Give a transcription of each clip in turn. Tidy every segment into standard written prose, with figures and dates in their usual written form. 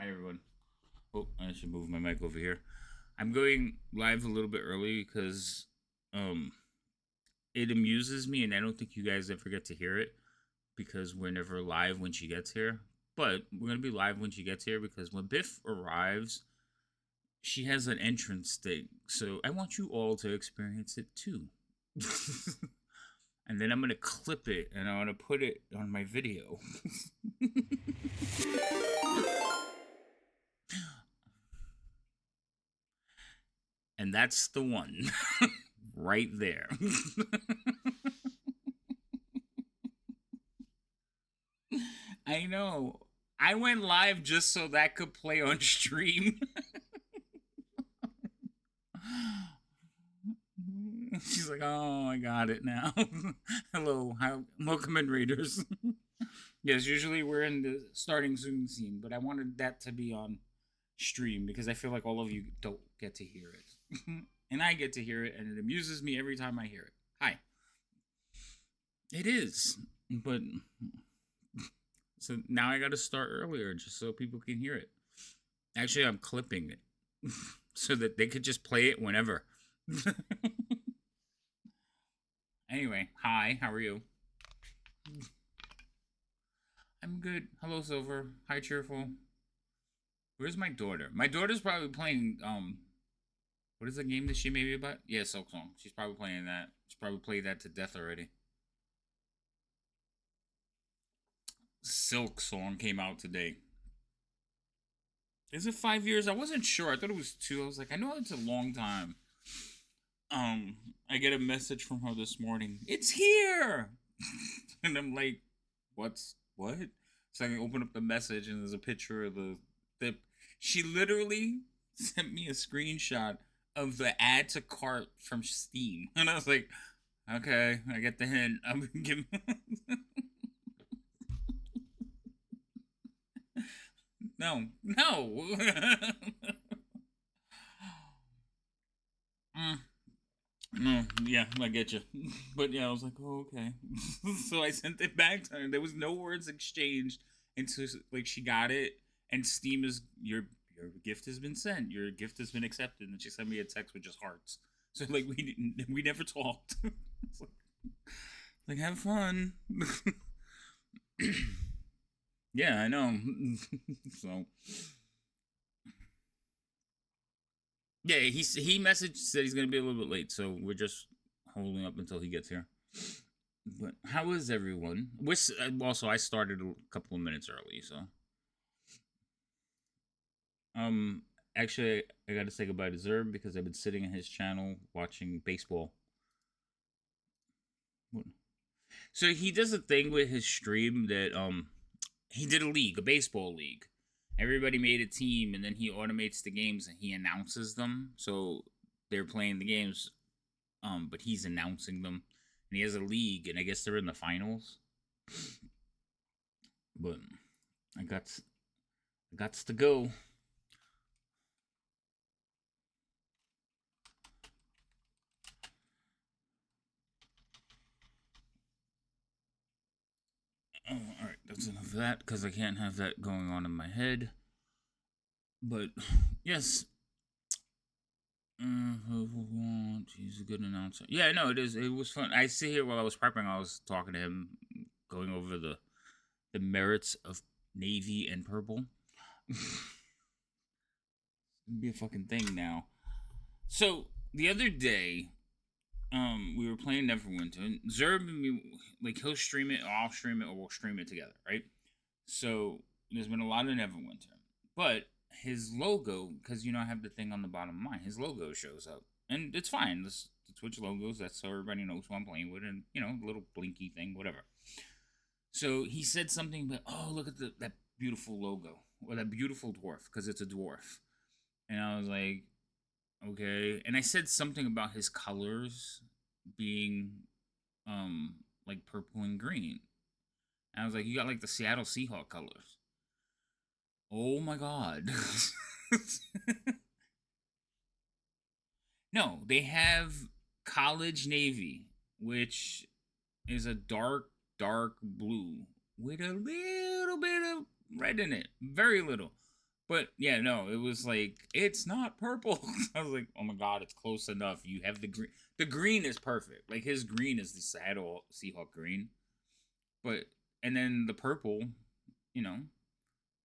Hi, everyone. Oh, I should move my mic over here. I'm going live a little bit early because um, it amuses me, and I don't think you guys ever get to hear it because we're never live when she gets here. But we're going to be live when she gets here because when Biff arrives, she has an entrance thing. So I want you all to experience it too. And then I'm going to clip it and I want to put it on my video. And that's the one right there. I know. I went live just so that could play on stream. She's like, "Oh, I got it now." Hello, welcome in, Raiders. Yes, usually we're in the starting Zoom scene, but I wanted that to be on stream because I feel like all of you don't get to hear it, and I get to hear it, and it amuses me every time I hear it. Hi. It is, but so now I got to start earlier just so people can hear it. Actually, I'm clipping it so that they could just play it whenever. Anyway, hi, how are you? I'm good. Hello, Silver. Hi, Cheerful. Where's my daughter? My daughter's probably playing, what is the game that she made me about? Yeah, Silk Song. She's probably playing that. She's probably played that to death already. Silk Song came out today. Is it 5 years? I wasn't sure. I thought it was 2. I was like, I know it's a long time. I get a message from her this morning. It's here, and I'm like, what? So I open up the message, and there's a picture of the. She literally sent me a screenshot of the add to cart from Steam, and I was like, okay, I get the hint. I'm giving. No, no. mm. No, yeah, I get you. But yeah, I was like, oh, okay. So I sent it back to her. There was no words exchanged until like she got it, and Steam is your gift has been sent. Your gift has been accepted, and she sent me a text with just hearts. So like we never talked. like have fun. Yeah, I know. So yeah, he messaged said he's gonna be a little bit late, so we're just holding up until he gets here. But how is everyone? Which also I started a couple of minutes early, so um actually I got to say goodbye to Zerb because I've been sitting in his channel watching baseball. So he does a thing with his stream that he did a league, a baseball league. Everybody made a team, and then he automates the games and he announces them. So they're playing the games, but he's announcing them. And he has a league, and I guess they're in the finals. But I got to go. Oh, all right, that's enough of that because I can't have that going on in my head. But yes, he's a good announcer. Yeah, no, it is. It was fun. I see here while I was prepping, I was talking to him, going over the merits of navy and purple. It'd be a fucking thing now. So the other day, we were playing Neverwinter. And Zerb and me, like he'll stream it, or I'll stream it, or we'll stream it together, right? So there's been a lot of Neverwinter, but his logo, because I have the thing on the bottom of mine, his logo shows up, and it's fine. The Twitch logos, that's so everybody knows who I'm playing with, and the little blinky thing, whatever. So he said something about, oh, look at that beautiful logo, or that beautiful dwarf, because it's a dwarf, and I was like, okay, and I said something about his colors being, like purple and green, and I was like, you got like the Seattle Seahawk colors. Oh my god. No, they have college navy, which is a dark blue with a little bit of red in it. Very little. But yeah, no, it was like it's not purple. I was like, oh my god, it's close enough. You have the green. The green is perfect. Like his green is the Seattle Seahawk green, but and then the purple, you know,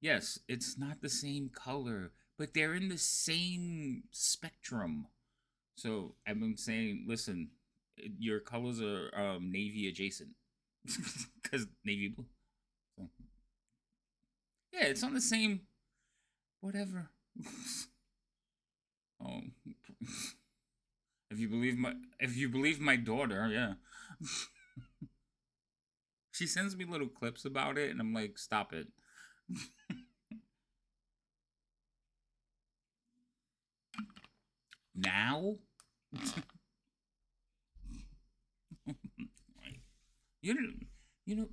yes, it's not the same color, but they're in the same spectrum. So I've been saying, listen, your colors are navy adjacent because navy blue. So, yeah, it's on the same whatever. Oh, if you believe my daughter, yeah. She sends me little clips about it, and I'm like, stop it. Now? you know, you know.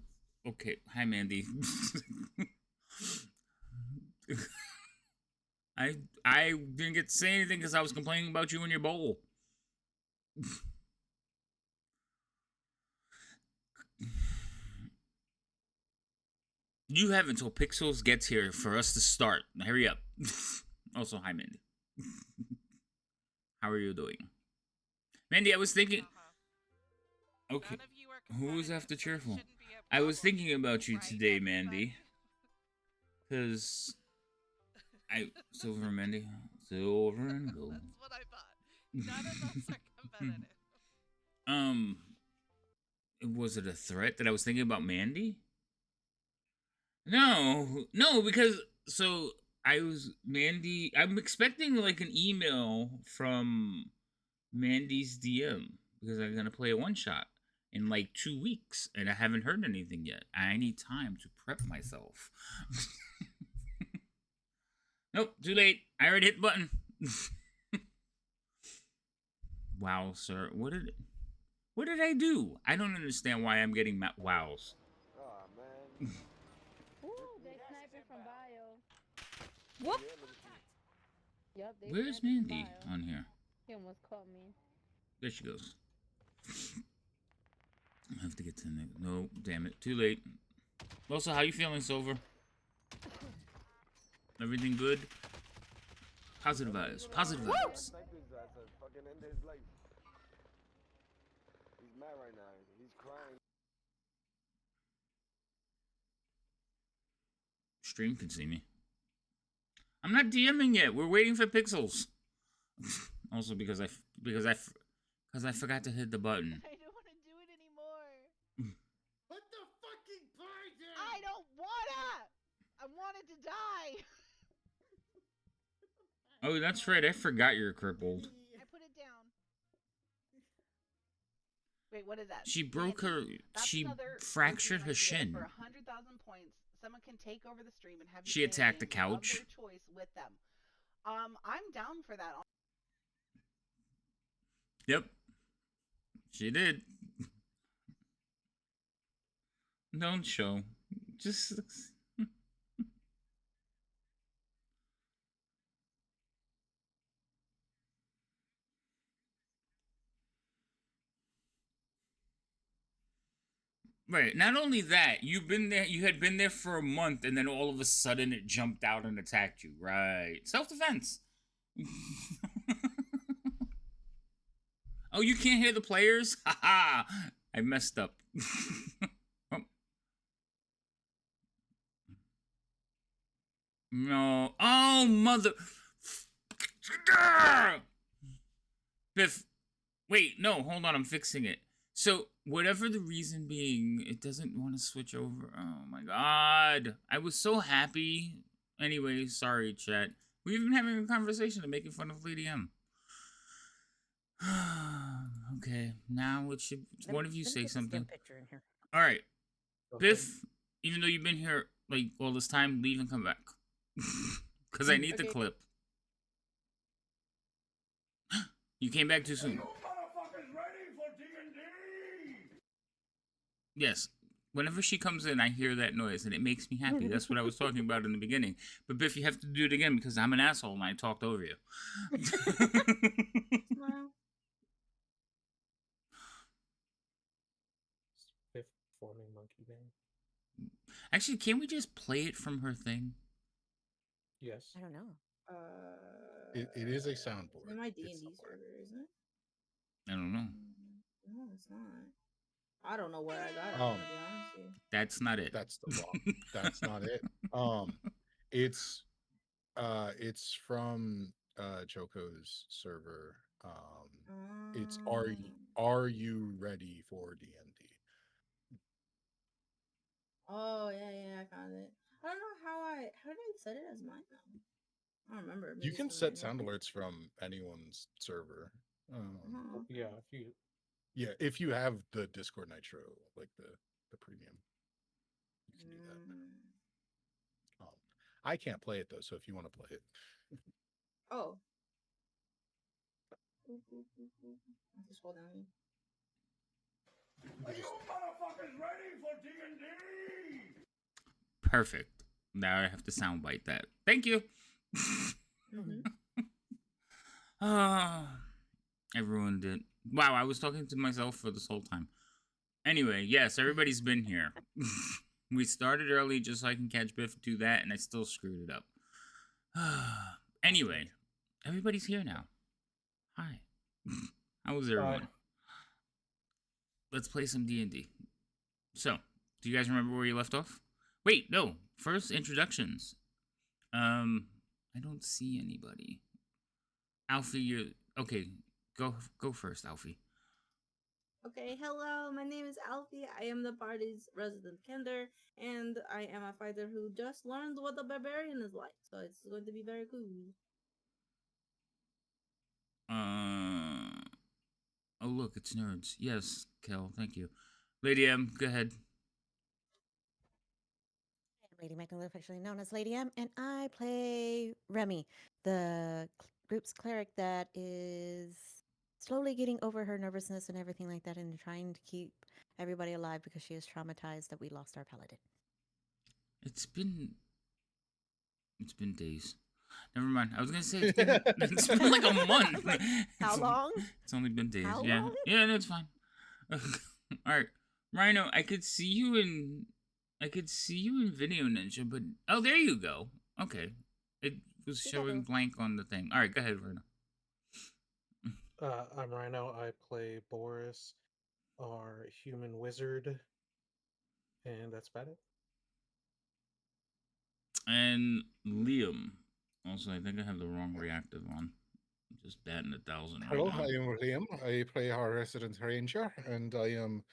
Okay, hi Mandy. I I didn't get to say anything because I was complaining about you and your bowl. You have until Pixels gets here for us to start. Hurry up. Also, hi Mandy. How are you doing? Mandy, I was thinking. Okay. Who's after cheerful? I was thinking about you today, Mandy. Because Silver and Mandy. Silver and gold. That's what I thought. None of us are competitive. Was it a threat that I was thinking about Mandy? No, because so I was Mandy. I'm expecting like an email from Mandy's DM because I'm gonna play a one shot in like 2 weeks, and I haven't heard anything yet. I need time to prep myself. Nope, too late. I already hit the button. Wow, sir, what did I do? I don't understand why I'm getting wows. Oh man. Ooh, they sniping from bio. Whoop! Yup, they Where's sniping from Mandy bio. on here? He almost caught me. There she goes. I have to get to the next. No, damn it, too late. Also, how you feeling, Silver? Everything good? Positive vibes. Positive vibes. He's mad right now. He's crying. Stream can see me. I'm not DMing yet. We're waiting for Pixels. Also, because I forgot to hit the button. I don't want to do it anymore. Put the fucking pie down. I don't wanna. I wanted to die. Oh, that's right. I forgot you're crippled. I put it down. Wait, what is that? She broke her. That's She another fractured her idea. shin. For 100,000 points, someone can take over the stream and have you She play a attacked the game of couch. their choice with them. I'm down for that. Yep. She did. Don't show. Just. Right. Not only that, you've been there. You had been there for a month, and then all of a sudden it jumped out and attacked you. Right. Self-defense. Oh, you can't hear the players? Haha. I messed up. Oh. No. Oh, mother. Biff. Wait, no, hold on. I'm fixing it. So, whatever the reason being, it doesn't want to switch over. Oh my god. I was so happy. Anyway, sorry, chat. We've been having a conversation and making fun of Lady M. Okay, now it should. One of you say something. Picture in here. All right, Biff. Even though you've been here like all this time, leave and come back. Because I need the clip. You came back too soon. Yes. Whenever she comes in, I hear that noise, and it makes me happy. That's what I was talking about in the beginning. But Biff, you have to do it again because I'm an asshole and I talked over you. Biff forming monkey band. Actually, can't we just play it from her thing? Yes. I don't know. It is a soundboard. It's in my It's D&D somewhere. server, isn't it? I don't know. No, it's not. I don't know where I got it. Um, To be honest with you. That's not it. That's the wrong. That's not it. It's from Joko's server. It's are you ready for D&D? Oh yeah, I found it. I don't know how did I set it as mine though? I don't remember. You Maybe can some set random- sound alerts from anyone's server. Oh, Yeah, if you Yeah, if you have the Discord Nitro, like the premium, you can do that. I can't play it though, so if you want to play it, Oh. I have to scroll down. Are you motherfuckers ready for D&D? Perfect. Now I have to soundbite that. Thank you. Everyone did. Wow, I was talking to myself for this whole time. Anyway, yes, everybody's been here. We started early just so I can catch Biff do that, and I still screwed it up. Anyway, everybody's here now. Hi. How was everyone? Let's play some D&D. So, do you guys remember where you left off? Wait, no. First, introductions. I don't see anybody. Alfie, you okay? Go first, Alfie. Okay, hello, my name is Alfie. I am the party's resident kender, and I am a fighter who just learned what a barbarian is like, so it's going to be very cool. Oh look, it's nerds. Yes, Kel, thank you. Lady M, go ahead. I'm Lady Magdalene, affectionately known as Lady M, and I play Remy, the group's cleric that is slowly getting over her nervousness and everything like that, and trying to keep everybody alive because she is traumatized that we lost our paladin. It's been days. Never mind. I was gonna say it's been like a month. How long? It's only been days. How yeah. long? Yeah, no, it's fine. All right, Rhino. I could see you in Video Ninja, but oh, there you go. Okay, it was showing blank on the thing. All right, go ahead, Rhino. I'm Rhino. I play Boris, our human wizard, and that's about it. And Liam. Also, I think I have the wrong reactive on. I'm just batting 1,000 right hello, now. I am Liam. I play our resident ranger, and I am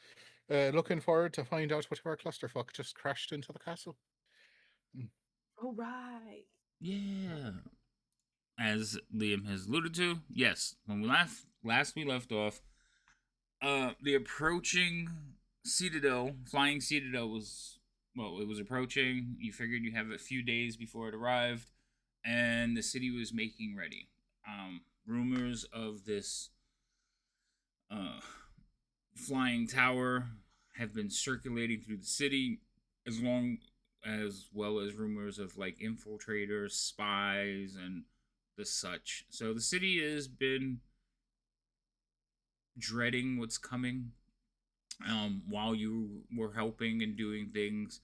looking forward to find out what our clusterfuck just crashed into the castle. All right. Yeah. As Liam has alluded to, yes, when we last we left off, the approaching Citadel, flying Citadel was approaching. You figured you have a few days before it arrived, and the city was making ready. Rumors of this flying tower have been circulating through the city, as well as rumors of like infiltrators, spies, and the such. So the city has been dreading what's coming. While you were helping and doing things,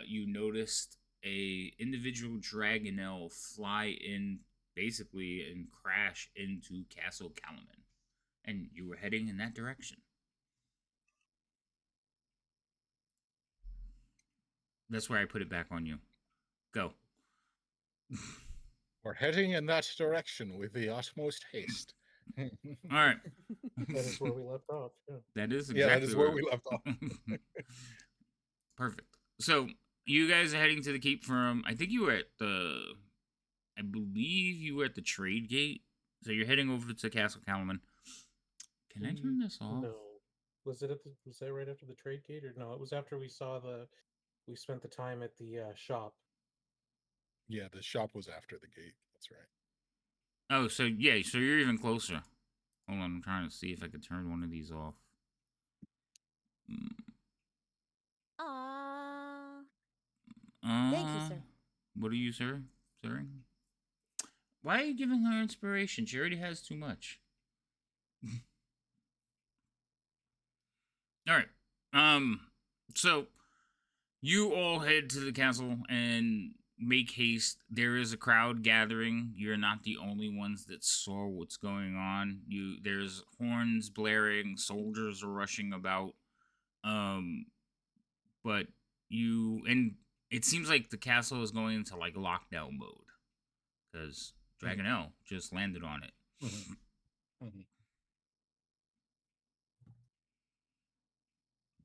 you noticed a individual dragonel fly in basically and crash into Castle Kalaman, and you were heading in that direction. That's where I put it back on you. Go. We're heading in that direction with the utmost haste. All right. That is where we left off. Yeah. That is exactly that is where we left off. Perfect. So you guys are heading to the keep from. I think you were at I believe you were at the trade gate. So you're heading over to Castle Kalaman. Can I turn this off? No. Was that right after the trade gate, or no? It was after we spent the time at the shop. Yeah, the shop was after the gate. That's right. Oh, so yeah, so you're even closer. Hold on, I'm trying to see if I could turn one of these off. Thank you, sir. What are you, sir? Sir? Why are you giving her inspiration? She already has too much. All right. So you all head to the castle, and make haste. There is a crowd gathering. You're not the only ones that saw what's going on. There's horns blaring, soldiers are rushing about. But and it seems like the castle is going into like lockdown mode because Dragon L just landed on it.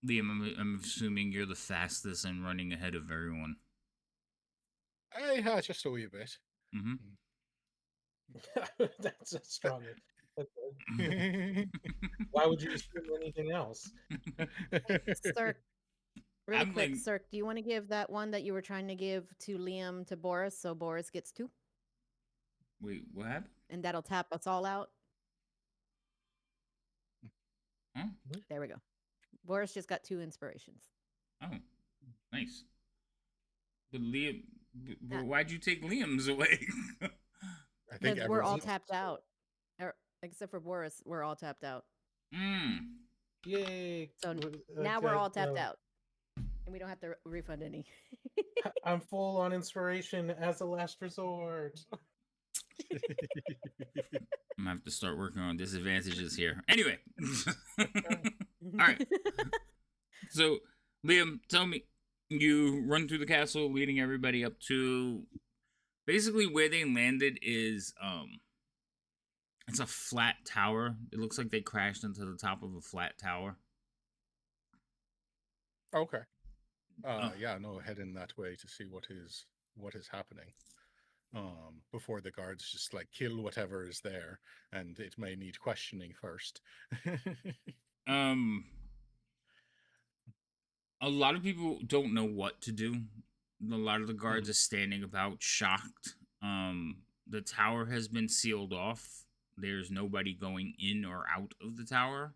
Liam, I'm assuming you're the fastest and running ahead of everyone. Just a wee bit. That's a strong. Why would you assume anything else? Sir, really I'm quick, like- Sir, do you want to give that one that you were trying to give to Liam to Boris so Boris gets 2? Wait, what happened? And that'll tap us all out. Huh? There we go. Boris just got 2 inspirations. Oh, nice. But Liam, but why'd you take Liam's away? I think Because we're all everyone's- tapped out. Except for Boris, we're all tapped out. Yay! So now we're all tapped out. And we don't have to refund any. I'm full on inspiration as a last resort. I'm gonna have to start working on disadvantages here. Anyway. All right. So, Liam, tell me, you run through the castle, leading everybody up to basically where they landed is it's a flat tower. It looks like they crashed into the top of a flat tower. Okay. Yeah, no, heading that way to see what is happening. Before the guards just like kill whatever is there, and it may need questioning first. A lot of people don't know what to do. A lot of the guards are standing about shocked. The tower has been sealed off. There's nobody going in or out of the tower.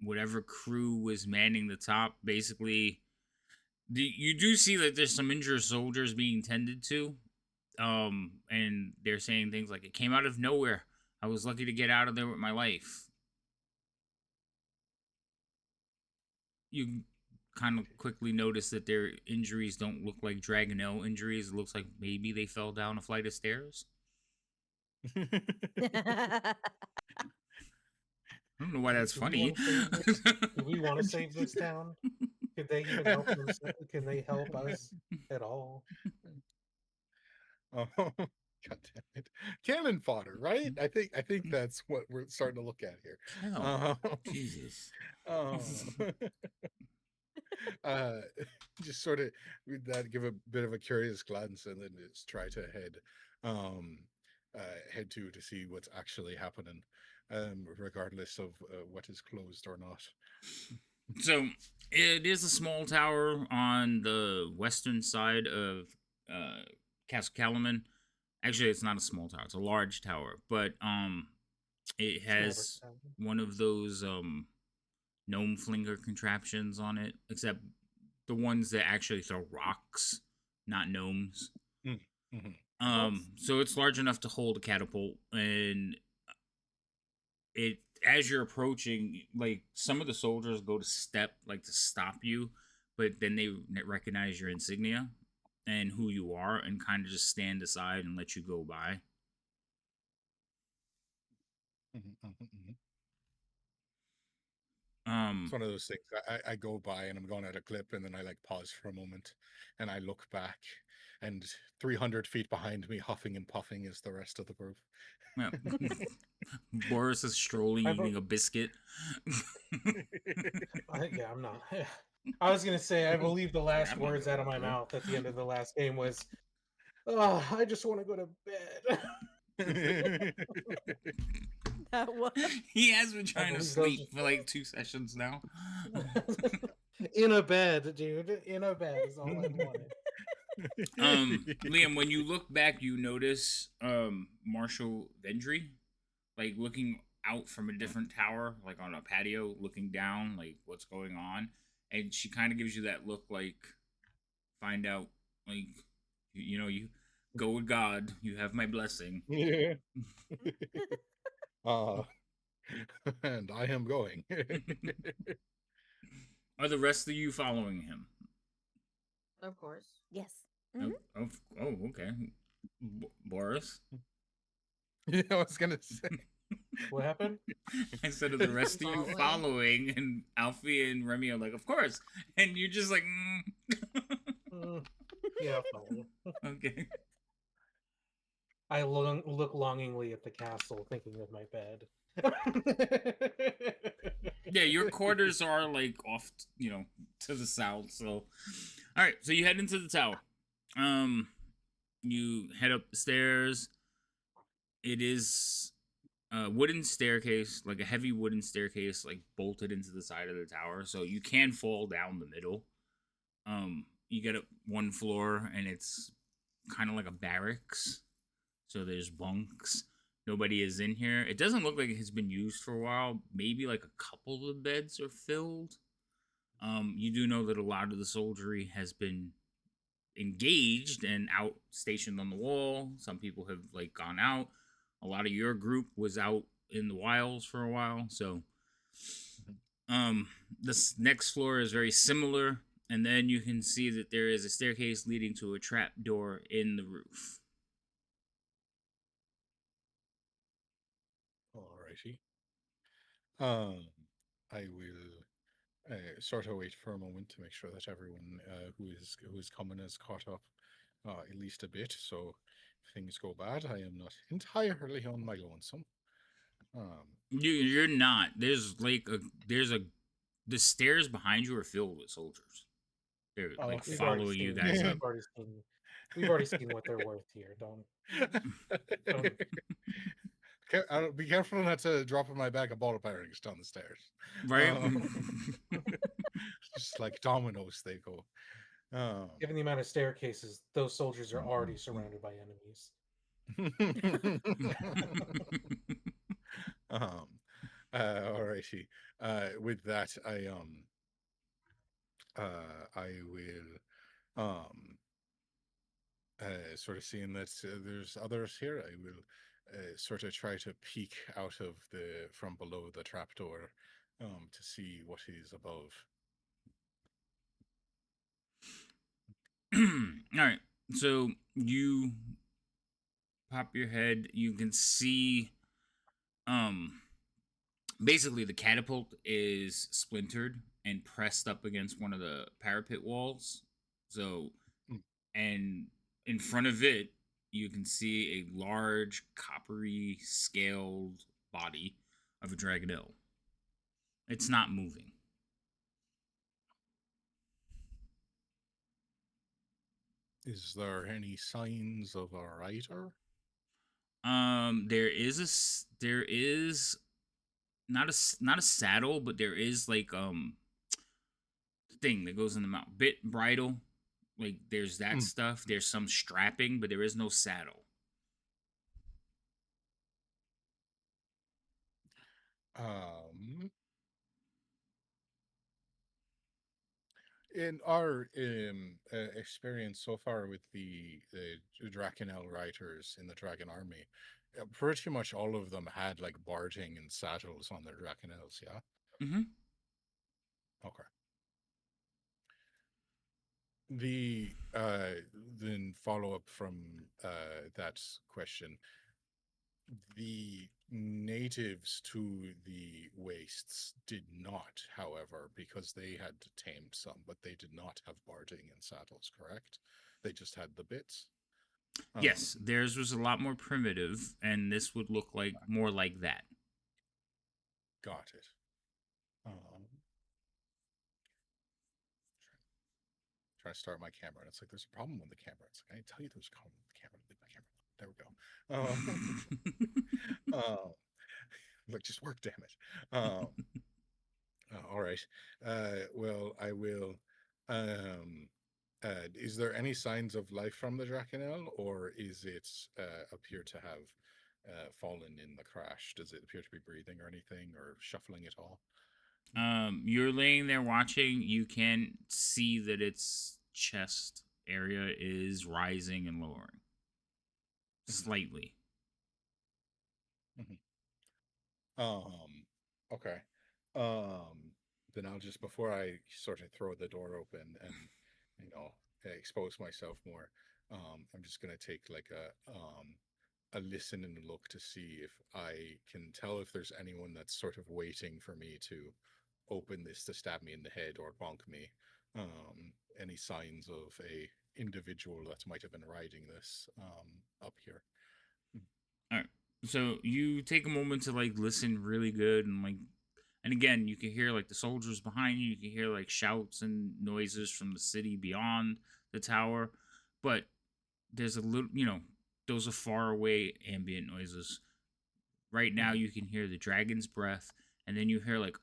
Whatever crew was manning the top, basically, you do see that there's some injured soldiers being tended to. And they're saying things like, it came out of nowhere. I was lucky to get out of there with my life. You kind of quickly notice that their injuries don't look like Dragonelle injuries. It looks like maybe they fell down a flight of stairs. I don't know why that's funny. Do we want to save this town? Could they even help us? Can they help us at all? Oh, God damn it! Cannon fodder, right? I think that's what we're starting to look at here. Hell, Jesus. Just sort of give a bit of a curious glance and then just try to head to see what's actually happening, regardless of what is closed or not. So it is a small tower on the western side of Castle Calaman. Actually, it's not a small tower; it's a large tower, but it has one of those gnome flinger contraptions on it, except the ones that actually throw rocks, not gnomes. So it's large enough to hold a catapult, and as you're approaching, like, some of the soldiers go to step, like, to stop you, but then they recognize your insignia and who you are and kind of just stand aside and let you go by. It's one of those things. I go by and I'm going at a clip, and then I like pause for a moment, and I look back, and 300 feet behind me, huffing and puffing, is the rest of the group. Yeah. Boris is strolling, eating a biscuit. Yeah, I'm not. I was gonna say, I believe the last words out of my mouth at the end of the last game was, "Oh, I just want to go to bed." That was. He has been trying to sleep for like 2 sessions now. In a bed, dude. In a bed is all I wanted. Liam, when you look back, you notice Marshal Vendry, like, looking out from a different tower, like on a patio, looking down, like, what's going on. And she kind of gives you that look, like, find out, like, you go with God. You have my blessing. Yeah. And I am going. Are the rest of you following him? Of course. Yes. Oh, oh, oh, okay. Boris? Yeah, I was gonna say. What happened? Instead of the rest of you following, and Alfie and Remy are like, of course. And you're just like, Yeah, I'll follow. Okay. I look longingly at the castle, thinking of my bed. Yeah, your quarters are like off, to the south. So, all right. So you head into the tower. You head up the stairs. It is a wooden staircase, like a heavy wooden staircase, like bolted into the side of the tower. So you can fall down the middle. You get up one floor, and it's kind of like a barracks. So there's bunks. Nobody is in here. It doesn't look like it has been used for a while. Maybe like a couple of the beds are filled. You do know that a lot of the soldiery has been engaged and out stationed on the wall. Some people have like gone out. A lot of your group was out in the wilds for a while. So this next floor is very similar, and then you can see that there is a staircase leading to a trap door in the roof. Alrighty. I will sort of wait for a moment to make sure that everyone who is coming is caught up at least a bit. So if things go bad, I am not entirely on my lonesome. You're not. There's like the stairs behind you are filled with soldiers. They're like following you guys up. We've already seen what they're worth here. Don't. Be careful not to drop in my bag of ball bearings down the stairs. Right? Just like dominoes, they go. Given the amount of staircases, those soldiers are already surrounded by enemies. Alrighty. With that, I will sort of seeing that there's others here, I will sort of try to peek out of from below the trapdoor to see what is above. All right. So you pop your head. You can see, basically the catapult is splintered and pressed up against one of the parapet walls. So, and in front of it, you can see a large coppery scaled body of a dragonelle. It's not moving. Is there any signs of a rider? There is not a saddle, but there is like thing that goes in the mouth, bit bridle. Like there's that stuff. There's some strapping, but there is no saddle. In our experience so far with the Drakenel riders in the Dragon Army, pretty much all of them had like barding and saddles on their Drakenels, yeah? Mm-hmm. Okay. The then follow up from that question, the natives to the wastes did not, however, because they had tamed some, but they did not have barding and saddles, correct? They just had the bits. Yes, theirs was a lot more primitive, and this would look like more like that. Got it. Try to start my camera, and it's like there's a problem with the camera. It's like I tell you there's a problem with the camera. Leave my camera. There we go. Look, just work, damn it. All right. Well, I will. Is there any signs of life from the Drakenel, or is it appear to have fallen in the crash? Does it appear to be breathing or anything, or shuffling at all? You're laying there watching. You can see that its chest area is rising and lowering slightly. Okay. Then I'll just, before I sort of throw the door open and expose myself more, I'm just gonna take like a listen and look to see if I can tell if there's anyone that's sort of waiting for me to open this to stab me in the head or bonk me. Any signs of a individual that might have been riding this up here. All right. So you take a moment to like listen really good and like, and again, you can hear like the soldiers behind you. You can hear like shouts and noises from the city beyond the tower, but there's a little, those are far away ambient noises. Right now, you can hear the dragon's breath, and then you hear like,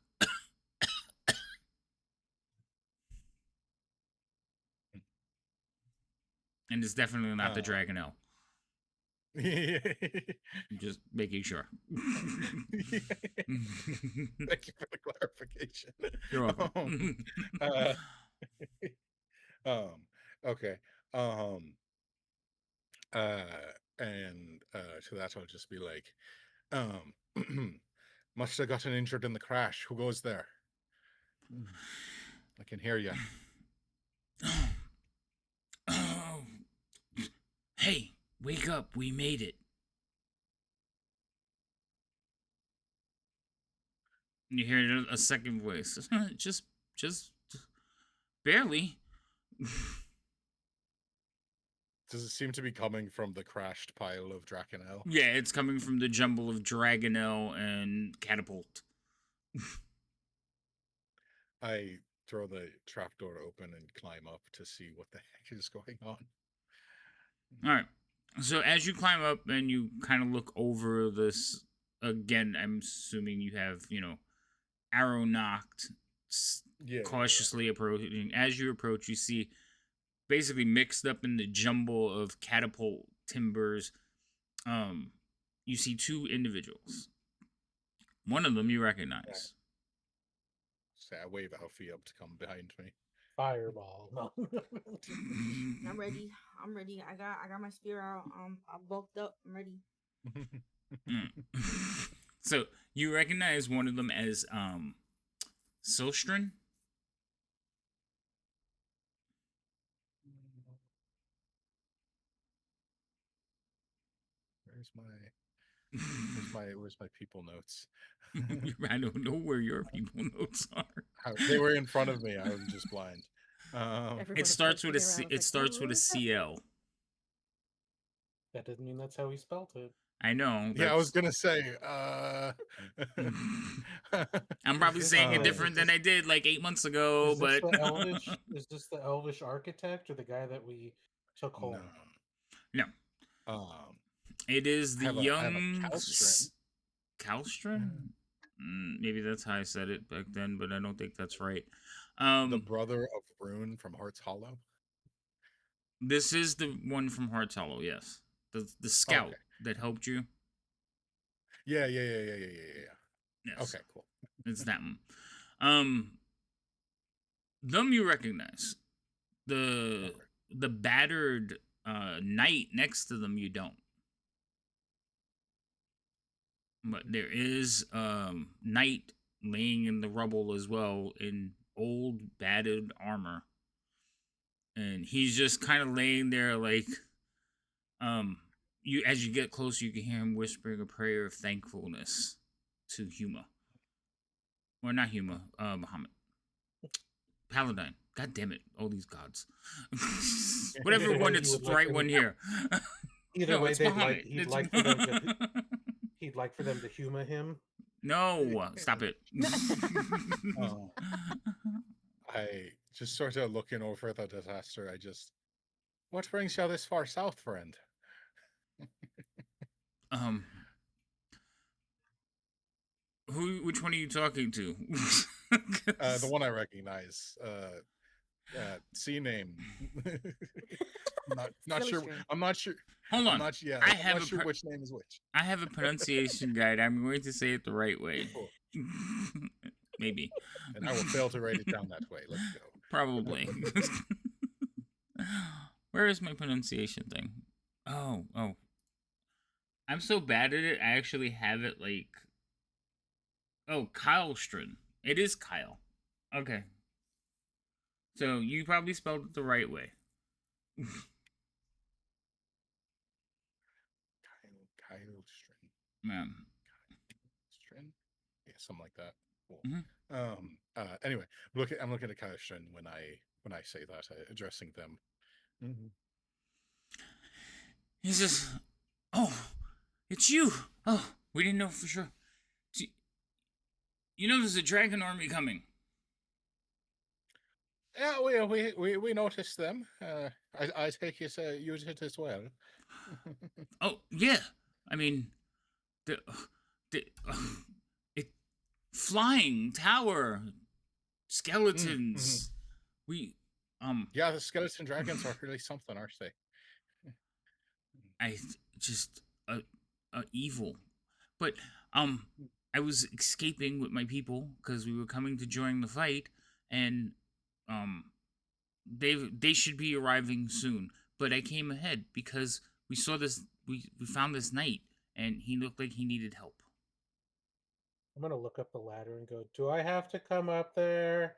and it's definitely not the Dragonelle. Just making sure. Thank you for the clarification. You're welcome. Okay. And to that I'll just be like, must have gotten injured in the crash. Who goes there? I can hear you. Oh. Hey, wake up. We made it. You hear a second voice. just barely. Does it seem to be coming from the crashed pile of Drakenel? Yeah, it's coming from the jumble of Dragonelle and Catapult. I throw the trapdoor open and climb up to see what the heck is going on. All right. So as you climb up and you kind of look over this, again, I'm assuming you have, arrow knocked, cautiously approaching. As you approach, you see basically mixed up in the jumble of catapult timbers, you see two individuals. One of them you recognize. So I wave Alfie up to come behind me. Fireball. No. I'm ready. I got my spear out. I'm bulked up. I'm ready. So you recognize one of them as Silstrin. Where's my people notes? I don't know where your people notes are. They were in front of me. I was just blind. It starts with a C. It starts with a CL. That doesn't mean that's how he spelled it. I know. Yeah, I was gonna say. I'm probably saying it different than I did like 8 months ago. But is this the Elvish architect or the guy that we took home? No. It is the young Kalstrin. Maybe that's how I said it back then, but I don't think that's right. The brother of Rune from Hearts Hollow. This is the one from Hearts Hollow. Yes, the scout that helped you. Yeah. Yes. Okay, cool. It's that one. Them you recognize. The battered knight next to them you don't. But there is knight laying in the rubble as well in old battered armor. And he's just kind of laying there like you as you get closer you can hear him whispering a prayer of thankfulness to Huma. Or not Huma, Muhammad. Paladine. God damn it. All these gods. Whatever one it's the right one here. Either way, he'd like for them to humor him. No, stop it. I just sort of looking over the disaster. What brings you this far south, friend? Which one are you talking to? The one I recognize. C name. not sure. I'm not sure. Hold on. I'm not sure which name is which. I have a pronunciation guide. I'm going to say it the right way. Cool. Maybe. And I will fail to write it down that way. Let's go. Probably. Where is my pronunciation thing? Oh. I'm so bad at it, I actually have it like... Oh, Kylestrin. It is Kyle. Okay. So, you probably spelled it the right way. Kyle Strin. Man. Strin? Yeah, something like that. Cool. Mhm. Anyway, I'm looking at Kyle Strin when I say that, addressing them. Mm-hmm. He says, "Oh, it's you. Oh, we didn't know for sure. See, you know there's a dragon army coming." Yeah, we noticed them. I take it you did as well. Oh, yeah. I mean, the it flying tower skeletons. We Yeah, the skeleton dragons are really something, aren't they? I just evil. But I was escaping with my people because we were coming to join the fight, and they should be arriving soon. But I came ahead because we saw this. We found this knight, and he looked like he needed help. I'm gonna look up the ladder and go, do I have to come up there?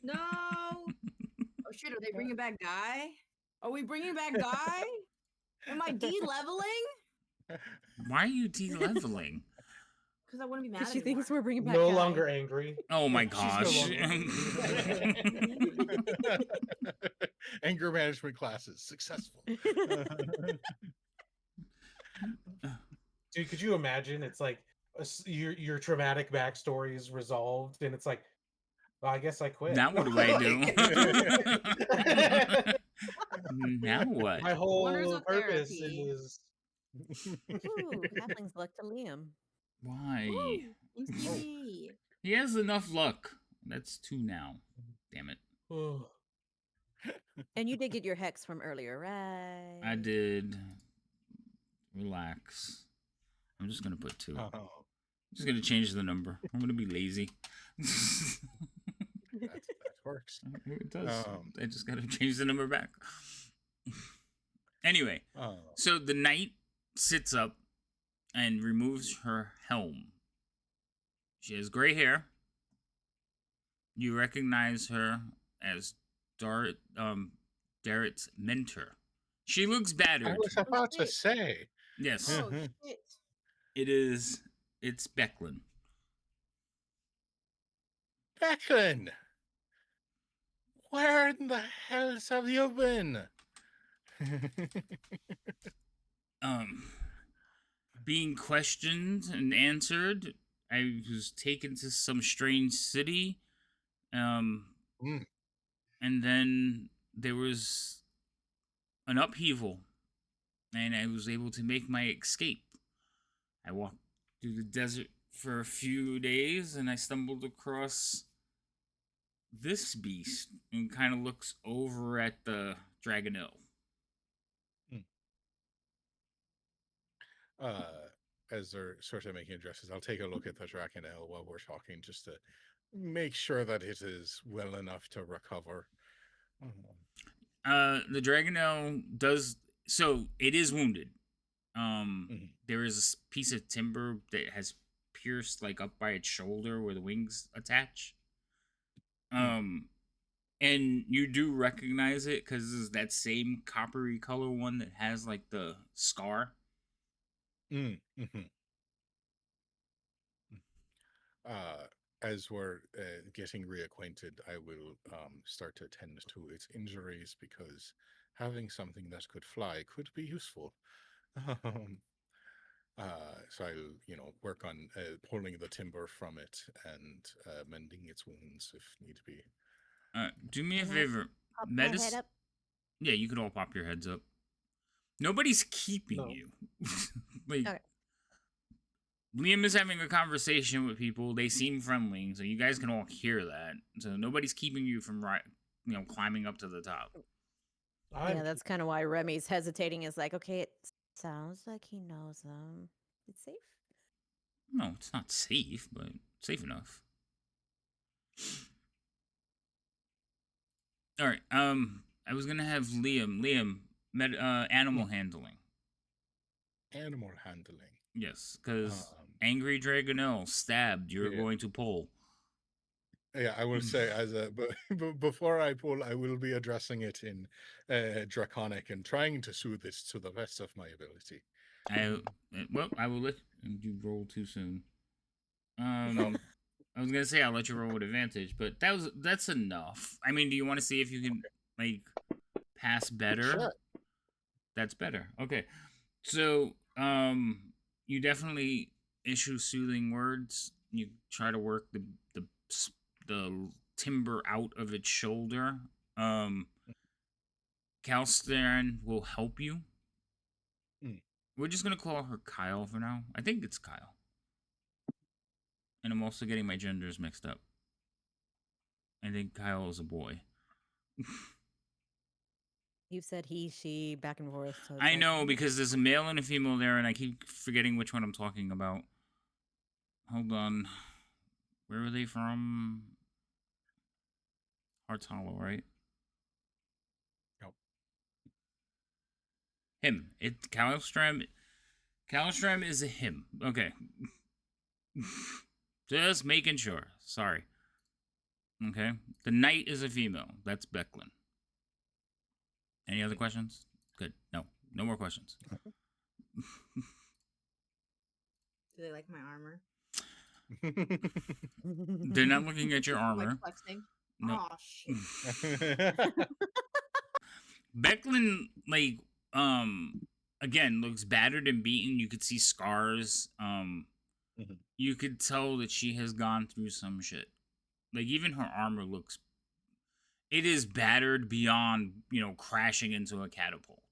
No. Oh shit! Are they bringing back Guy? Are we bringing back Guy? Am I de-leveling? Why are you de-leveling? Because I wouldn't be mad. Because she anymore. thinks we're bringing back No Guy. longer angry. Oh my She's no gosh. longer angry. Anger management classes successful. Dude, could you imagine? It's like your traumatic backstory is resolved, and it's like, well, I guess I quit. Now what do I do? Now what? My Wonders whole of purpose therapy. is Ooh, halflings luck to Liam. Why? Woo! MTV. He has enough luck. That's 2 now. Damn it. oh, And you did get your hex from earlier, right? I did. Relax. I'm just gonna put 2. Oh, I'm just gonna change the number. I'm gonna be lazy. that works. It does. I just gotta change the number back. Anyway, so the knight sits up and removes her helm. She has gray hair. You recognize her as Darrett's mentor. She looks battered. I was about to say. Yes, Oh shit! it is. It's Becklin. Declan! Where in the hells have you been? Being questioned and answered. I was taken to some strange city. And then there was an upheaval, and I was able to make my escape. I walked through the desert for a few days, and I stumbled across this beast, and kind of looks over at the Dragonelle. As they're sort of making addresses, I'll take a look at the Dragonelle while we're talking, just to make sure that it is well enough to recover. The Dragonelle does so. It is wounded. There is a piece of timber that has pierced like up by its shoulder where the wings attach. And you do recognize it because it's that same coppery color one that has like the scar. As we're getting reacquainted, I will start to attend to its injuries, because having something that could fly could be useful. So I'll, work on pulling the timber from it and mending its wounds if need be. Do me a Can I favor. Pop my head up. Yeah, you can all pop your heads up. Nobody's keeping No. you. Like, Okay. Liam is having a conversation with people. They seem friendly, so you guys can all hear that. So nobody's keeping you from climbing up to the top. Yeah, that's kind of why Remy's hesitating. Is like, okay, it sounds like he knows them. It's safe. No, it's not safe, but safe enough. All right. I was gonna have Liam animal handling. Animal handling. Yes, because angry Dragonelle stabbed. You're going to pull. Yeah, I will say as a but before I pull, I will be addressing it in draconic and trying to soothe it to the best of my ability. I will let you roll too soon. Oh. I was gonna say I'll let you roll with advantage, but that's enough. I mean, do you want to see if you can like pass better? Sure. That's better. Okay. So, you definitely issue soothing words. You try to work the timber out of its shoulder. Calstern will help you. Mm. We're just gonna call her Kyle for now. I think it's Kyle. And I'm also getting my genders mixed up. I think Kyle is a boy. You said he, she, back and forth. So it's I like, know because there's a male and a female there, and I keep forgetting which one I'm talking about. Hold on. Where are they from? Hearts Hollow, right? Nope. Him. It Kalstrom is a him. Okay. Just making sure. Sorry. Okay. The knight is a female. That's Becklin. Any other questions? Good. No. No more questions. Do they like my armor? They're not looking at your armor. Like flexing. No. Oh shit. Becklin, like, again, looks battered and beaten. You could see scars. You could tell that she has gone through some shit. Like, even her armor looks. It is battered beyond, crashing into a catapult.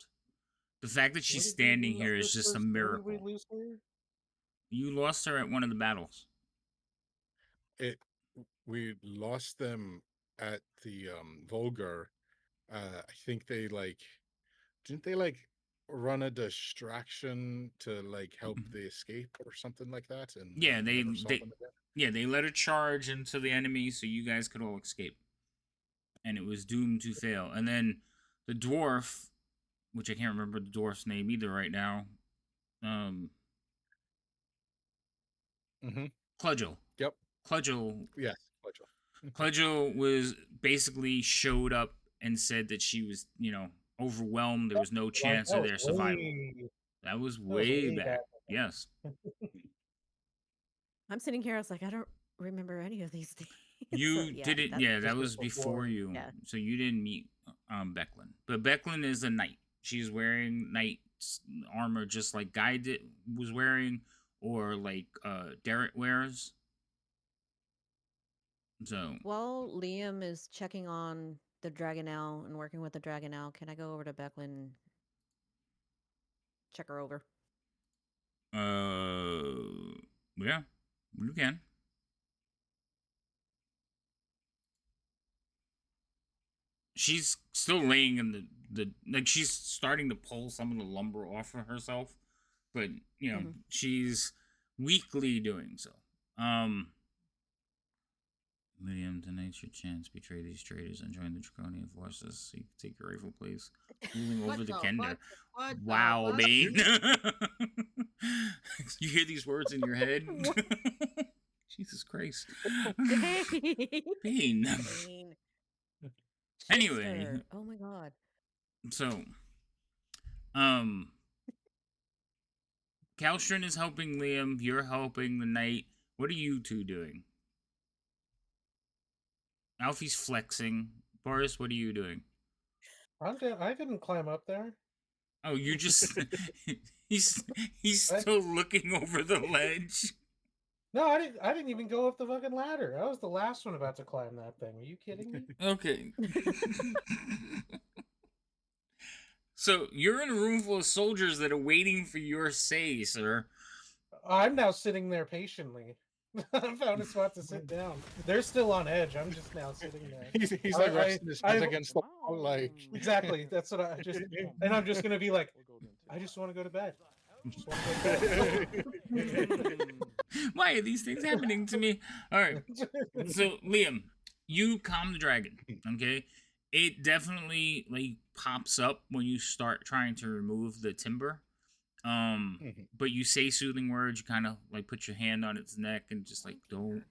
The fact that she's standing here is just a miracle. Where did we lose her? You lost her at one of the battles. We lost them at the Vulgar. I think they didn't they run a distraction to help the escape or something like that? And Yeah, they never saw them again? yeah, they let her charge into the enemy so you guys could all escape. And it was doomed to fail. And then the dwarf, which I can't remember the dwarf's name either right now. Cludgel. Yep. Cludgel. Yes, Cludgel. Cludgel was basically showed up and said that she was, overwhelmed. There was no chance of their survival. That was way back. Yes. I'm sitting here. I was like, I don't remember any of these things. You didn't. Yeah, that was before you. Yeah. So you didn't meet Becklin. But Becklin is a knight. She's wearing knight's armor just like Guy was wearing, or like Derek wears. So while Liam is checking on the Dragonelle and working with the Dragonelle, can I go over to Becklin and check her over? Yeah, you can. She's still laying in the she's starting to pull some of the lumber off of herself, but she's weakly doing so. Medium, tonight's your chance. Betray these traitors and join the Draconian forces so you can take your rightful place. Ruling over the Kender. Wow, Bane. You hear these words in your head? Jesus Christ. Bane. Anyway. Oh my god. So, Kalstrin is helping Liam. You're helping the knight. What are you two doing? Alfie's flexing. Boris, what are you doing? I didn't climb up there. Oh, you just he's still looking over the ledge. No, I didn't even go up the fucking ladder. I was the last one about to climb that thing. Are you kidding me? Okay. So you're in a room full of soldiers that are waiting for your say, sir. I'm now sitting there patiently. I found a spot to sit down. They're still on edge. I'm just now sitting there. He's like resting his head against the wall, like exactly. That's what I just. And I'm just gonna be like, I just want to go to bed. Just want to go to bed. Why are these things happening to me? All right. So Liam, you calm the dragon. Okay. It definitely pops up when you start trying to remove the timber. But you say soothing words, you kind of put your hand on its neck and just don't.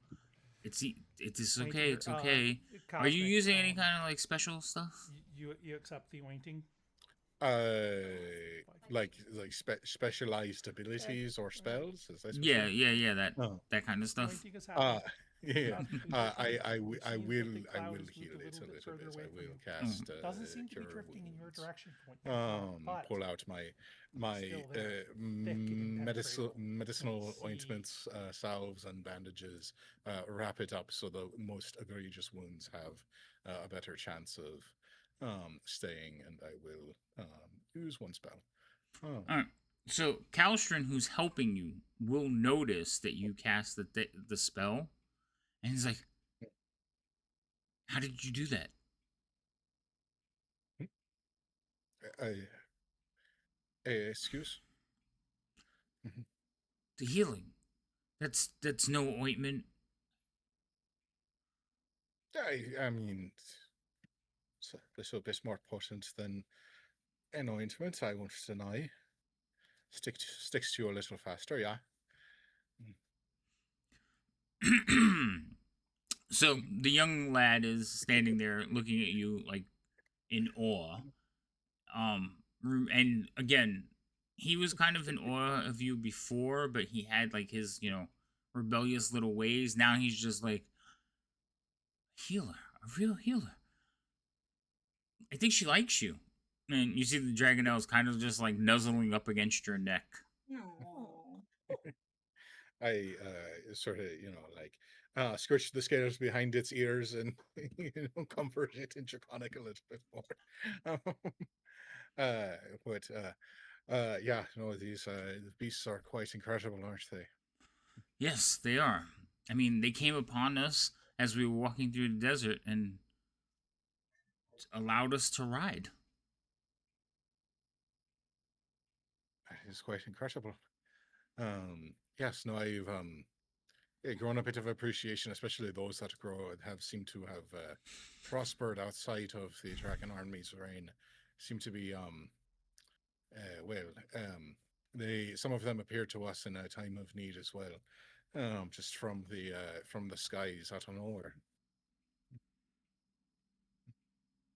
It's it's Thank okay. you. It's okay. Are you Cosmic, using any kind of like special stuff? You accept the ointing? Like specialized abilities or spells? Is that what Yeah, you're yeah, that Oh. that kind of stuff. Ointing is Uh, happening. yeah. I Which will means that the cloud has heal moved a it a little bit little further bit. away I from will you. cast Doesn't seem to be cure drifting in your wounds. direction from what you thought, Pull out my still there, thick and impenetrable. medicinal See. ointments, salves, and bandages. Wrap it up so the most egregious wounds have a better chance of staying, and I will use one spell. All right. So Calstrin, who's helping you, will notice that you cast the spell, and he's like, "How did you do that?" Excuse? The healing. That's no ointment. I mean, it's a little bit more potent than an ointment, I won't deny. Sticks to you a little faster, yeah. So the young lad is standing there looking at you like in awe. And again, he was kind of in awe of you before, but he had like his, rebellious little ways. Now he's just like, healer, a real healer. I think she likes you. And you see the Dragonelle's kind of just like nuzzling up against your neck. I sort of, scratch the scales behind its ears and comfort it in Draconic a little bit more. Yeah, no, these beasts are quite incredible, aren't they? Yes, they are. I mean, they came upon us as we were walking through the desert and allowed us to ride. That is quite incredible. Yes, no, I've grown a bit of appreciation, especially those that have seemed to have prospered outside of the Dragon Army's reign. Seem to be some of them appear to us in a time of need as well, just from the skies out of nowhere.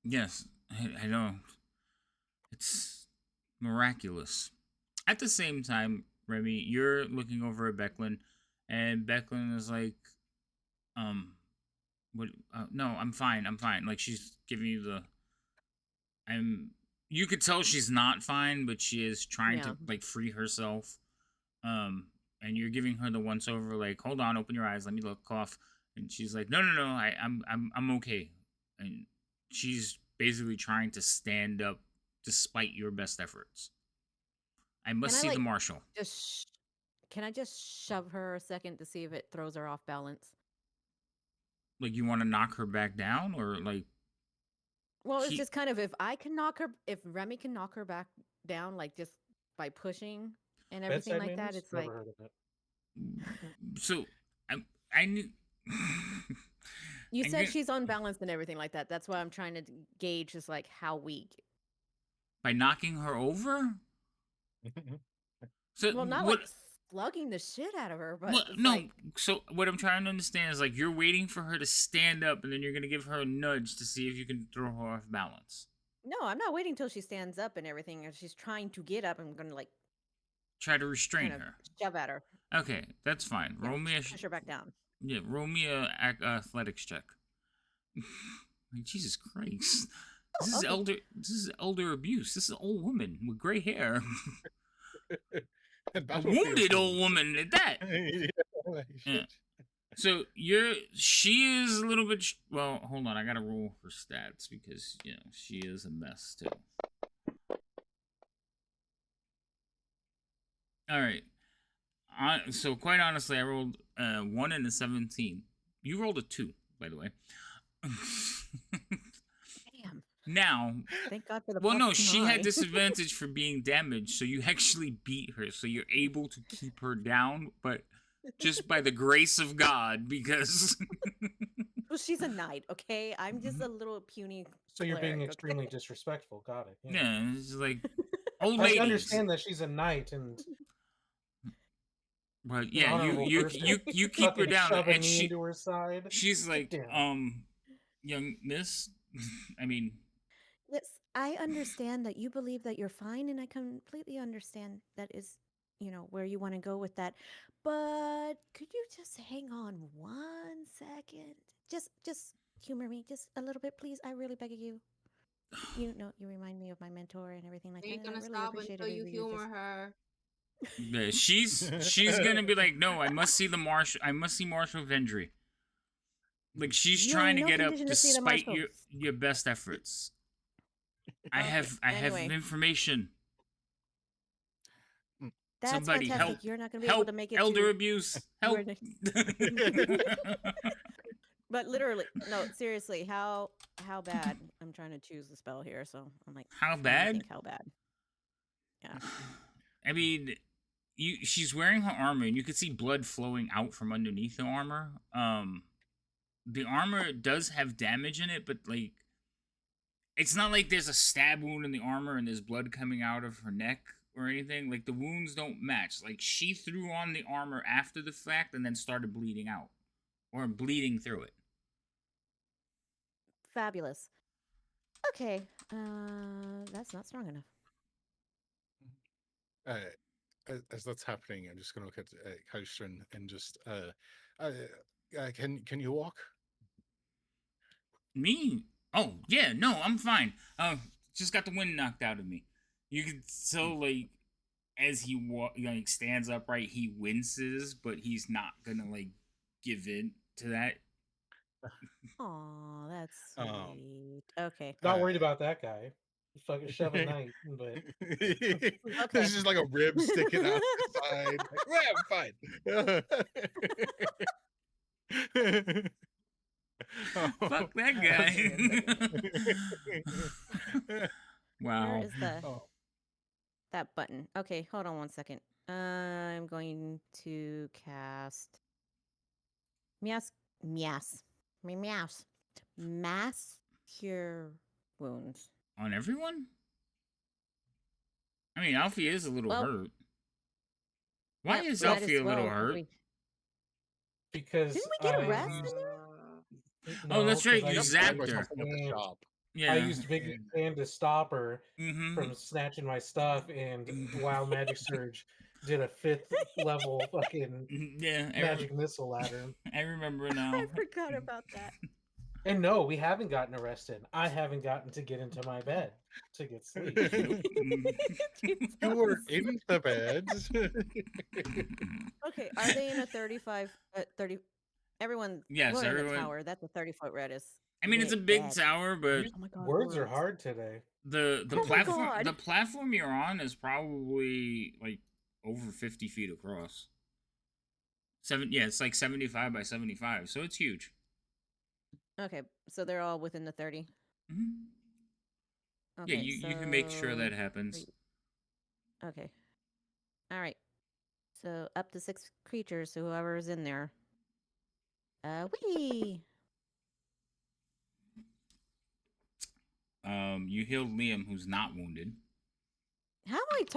Yes, I know. It's miraculous. At the same time, Remy, you're looking over at Becklin, and Becklin is like, what? No, I'm fine. Like she's giving you the. You could tell she's not fine, but she is trying to like free herself. And you're giving her the once over, like, hold on, open your eyes, let me look, cough, and she's like, no, I'm okay, and she's basically trying to stand up despite your best efforts. I must see the marshal. Can I just shove her a second to see if it throws her off balance? Like, you want to knock her back down, or like? Well, it's just kind of if Remy can knock her back down, like just by pushing and everything like that, it's Never like. heard of it. So, I knew. You said she's unbalanced and everything like that. That's why I'm trying to gauge just like how weak. By knocking her over? So well, not like slugging the shit out of her, but no. like... So what I'm trying to understand is like you're waiting for her to stand up, and then you're gonna give her a nudge to see if you can throw her off balance. No, I'm not waiting till she stands up and everything. If she's trying to get up, I'm gonna like try to restrain her, shove at her. Okay, that's fine. Yeah, roll me a push her back down. Yeah, roll me a athletics check. Like, Jesus Christ. This is elder abuse. This is an old woman with gray hair. A wounded old woman at that. Yeah. So she is a little bit. Well, hold on. I gotta roll her stats because she is a mess too. All right. So quite honestly, I rolled 1 and a 17. You rolled a 2, by the way. Damn. Now, thank God for the. Well, no, she had disadvantage for being damaged, so you actually beat her. So you're able to keep her down, but just by the grace of God, because. Well, she's a knight, okay? I'm just a little puny. So you're being cleric, extremely disrespectful. Got it. Yeah, it's like old ladies. I understand that she's a knight and. But An yeah, honorable person. you keep her Fucking down, shove a and knee into her side. she's Sit like, down. young miss, I mean, Yes, I understand that you believe that you're fine, and I completely understand that is, where you want to go with that. But could you just hang on 1 second? Just humor me just a little bit, please. I really beg of you. You know, you remind me of my mentor and everything like that, Ain't and I gonna really stop appreciate until you everything you humor just. her. yeah, she's gonna be like, no, I must see Marshall Vendry. Like she's You are trying in to no get up condition to see the despite marshals. your best efforts. I Okay, have anyway. information. That's Somebody fantastic. help! You're not going to be able Help! to make it Elder to abuse! where Help! But literally, no, seriously, how bad? I'm trying to choose the spell here, so I'm like How trying to bad? think how bad. Yeah. I mean, she's wearing her armor, and you can see blood flowing out from underneath the armor. The armor does have damage in it, but like, it's not like there's a stab wound in the armor and there's blood coming out of her neck or anything. Like the wounds don't match. Like she threw on the armor after the fact and then started bleeding out or bleeding through it. Fabulous. Okay, that's not strong enough. As that's happening, I'm just going to look at Kaustrin and just, can you walk? Me? Oh yeah, no, I'm fine. Just got the wind knocked out of me. You can like as he like stands upright, he winces, but he's not gonna like give in to that. Aw, that's sweet. Okay. Not worried about that guy. Fucking shove a knife, but Okay. There's just like a rib sticking out the side. Like, yeah, I'm fine. Fuck that guy. Wow. Where is that button? Okay, hold on 1 second. I'm going to cast mass cure wounds On everyone? I mean, Alfie is a little hurt. Why is Alfie a little hurt? Because didn't we get a rest in there? Oh, that's right. You used zapped Big her. Hand- Yeah. I used Big Hand to stop her from snatching my stuff, and Wild Magic Surge did a 5th level fucking magic missile at her. I remember now. I forgot about that. And no, we haven't gotten arrested. I haven't gotten to get into my bed to get sleep. You were in the bed. Okay, are they in a 35, 30? Everyone, yes, we're everyone. in a tower. That's a 30-foot radius. I mean, it's a big tower, but oh my God, words are hard today. The platform you're on is probably like over 50 feet across. It's like 75 by 75, so it's huge. Okay, so they're all within the 30. Mm-hmm. Okay, yeah, you can make sure that happens. Okay. All right. So up to 6 creatures, so whoever is in there. Wee! You healed Liam, who's not wounded. How is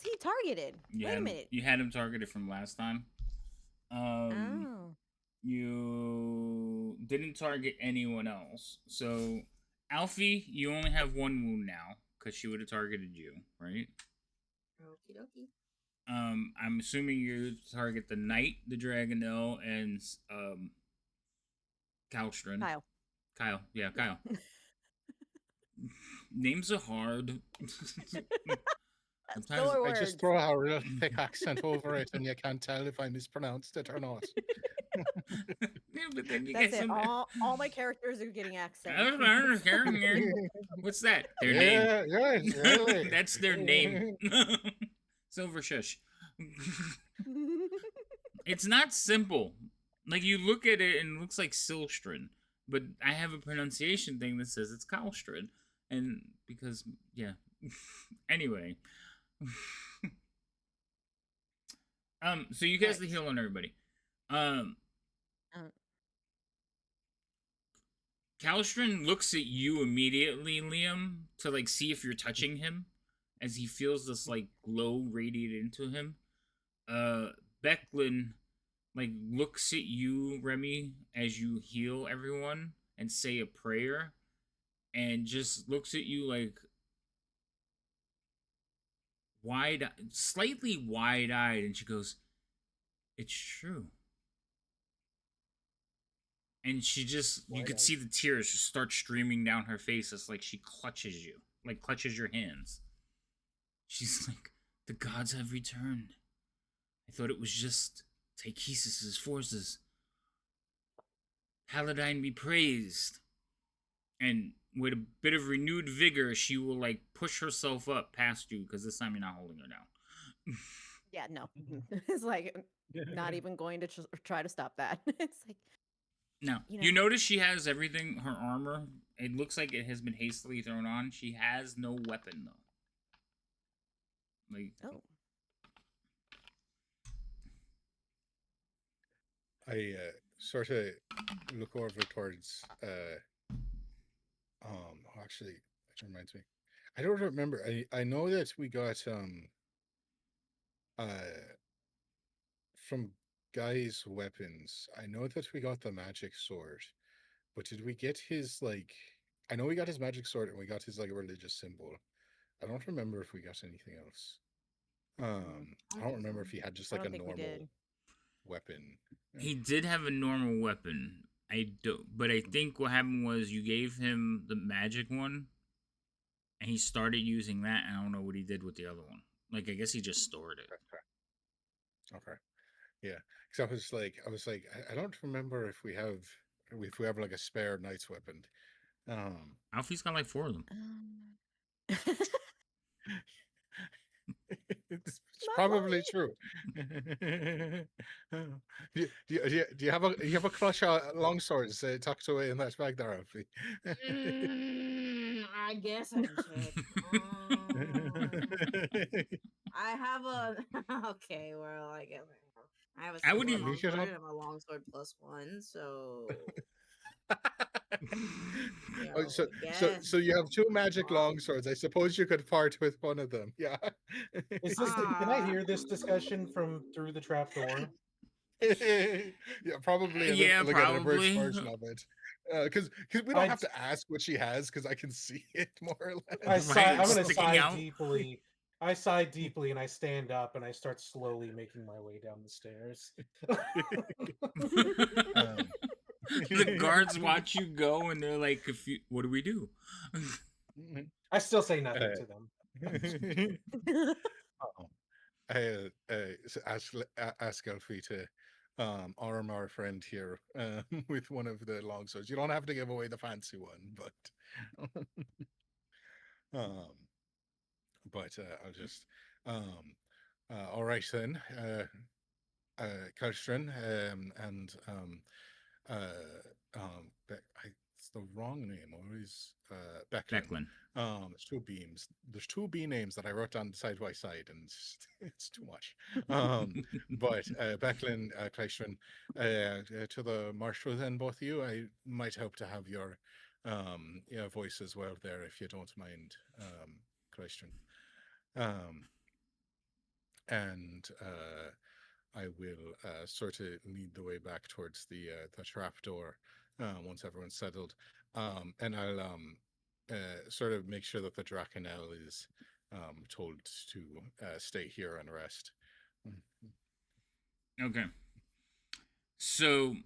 he targeted? Wait a minute. You had him targeted from last time. You didn't target anyone else. So, Alfie, you only have 1 wound now, because she would have targeted you, right? Okie dokie. I'm assuming you target the Knight, the Dragonelle, and Kalstrin. Kyle. Yeah, Kyle. Names are hard. I just throw a real thick accent over it, and you can't tell if I mispronounced it or not. Yeah, but then you That's get it. All my characters are getting accents. What's that? Their name. Really. That's their name. Silver Shush. It's not simple. Like, you look at it and it looks like Silstrin, but I have a pronunciation thing that says it's Kalstrin. And because, yeah. Anyway. So you guys the heal on everybody. Kalstrin looks at you immediately, Liam, to like see if you're touching him, as he feels this like glow radiate into him. Becklin like looks at you, Remy, as you heal everyone and say a prayer, and just looks at you like slightly wide-eyed, and she goes, "It's true." And she just, you could see the tears just start streaming down her face as like she clutches you, like clutches your hands. She's like, "The gods have returned. I thought it was just Tychesis' forces. Paladine be praised." And with a bit of renewed vigor, she will like push herself up past you, because this time you're not holding her down. Yeah, no. It's like not even going to try to stop that. It's like, now, you notice she has everything, her armor, it looks like it has been hastily thrown on. She has no weapon, though. Like, I sort of look over towards. Actually, it reminds me. I don't remember. I know that we got from Guy's weapons. I know that we got the magic sword, but did we get his like? I know we got his magic sword and we got his like religious symbol. I don't remember if we got anything else. I don't remember if he had just like a normal weapon. He did have a normal weapon. But I think what happened was you gave him the magic one, and he started using that. And I don't know what he did with the other one. Like, I guess he just stored it. Okay. Yeah, because I was like, I don't remember if we have like a spare knight's weapon. Alfie's got like 4 of them. It's probably true. do you have a clutch longswords tucked away in that bag there, Alfie? I guess I can check. I have a okay. Well, I guess I have a longsword and a longsword +1, so. So you have 2 magic longswords. I suppose you could part with one of them. Yeah. Is this? Can I hear this discussion from through the trapdoor? Yeah, probably. Like an abridged version of it. Because we don't have to ask what she has, because I can see it more or less. I'm going to sigh deeply. I sigh deeply and I stand up and I start slowly making my way down the stairs. The guards watch you go and they're like, "What do we do?" I still say nothing to them. I ask Elfie to arm our friend here with one of the longswords. You don't have to give away the fancy one, but I'll just all right then, Kalstrin, and it's the wrong name. Always Becklin. There's 2 beams. There's 2 B names that I wrote down side by side, and it's too much. But Becklin, Kalstrin, to the marshal, then both of you, I might hope to have your voice as well there, if you don't mind, Kalstrin. And I will sort of lead the way back towards the trapdoor once everyone's settled, and I'll sort of make sure that the Drakenel is told to stay here and rest. Okay. So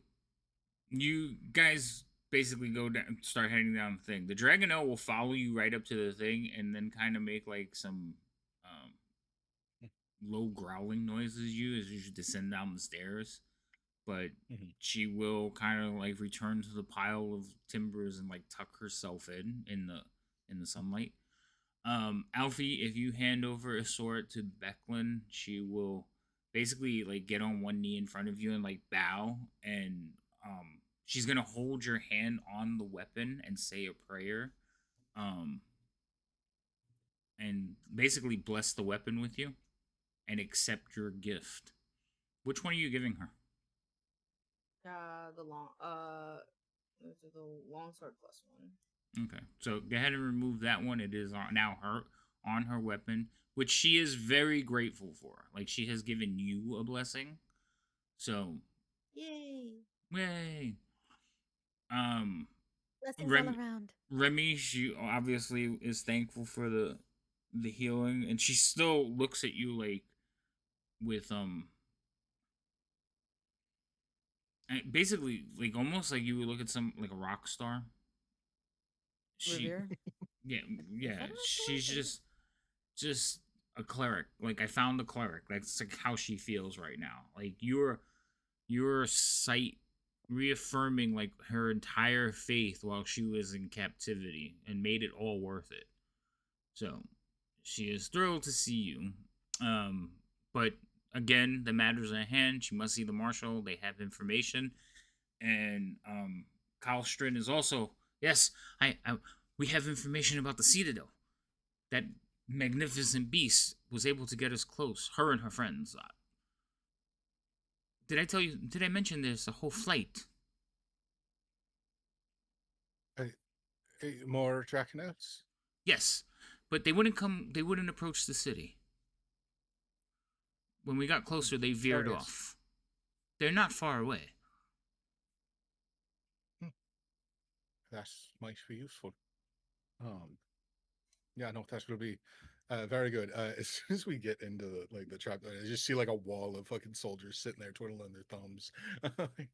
you guys basically go down, start heading down the thing. The Dragonel will follow you right up to the thing, and then kind of make like some low growling noises as you descend down the stairs. But she will kind of like return to the pile of timbers and like tuck herself in the sunlight. Alfie, if you hand over a sword to Becklin, she will basically like get on one knee in front of you and like bow, and she's gonna hold your hand on the weapon and say a prayer, and basically bless the weapon with you and accept your gift. Which one are you giving her? The longsword +1. Okay, so go ahead and remove that one. It is now on her weapon, which she is very grateful for. Like, she has given you a blessing, So, Yay! yay. Um, Blessings all around. Remy, she obviously is thankful for the healing, and she still looks at you like with basically like almost like you would look at some like a rock star. She, Revere? yeah, yeah. that a She's restoration? just a cleric. Like I found a cleric. That's like how she feels right now. Like your sight reaffirming like her entire faith while she was in captivity and made it all worth it. So she is thrilled to see you. But again, the matters at hand. She must see the marshal. They have information, and Kyle Strin is also yes. I we have information about the Citadel. That magnificent beast was able to get us close. Her and her friends. Did I tell you? Did I mention there's a whole flight? More Draconauts? Yes, but they wouldn't come. They wouldn't approach the city. When we got closer, they veered Curious. off. They're not far away. That might be useful. Yeah, no, that will be very good. As soon as we get into the trap, I just see like a wall of fucking soldiers sitting there twiddling their thumbs.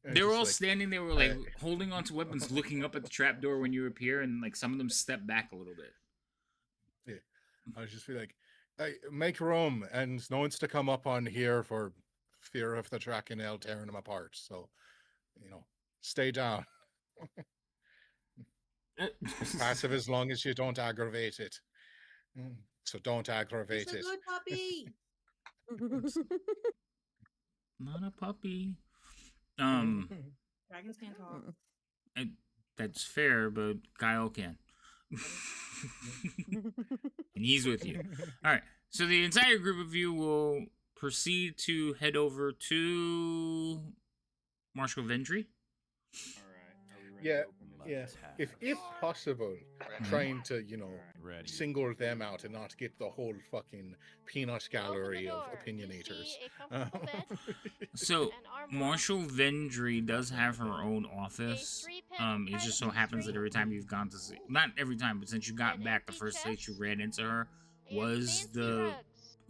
They were all standing. They were like holding onto weapons, looking up at the trapdoor when you appear, and like some of them step back a little bit. Yeah, I would just be like, hey, make room, and no one's to come up on here for fear of the Draconel tearing them apart. So, stay down. Passive as long as you don't aggravate it. So don't aggravate It's a it. good puppy. Not a puppy. Dragons can't talk. That's fair, but Kyle can. And he's with you. All right. So the entire group of you will proceed to head over to Marshal Vendry. Yeah, yeah. If possible, trying to single them out and not get the whole fucking peanut gallery of opinionators. So Marshal Vendry does have her own office. It just so happens that every time you've gone to see, not every time, but since you got back, the first place you ran into her was the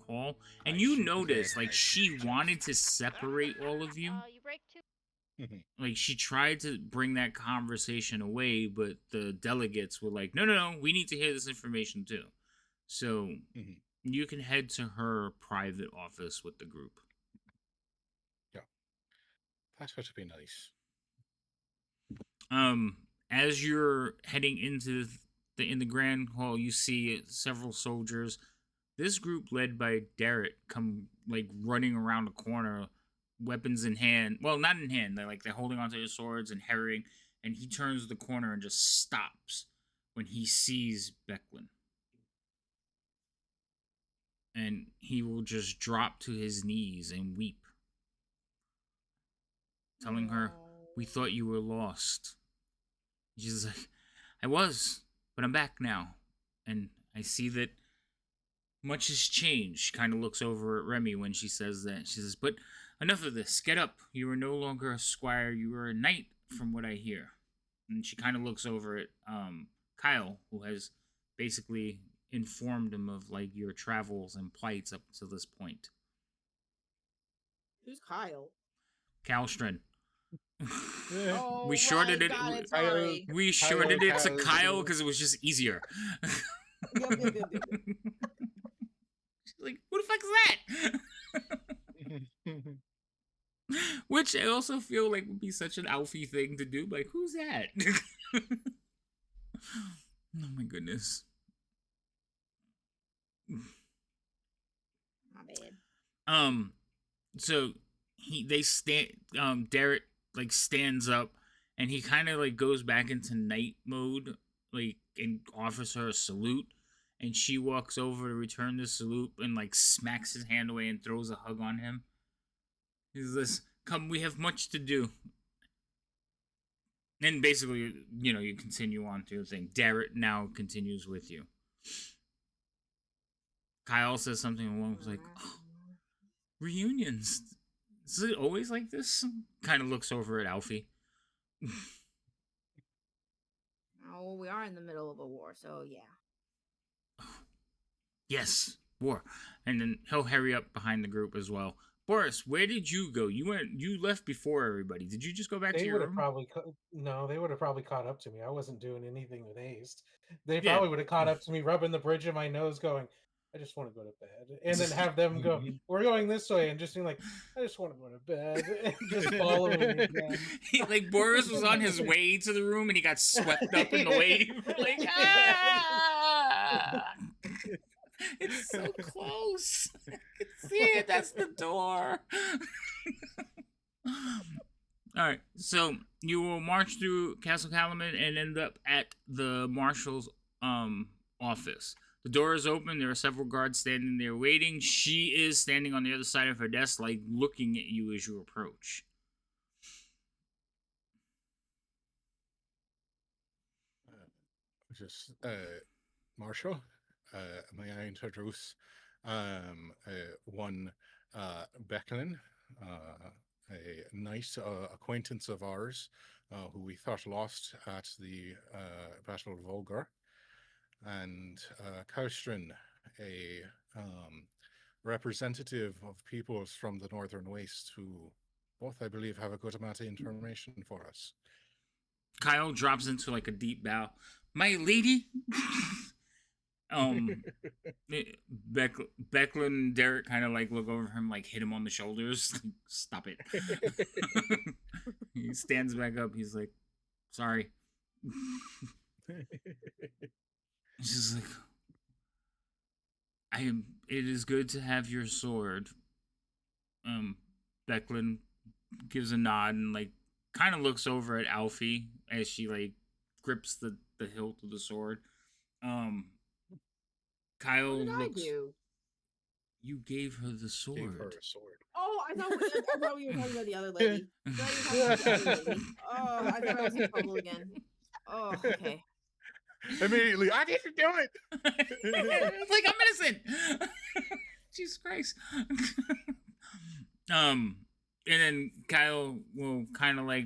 hall, and you noticed like she wanted to separate all of you. Like she tried to bring that conversation away, but the delegates were like, no, we need to hear this information too. So you can head to her private office with the group. Yeah, that would be nice. As you're heading into the grand hall, you see several soldiers. This group led by Darrett come like running around a corner, weapons in hand. Well, not in hand. They're holding onto their swords and harrying. And he turns the corner and just stops when he sees Becklin. And he will just drop to his knees and weep, telling her, "We thought you were lost." She's like, "I was, but I'm back now, and I see that much has changed." She kind of looks over at Remy when she says that. She says, "But enough of this. Get up. You are no longer a squire. You are a knight, from what I hear." And she kind of looks over at Kyle, who has basically informed him of like your travels and plights up to this point. Who's Kyle? Kalstrin. Oh, We shorted it. God, sorry. We shorted it to Kyle because it was just easier. Yep. She's like, "Who the fuck is that?" Which I also feel like would be such an Alfie thing to do. Like, who's that? Oh my goodness. My bad. So Darrett like stands up and he kind of like goes back into night mode, like, and offers her a salute, and she walks over to return the salute and like smacks his hand away and throws a hug on him. He says, "Come, we have much to do." And basically, you continue on to your thing. Darrett now continues with you. Kyle says something along like, "Oh, reunions. Is it always like this? Kind of looks over at Alfie. Oh, we are in the middle of a war, so yeah. Yes, war. And then he'll hurry up behind the group as well. Boris, where did you go? You left before everybody. Did you just go back to They your would have room? probably no, they would have probably caught up to me. I wasn't doing anything with haste. They Yeah. probably would have caught up to me, rubbing the bridge of my nose, going, "I just want to go to bed," and then have them go, "We're going this way," and just being like, "I just want to go to bed," and just following me again. Like Boris was on his way to the room and he got swept up in the wave. Like, ah! It's so close. I can see it. That's the door. All right, so you will march through Castle Calumet and end up at the marshal's office. The door is open. There are several guards standing there waiting. She is standing on the other side of her desk, like looking at you as you approach. Marshal, may I introduce one Becklin, a nice acquaintance of ours who we thought lost at the Battle of Volgar, and Kaustrin, a representative of peoples from the Northern Waste who both, I believe, have a good amount of information for us. Kyle drops into like a deep bow. My lady. Becklin and Derek kind of like look over him, like hit him on the shoulders. Stop it. He stands back up. He's like, sorry. She's like, it is good to have your sword. Becklin gives a nod and like kind of looks over at Alfie as she like grips the hilt of the sword. Kyle What did looks. I do? You gave her the sword. Gave her a sword. Oh, I thought we were talking about the other lady. I thought you were talking about the other lady. Oh, I thought I was in trouble again. Oh, okay. Immediately, I didn't do it. It's like I'm innocent. Jesus Christ. And then Kyle will kind of like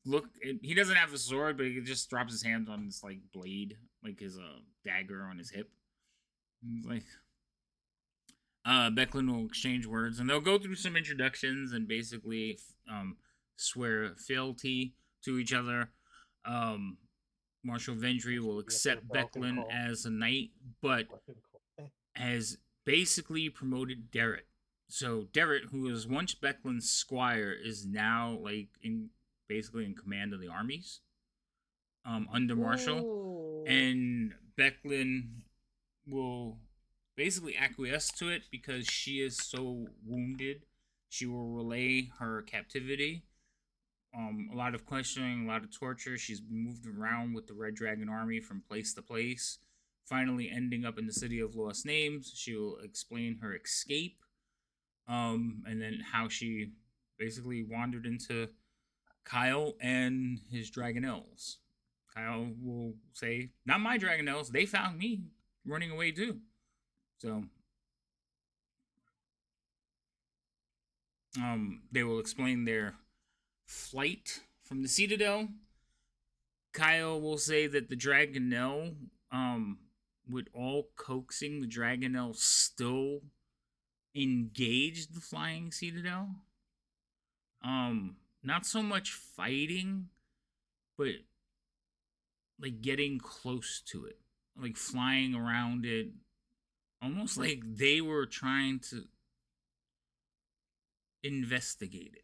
look. He doesn't have a sword, but he just drops his hand on this like blade, like his dagger on his hip. He's like, Becklin will exchange words, and they'll go through some introductions and basically swear fealty to each other. Marshal Vendry will accept Becklin as a knight, but has basically promoted Derek. So Derek, who was once Becklin's squire, is now like basically in command of the armies under Marshal. Ooh. And Becklin will basically acquiesce to it because she is so wounded. She will relay her captivity. A lot of questioning, a lot of torture. She's moved around with the Red Dragon Army from place to place, finally ending up in the City of Lost Names. She will explain her escape, and then how she basically wandered into Kyle and his Dragonels. Kyle will say, not my Dragonels, they found me running away too. So, they will explain their flight from the Citadel. Kyle will say that the Dragonel, with all coaxing, the Dragonel still engaged the Flying Citadel. Not so much fighting, but like getting close to it, like flying around it, almost like they were trying to investigate it,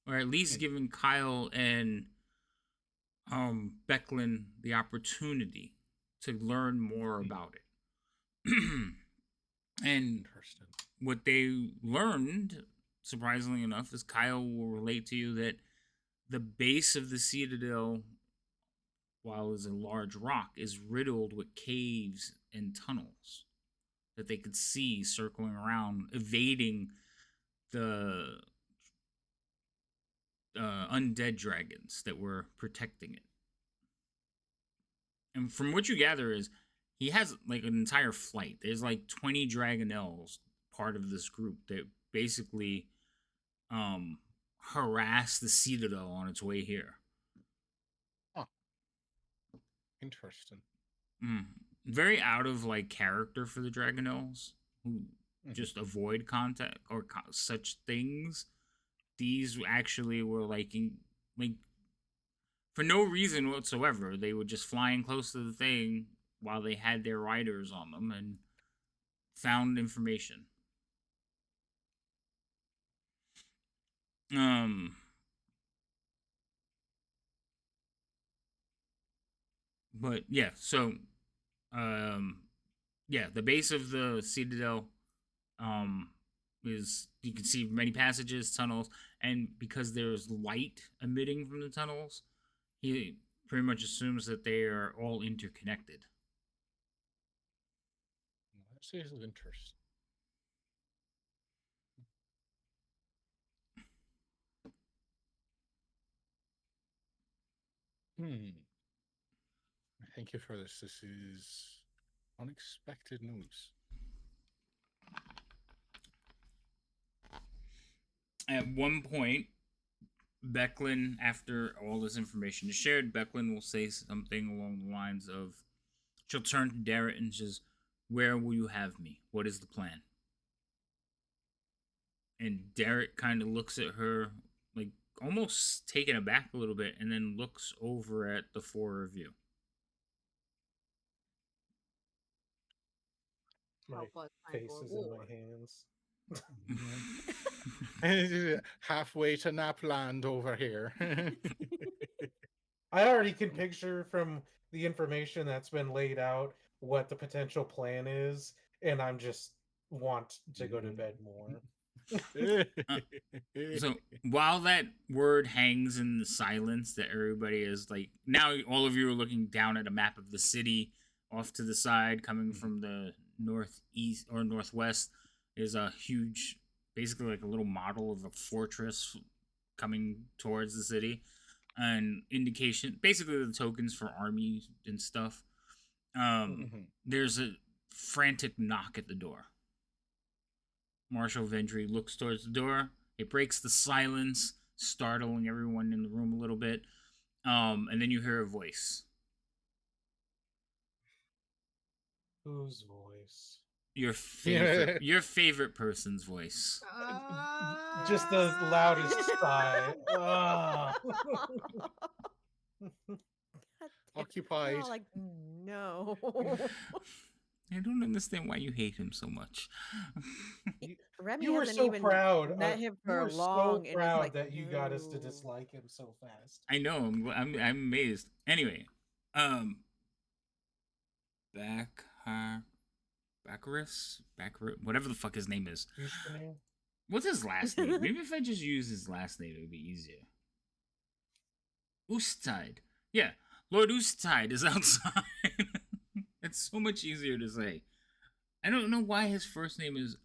or at least giving Kyle and Becklin the opportunity to learn more about it. And what they learned, surprisingly enough, is Kyle will relate to you that the base of the Citadel, while it's a large rock, is riddled with caves and tunnels that they could see circling around, evading the undead dragons that were protecting it. And from what you gather is he has like an entire flight. There's like 20 Dragonels part of this group that basically harass the Citadel on its way here. Oh, interesting. Very out of like character for the Dragonels, who just avoid contact or such things. These actually were like for no reason whatsoever. They were just flying close to the thing while they had their riders on them and found information. But yeah, so yeah, the base of the Citadel is, you can see many passages, tunnels, and because there's light emitting from the tunnels, he pretty much assumes that they are all interconnected. This is interesting. Thank you for this. This is unexpected news. At one point, Becklin, after all this information is shared, Becklin will say something along the lines of, she'll turn to Darrett and says, "Where will you have me? What is the plan?" And Darrett kind of looks at her, like almost taken aback a little bit, and then looks over at the four of you. My face is in my hands. Halfway to Napland over here. I already can picture from the information that's been laid out what the potential plan is, and I'm just want to go to bed more. So while that word hangs in the silence, that everybody is like, now all of you are looking down at a map of the city. Off to the side, coming from the northeast or northwest, is a huge, basically like a little model of a fortress coming towards the city, and indication, basically the tokens for army and stuff. There's a frantic knock at the door. Marshal Vendry looks towards the door. It breaks the silence, startling everyone in the room a little bit. And then you hear a voice. Whose voice? Your favorite, your favorite person's voice. Just the loudest sigh. Occupied. Like, no. I don't understand why you hate him so much. Remy You were hasn't so even proud. met him You for were long, so and proud like, that you got us to dislike him so fast. I know. I'm amazed. Anyway, Baccarus, whatever the fuck his name is. What's his last name? Maybe if I just use his last name, it would be easier. Oostide. Yeah, Lord Oostide is outside. It's so much easier to say. I don't know why his first name is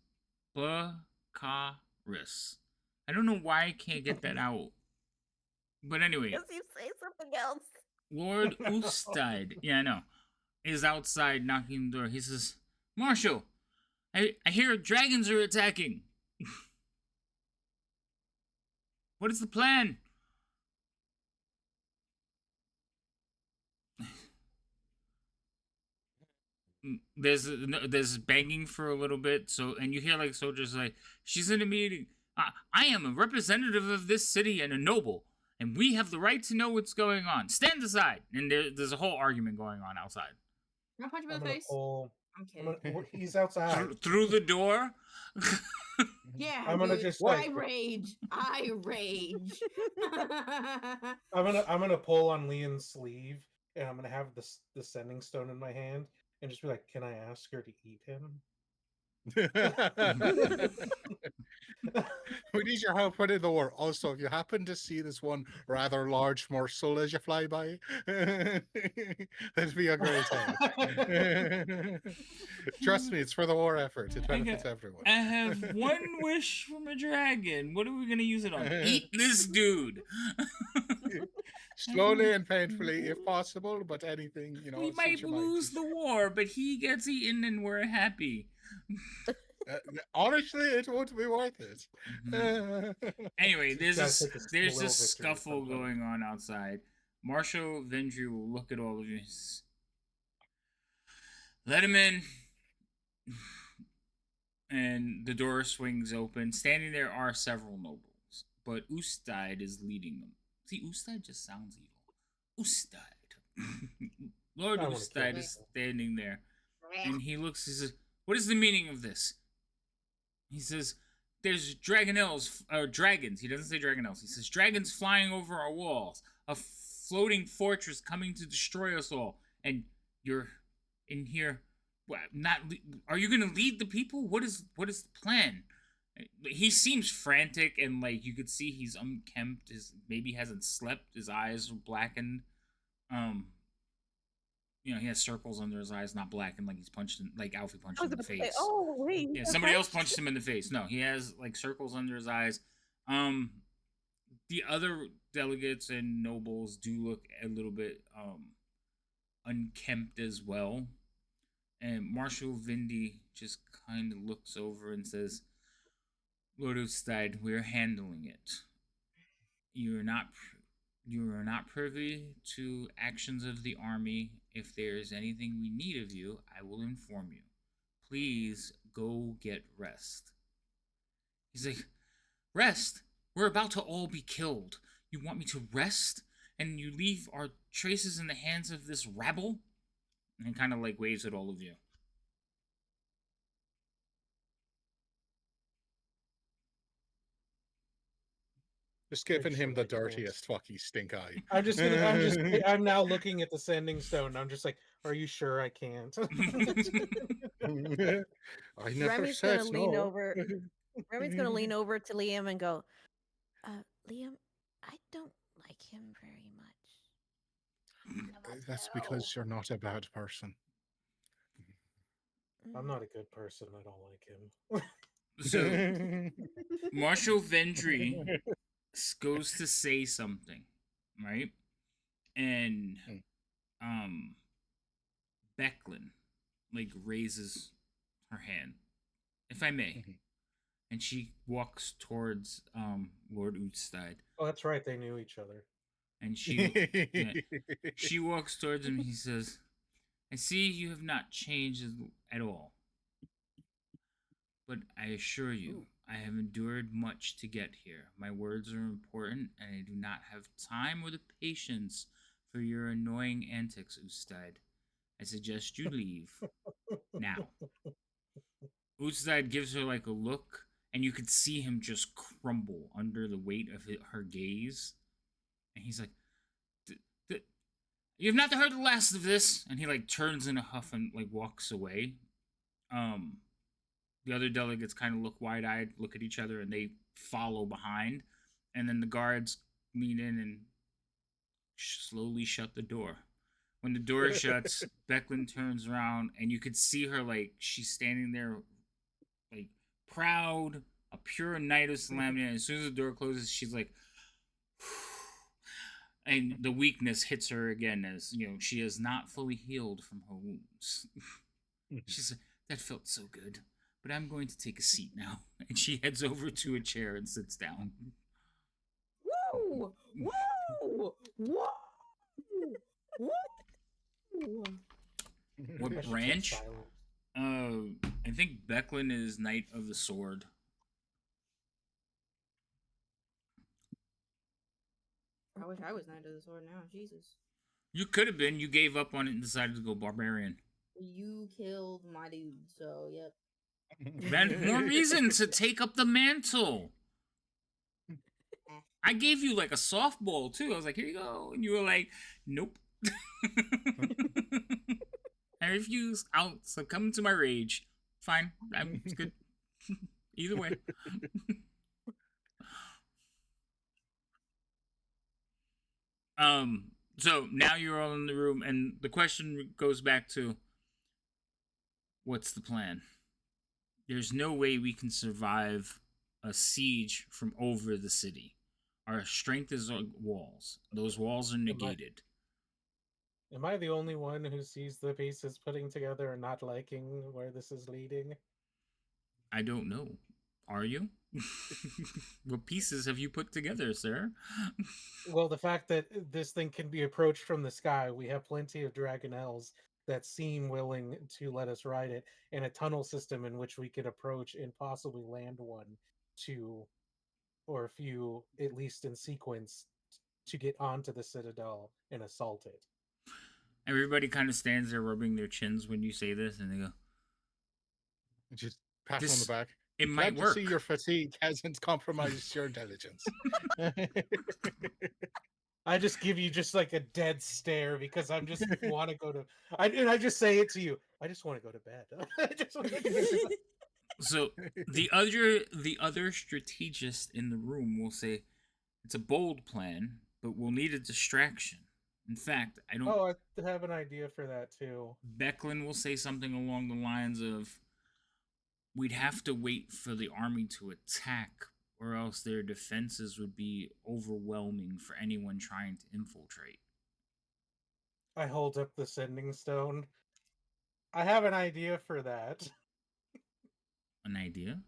Baccarus. I don't know why I can't get that out. But anyway. Because you say something else. Lord Oostide, yeah, I know, is outside knocking the door. He says, "Marshal, I hear dragons are attacking. What is the plan?" There's banging for a little bit, so, and you hear like soldiers like, "She's in a meeting. I am a representative of this city and a noble, and we have the right to know what's going on. Stand aside." And there's a whole argument going on outside. Can I punch him in the face? I'm kidding. He's outside. Through the door? Yeah, I'm gonna dude. just I rage. I rage. I'm gonna pull on Leon's sleeve, and I'm gonna have the sending stone in my hand, and just be like, "Can I ask her to eat him?" We need your help with the door. Also, if you happen to see this one rather large morsel as you fly by, that'd be a great help. Trust me, it's for the war effort. It benefits everyone. I have one wish from a dragon. What are we gonna use it on? Eat this dude. Slowly and painfully, if possible, but anything, We might lose the war, but he gets eaten and we're happy. Honestly, it won't be worth it. Anyway, there's Gotta this take a small there's little this victory scuffle sometimes. going on outside. Marshall Vendry will look at all of you. Let him in. And the door swings open. Standing there are several nobles, but Ustad is leading them. See, Ustad just sounds evil. Ustad. Lord I wanna kill Ustad is standing there, and he looks. He says, "What is the meaning of this?" He says, "There's dragonels, or dragons." He doesn't say dragonels. He says, "Dragons flying over our walls, a floating fortress coming to destroy us all, and you're in here. Not are you gonna lead the people? What is the plan?" He seems frantic, and like you could see he's unkempt. His maybe hasn't slept. His eyes are blackened. He has circles under his eyes, not blackened like he's punched in, like Alfie punched him in the face. Oh wait, Yeah, somebody else punched him in the face. No, he has like circles under his eyes. The other delegates and nobles do look a little bit unkempt as well. And Marshal Vindy just kind of looks over and says, "Lord Ustad, we're handling it. You are not privy to actions of the army. If there is anything we need of you, I will inform you. Please go get rest." He's like, "Rest? We're about to all be killed. You want me to rest? And you leave our traces in the hands of this rabble?" And he kind of like waves at all of you. Just giving him the dirtiest fucky stink eye. I'm now looking at the sending stone. I'm just like, are you sure I can't? I never Remy's said gonna lean no. over. Remy's gonna lean over to Liam and go, Liam, I don't like him very much. That's because you're not a bad person. I'm not a good person. I don't like him. So, Marshal Vendry goes to say something, right? And Becklin like raises her hand, "If I may." And she walks towards Lord Utstad. Oh, that's right. They knew each other. And she walks towards him. He says, "I see you have not changed at all. But I assure you, I have endured much to get here. My words are important, and I do not have time or the patience for your annoying antics, Ustad. I suggest you leave now." Ustad gives her like a look, and you could see him just crumble under the weight of her gaze. And he's like, "You have not heard the last of this." And he like turns in a huff and like walks away. The other delegates kind of look wide-eyed, look at each other, and they follow behind. And then the guards lean in and slowly shut the door. When the door shuts, Becklin turns around, and you could see her like she's standing there, like proud, a pure knight of Salamnia. And as soon as the door closes, she's like, and the weakness hits her again, as she is not fully healed from her wounds. She's like, "That felt so good, but I'm going to take a seat now." And she heads over to a chair and sits down. Woo! Woo! Woo! Woo! What branch? I think Becklin is Knight of the Sword. I wish I was Knight of the Sword now. Jesus. You could have been. You gave up on it and decided to go Barbarian. You killed my dude, so yep. Then more reason to take up the mantle. I gave you like a softball too. I was like, "Here you go," and you were like, "Nope." I refuse. I'll succumb to my rage. Fine, it's good. Either way. So now you're all in the room, and the question goes back to, what's the plan? There's no way we can survive a siege from over the city. Our strength is on walls. Those walls are negated. Am I the only one who sees the pieces putting together and not liking where this is leading? I don't know. Are you? What pieces have you put together, sir? Well, the fact that this thing can be approached from the sky, we have plenty of dragonelles that seem willing to let us ride it, and a tunnel system in which we could approach and possibly land one, two, or a few, at least in sequence, to get onto the citadel and assault it. Everybody kind of stands there rubbing their chins when you say this, and they go, Just pat on the back. It Glad might to work. see your fatigue hasn't compromised your intelligence. I just give you just like a dead stare because I'm just want to go to. I just say it to you. I just want to go to bed. I just want to go to bed. So the other strategist in the room will say, "It's a bold plan, but we'll need a distraction." In fact, I don't. Oh, I have an idea for that too. Becklin will say something along the lines of, "We'd have to wait for the army to attack, or else their defenses would be overwhelming for anyone trying to infiltrate." I hold up the sending stone. I have an idea for that. An idea?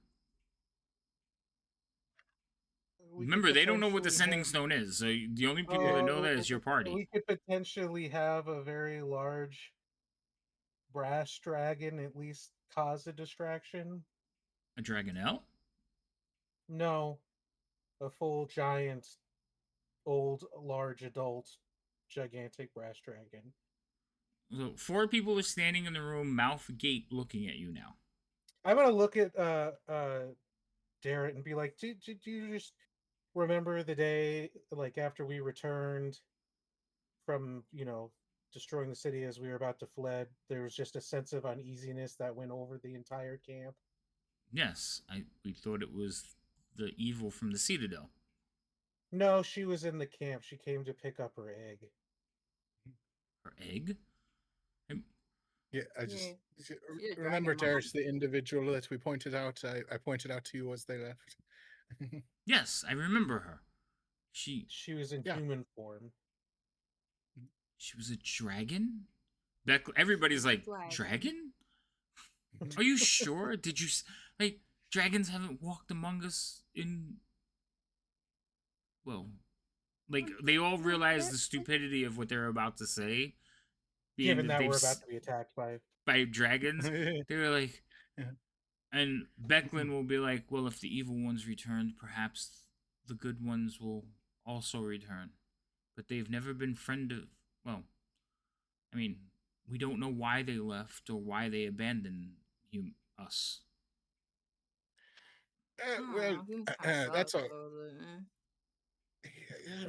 Remember, they don't know what the sending stone is, so the only people that know that is your party. We could potentially have a very large brass dragon at least cause a distraction. A dragonelle? No, a full giant, old, large adult, gigantic brass dragon. So 4 people are standing in the room, mouth agape, looking at you now. I'm gonna look at Darrett and be like, do you just remember the day, like, after we returned from, destroying the city as we were about to fled? There was just a sense of uneasiness that went over the entire camp. Yes, we thought it was the evil from the Citadel. No, she was in the camp. She came to pick up her egg. Her egg? Yeah, I just remember, Darius, the individual that we pointed out. I pointed out to you as they left. Yes, I remember her. She was in human form. She was a dragon? Everybody's like, dragon? Are you sure? Did you like dragons haven't walked among us in? Well, like they all realize the stupidity of what they're about to say. Given that we're about to be attacked by dragons, they're like, and Becklin will be like, well, if the evil ones returned, perhaps the good ones will also return. But they've never been well, I mean, we don't know why they left or why they abandoned us. That's all.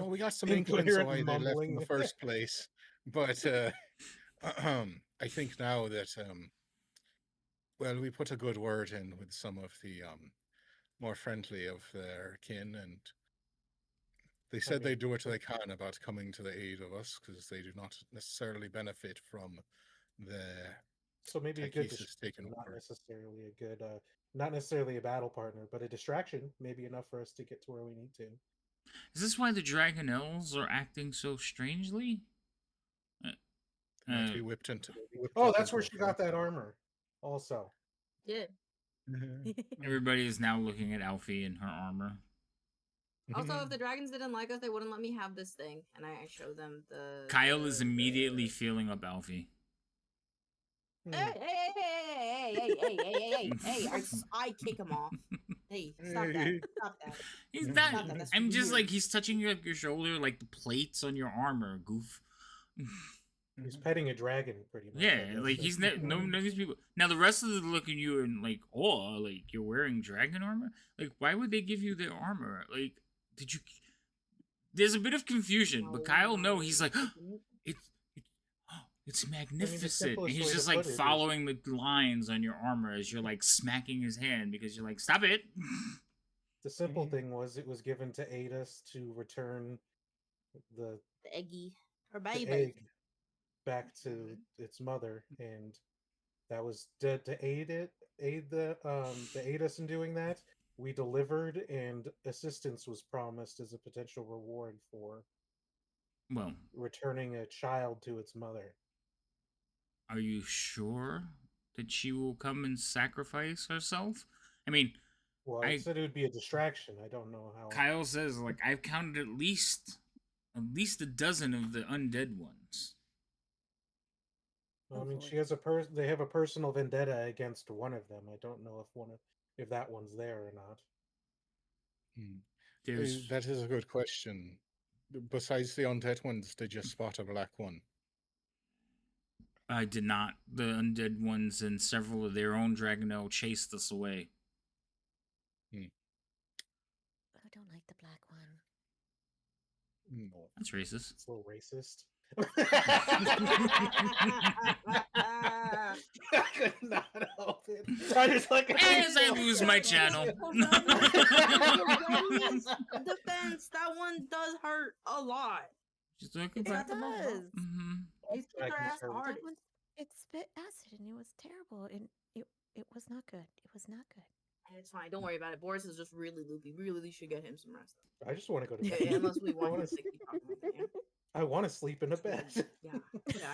We got some inklings of why they left in the first place, but I think now that we put a good word in with some of the more friendly of their kin, and they said they do what they can about coming to the aid of us because they do not necessarily benefit from the. So maybe a good distraction, not necessarily a battle partner, but a distraction, maybe enough for us to get to where we need to. Is this why the dragonelles are acting so strangely? Might be whipped into. That's where she got that armor. Also, yeah. Everybody is now looking at Alfie and her armor. Also, if the dragons didn't like us, they wouldn't let me have this thing, and I show them the. Kyle is immediately feeling up Alfie. Hey! I kick him off. Hey, stop that! Stop that! He's not. I'm just like he's touching your shoulder, like the plates on your armor. Goof. He's petting a dragon, pretty much. Yeah, like he's none of these people. Now the rest of them look at you and like, oh, like you're wearing dragon armor. Like, why would they give you their armor? Like, did you? There's a bit of confusion, but Kyle, no, he's like, it's magnificent. And he's just like following the lines on your armor as you're like smacking his hand because you're like, stop it. The simple thing was it was given to aid us to return the eggy or baby egg back to its mother, and that was to aid us in doing that. We delivered, and assistance was promised as a potential reward for returning a child to its mother. Are you sure that she will come and sacrifice herself? I mean, Well, I I said it would be a distraction. I don't know how. Kyle says like I've counted at least a dozen of the undead ones. Well, I mean, Hopefully. she has They have a personal vendetta against one of them. I don't know if that one's there or not. There's That is a good question. Besides the undead ones, did you spot a black one? I did not. The undead ones and several of their own Dragonel chased us away. I don't like the black one. No. That's racist. It's a little racist. I could not help it. I just like As I lose my channel. Defense, that one does hurt a lot. Just talking It's about got the most health. Mm-hmm. It's their ass That hard. That one, it spit acid and it was terrible. And it was not good. It was not good. It's fine. Don't worry about it. Boris is just really loopy. We really should get him some rest. I just want to go to bed. Yeah, unless we want him to keep talking about that, yeah. I want to sleep in a bed. Yeah,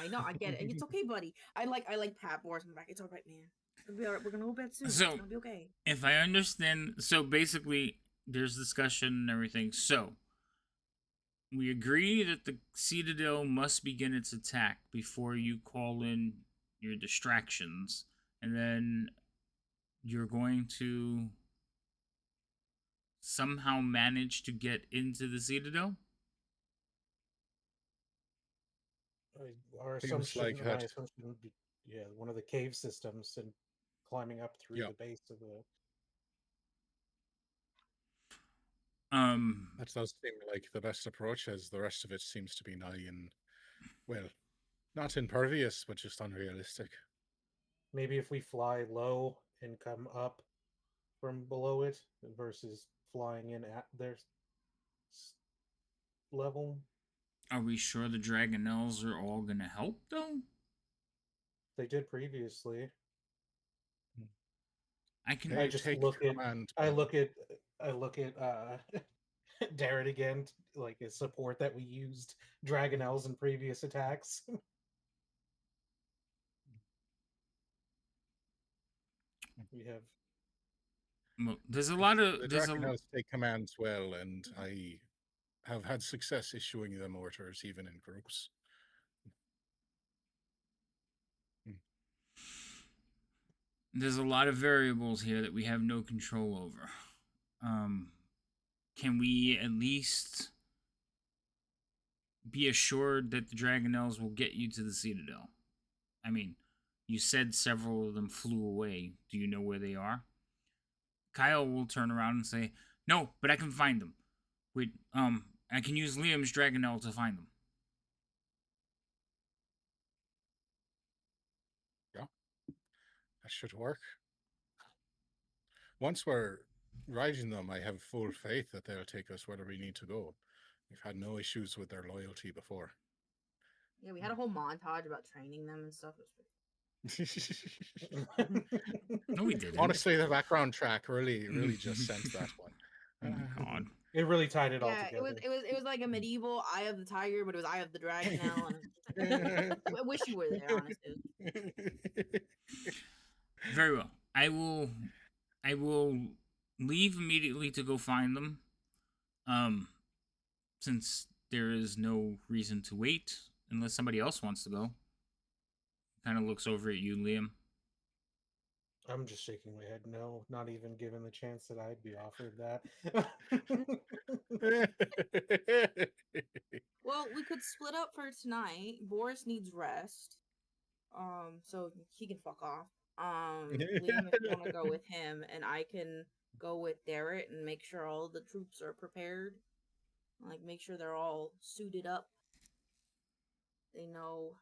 I know. I get it. It's okay, buddy. I like pat Boris in the back. It's all right, man. It'll be all right. We're gonna go to bed soon. So, it's gonna be okay. If I understand, so basically, there's discussion and everything. So, we agree that the Citadel must begin its attack before you call in your distractions, and then you're going to somehow manage to get into the Citadel? Our Seems assumption, like my that. assumption would be, one of the cave systems and climbing up through Yeah. the base of the. That does seem like the best approach, as the rest of it seems to be nigh not impervious, but just unrealistic. Maybe if we fly low and come up from below it versus flying in at their level. Are we sure the Dragonels are all gonna help though? They did previously. I can. I just take look at. command. I look at Darren again, like a support that we used Dragonels in previous attacks. We have. Well, there's a lot of The Dragonels take commands well, and I have had success issuing them orders even in groups. There's a lot of variables here that we have no control over. Can we at least be assured that the Dragonels will get you to the Citadel? I mean, you said several of them flew away. Do you know where they are? Kyle will turn around and say, "No, but I can find them. I can use Liam's Dragonel to find them." Yeah, that should work. Once we're riding them, I have full faith that they'll take us where we need to go. We've had no issues with their loyalty before. Yeah, we had a whole montage about training them and stuff. No, we didn't. Honestly, the background track really just sent that one. Oh my god. It really tied it all Yeah, together. it was like a medieval Eye of the Tiger, but it was Eye of the Dragon now. And I wish you were there, honestly. Very well. I will leave immediately to go find them. Since there is no reason to wait unless somebody else wants to go. Kind of looks over at you, Liam. I'm just shaking my head. No, not even given the chance that I'd be offered that. Well, we could split up for tonight. Boris needs rest. So he can fuck off. Liam, if you want to go with him, and I can go with Derek and make sure all the troops are prepared. Like, make sure they're all suited up. They know,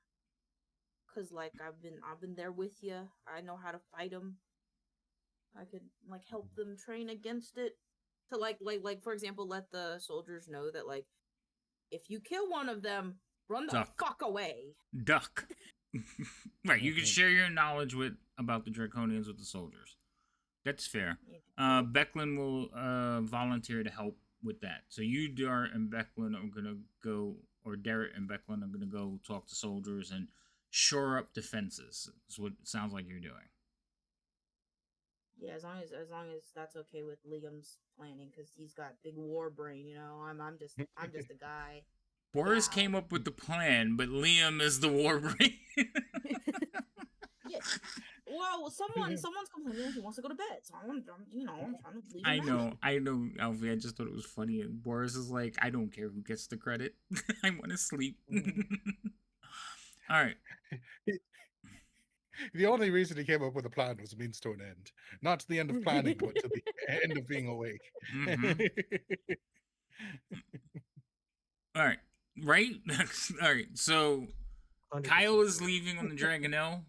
cause like I've been there with you. I know how to fight them. I could like help them train against it. To like for example, let the soldiers know that like if you kill one of them, run the fuck away. Duck. Right, you can share your knowledge about the Draconians with the soldiers. That's fair. Becklin will volunteer to help with that. So you, Dart, and Becklin are gonna go, or Derek and Becklin are gonna go talk to soldiers and shore up defenses. That's what it sounds like you're doing. Yeah, as long as that's okay with Liam's planning, because he's got big war brain. I'm just a guy. Boris Gal. came up with the plan, but Liam is the war brain. Yeah. Well, someone's complaining he wants to go to bed, so I'm trying to leave him I know, Alfie. I just thought it was funny. And Boris is like, I don't care who gets the credit. I want to sleep. All right. The only reason he came up with a plan was a means to an end. Not to the end of planning, but to the end of being awake. Mhm. All right. Right? All right. So 100% Kyle is leaving on the Dragonelle.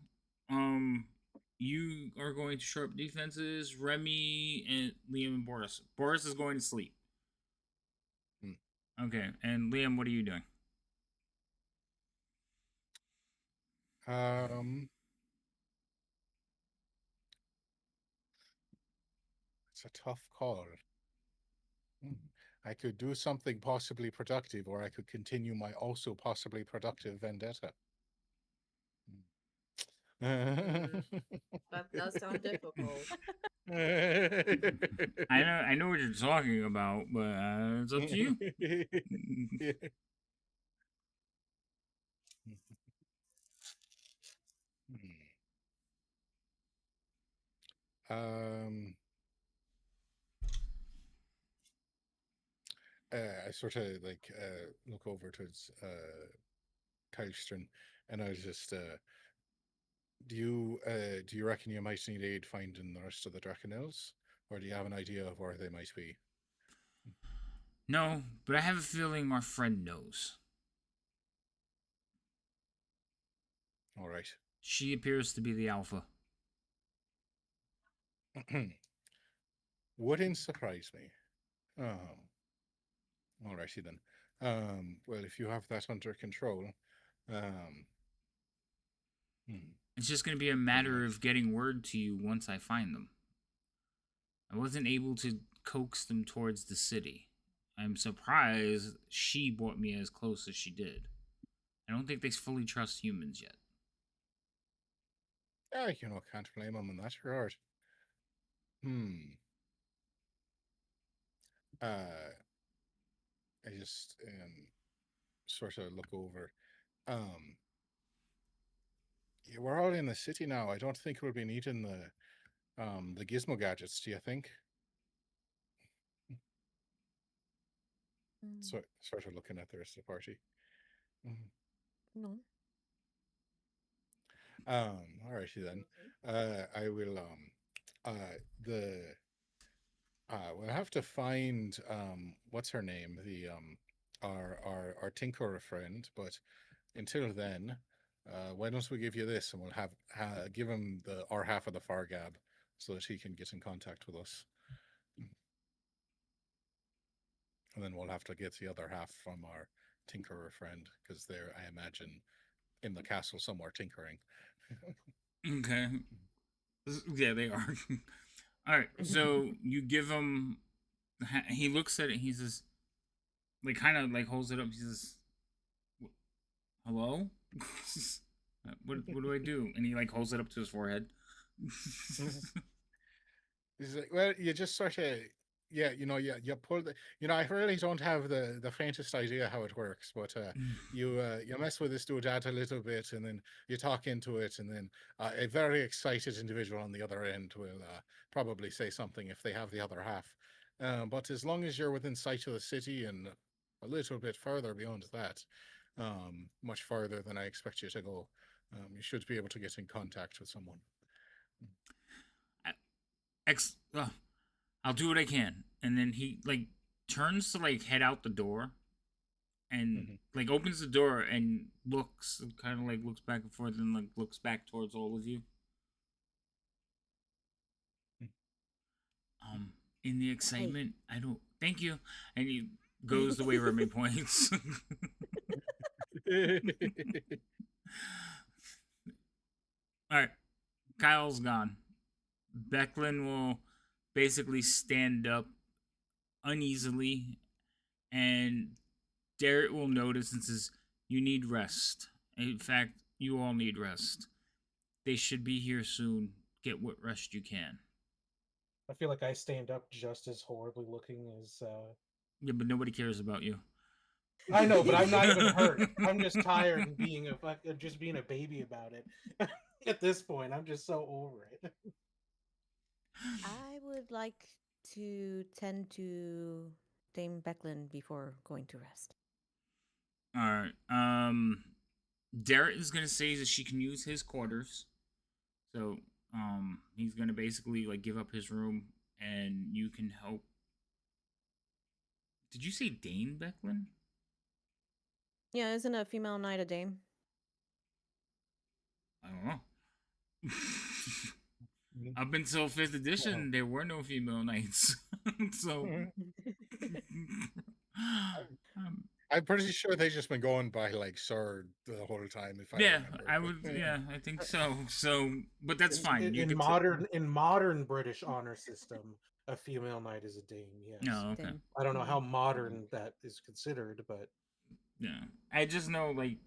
You are going to shore up defenses. Remy and Liam and Boris. Boris is going to sleep. Okay. And Liam, what are you doing? It's a tough call. I could do something possibly productive, or I could continue my also possibly productive vendetta. That does sound difficult. I know what you're talking about, but it's up to you. I sort of like look over towards Kylstron, and I was just, do you reckon you might need aid finding the rest of the Draconels, or do you have an idea of where they might be? No, but I have a feeling our friend knows. All right. She appears to be the alpha. Wouldn't surprise me. All righty then. Well, if you have that under control, It's just going to be a matter of getting word to you once I find them. I wasn't able to coax them towards the city. I'm surprised she brought me as close as she did. I don't think they fully trust humans yet. Can't blame them in that regard. I just sort of look over. Yeah, we're all in the city now. I don't think we'll be needing the gizmo gadgets. Do you think? So sort of looking at the rest of the party. No. Alrighty then. I will we'll have to find what's her name, the our tinkerer friend, but until then, why don't we give you this, and we'll give him our half of the Fargab so that he can get in contact with us. And then we'll have to get the other half from our tinkerer friend, because they're, I imagine, in the castle somewhere tinkering. Okay. Yeah, they are. All right. So you give him. He looks at it. He says, like, kind of like holds it up. He says, "Hello." What do I do? And he like holds it up to his forehead. He's like, well, you just sort of, you pull the, I really don't have the faintest idea how it works, but you mess with this doodad a little bit, and then you talk into it, and then a very excited individual on the other end will probably say something if they have the other half. But as long as you're within sight of the city and a little bit further beyond that, much farther than I expect you to go, you should be able to get in contact with someone. I'll do what I can. And then he like turns to like head out the door, and like opens the door and looks, kind of like looks back and forth, and like looks back towards all of you. In the excitement, I don't. Thank you. And he goes the way Remy points. All right, Kyle's gone. Becklin will basically stand up uneasily, and Derek will notice and says, "You need rest. In fact, you all need rest. They should be here soon. Get what rest you can." I feel like I stand up just as horribly looking as. Yeah, but nobody cares about you. I know, but I'm not even hurt. I'm just tired and just being a baby about it. At this point, I'm just so over it. I would like to tend to Dame Becklin before going to rest. All right. Derek is gonna say that she can use his quarters. So, he's gonna basically like give up his room, and you can help. Did you say Dane Becklin? Yeah, isn't a female knight a dame? I don't know. Up until 5th edition, there were no female knights. So, I'm pretty sure they just been going by like Sir the whole time. If I yeah, remember. I would. Yeah, I think so. So, but that's fine. You In could modern British honor system, a female knight is a dame. Yes. No, okay. Dame. I don't know how modern that is considered, but Yeah, I just know like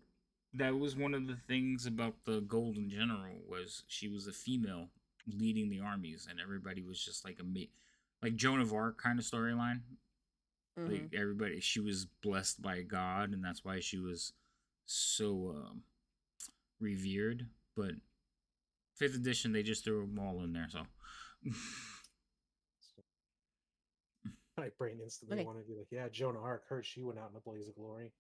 that was one of the things about the Golden General was she was a female leading the armies, and everybody was just like like Joan of Arc kind of storyline. Like everybody, she was blessed by God, and that's why she was so revered. But 5th edition, they just threw them all in there. So my brain instantly wanted to be like, yeah, Joan of Arc, her, she went out in a blaze of glory.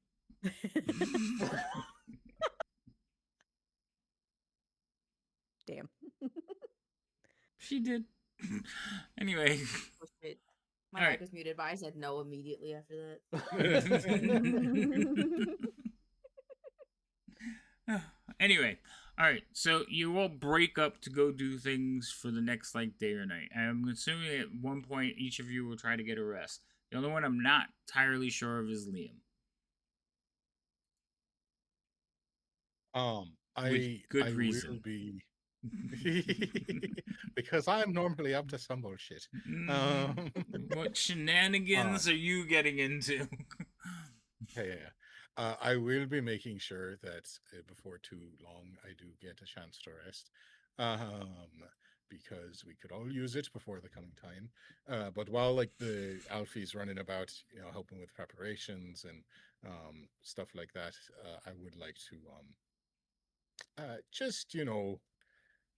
Damn. She did. Anyway. Oh, shit. My All mic right. was muted, but I said no immediately after that. Anyway, all right. So you all break up to go do things for the next like day or night. I'm assuming at one point each of you will try to get a rest. The only one I'm not entirely sure of is Liam. I reason. will be because I'm normally up to some bullshit. What shenanigans are you getting into? I will be making sure that before too long I do get a chance to rest, because we could all use it before the coming time. But while like the Alfie's running about, helping with preparations and stuff like that, I would like to just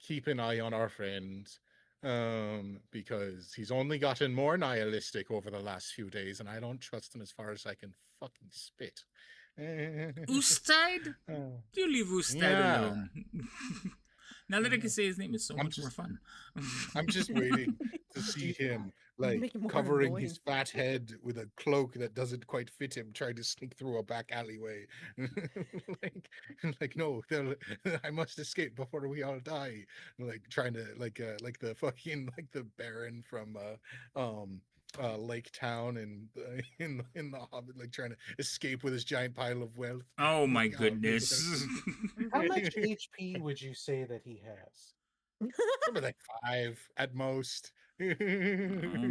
keep an eye on our friend, because he's only gotten more nihilistic over the last few days, and I don't trust him as far as I can fucking spit. Ustad? You leave Ustad alone. Now that I can say his name, is so much more fun. I'm just waiting to see him like covering his fat head with a cloak that doesn't quite fit him, trying to sneak through a back alleyway. like no, I must escape before we all die. Like trying to like the fucking like the Baron from Lake Town and in the Hobbit, like trying to escape with his giant pile of wealth. Oh my goodness. How much HP would you say that he has? Probably like 5 at most. Oh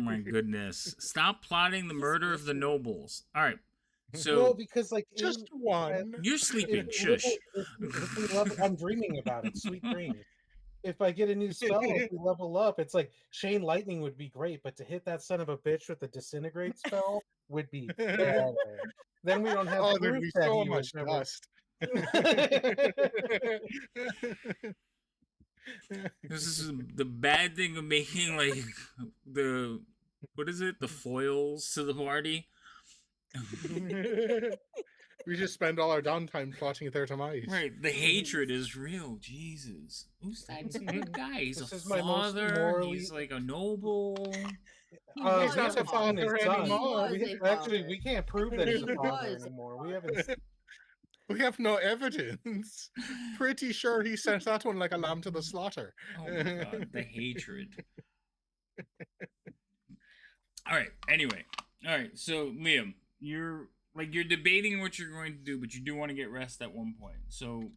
my goodness. Stop plotting the murder of the nobles. All right. So well, because like just one. You're sleeping. Shush. If we I'm dreaming about it. Sweet dreams. If I get a new spell, if we level up, it's like Chain Lightning would be great, but to hit that son of a bitch with the Disintegrate spell would be better. Then we don't have there'd be so much dust. This is the bad thing of making like the foils to the party. We just spend all our downtime plotting their demise. Right, the hatred is real. Jesus, Ustad's a good guy. He's a father. He's like a noble. He's not a father anymore. Actually, we can't prove that he's a father anymore. We haven't. We have no evidence. Pretty sure he sent that one like a lamb to the slaughter. Oh my god, the hatred. All right. Anyway, all right. So Liam, you're debating what you're going to do, but you do want to get rest at one point. So,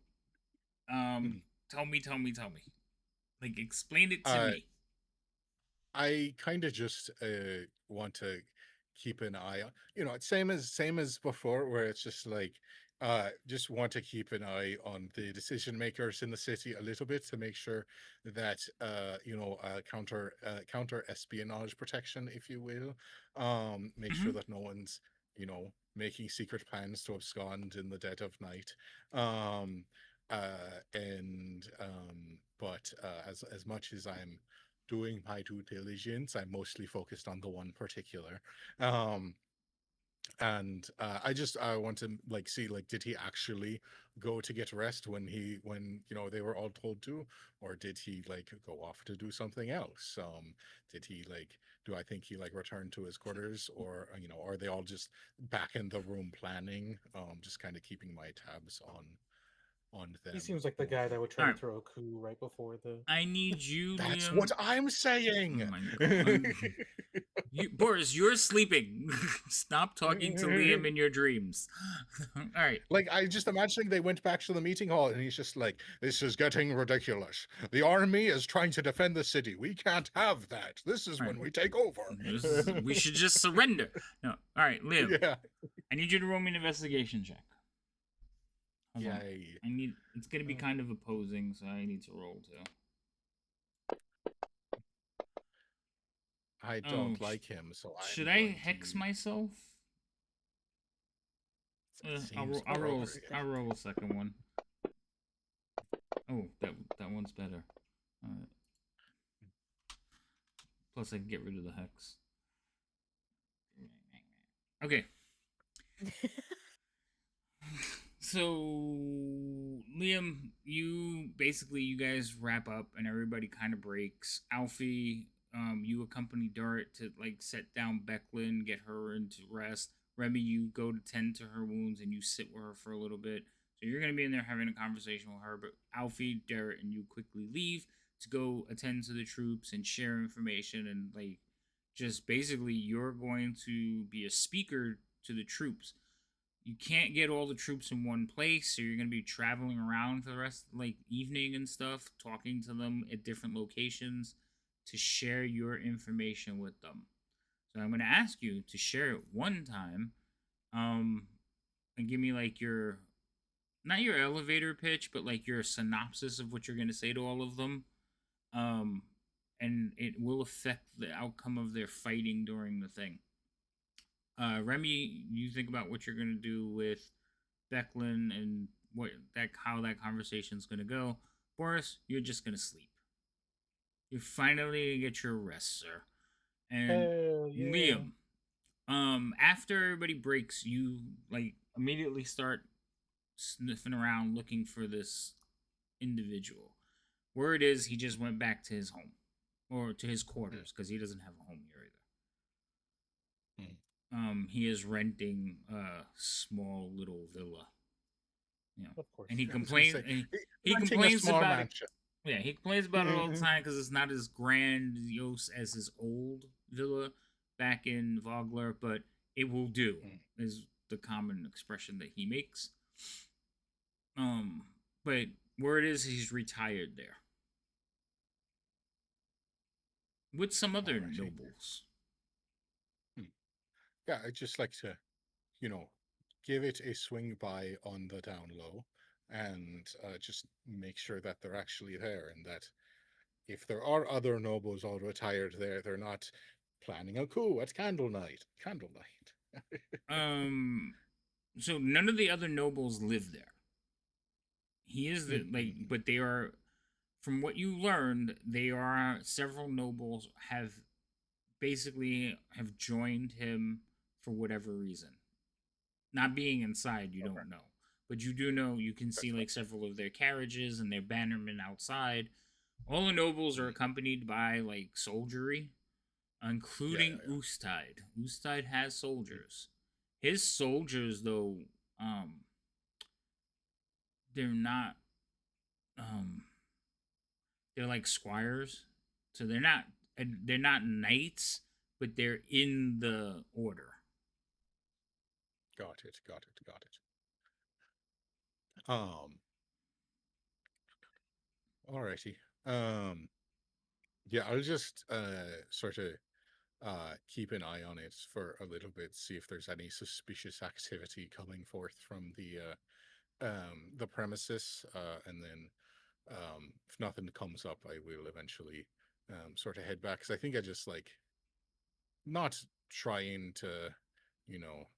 tell me. Like, explain it to me. I kind of just want to keep an eye on, same as before, where it's just like just want to keep an eye on the decision makers in the city a little bit to make sure that counter espionage protection, if you will. Make sure that no one's making secret plans to abscond in the dead of night. Um, but as much as I'm doing my due diligence, I'm mostly focused on the one particular. Um, and I want to see did he actually go to get rest when they were all told to, or did he go off to do something else? Did he do I think he returned to his quarters, or are they all just back in the room planning, just kind of keeping my tabs on them? He seems like the guy that would try to throw a coup right before the. I need you, That's Liam. what I'm saying. Oh my God. Boris, you're sleeping. Stop talking to Liam in your dreams. All right. I just imagining they went back to the meeting hall and he's just like, this is getting ridiculous. The army is trying to defend the city. We can't have that. This is when we take over. We should just surrender. No. All right, Liam. Yeah. I need you to roll me an investigation check. Hold on. Yay. It's going to be kind of opposing, so I need to roll too. I don't like him, so should I hex myself? I'll roll a second one. Oh, that one's better. Plus, I can get rid of the hex. Okay. So, Liam, you guys wrap up and everybody kind of breaks. Alfie, you accompany Dart to set down Becklin, get her into rest. Remy, you go to tend to her wounds and you sit with her for a little bit. So you're gonna be in there having a conversation with her. But Alfie, Dart, and you quickly leave to go attend to the troops and share information and just basically you're going to be a speaker to the troops. You can't get all the troops in one place, so you're going to be traveling around for the rest of evening and stuff, talking to them at different locations to share your information with them. So I'm going to ask you to share it one time, and give me your, not your elevator pitch, but your synopsis of what you're going to say to all of them. And it will affect the outcome of their fighting during the thing. Remy, you think about what you're gonna do with Becklin and how that conversation's gonna go. Boris, you're just gonna sleep. You're finally gonna get your rest, sir. And yeah. Liam, after everybody breaks, you immediately start sniffing around looking for this individual. Word is he just went back to his home or to his quarters because he doesn't have a home here either. He is renting a small little villa. Of course. And he complains. He complains about mansion. it. Yeah, he complains about it all the time because it's not as grandiose as his old villa back in Vogler, but it will do. Is the common expression that he makes. But word is he's retired there with some other nobles. Yeah, I'd just like to, give it a swing by on the down low and just make sure that they're actually there, and that if there are other nobles all retired there, they're not planning a coup at candlelight. So none of the other nobles live there. He is but they are, from what you learned, several nobles have joined him for whatever reason. Not being inside, you don't know. But you do know, you can see several of their carriages and their bannermen outside. All the nobles are accompanied by soldiery, including Ustad. Ustad has soldiers. His soldiers, though, they're not, they're squires. So they're not knights, but they're in the order. Got it. Alrighty. Yeah, I'll just sort of keep an eye on it for a little bit, see if there's any suspicious activity coming forth from the premises, and then if nothing comes up, I will eventually sort of head back, because I think I just like not trying to,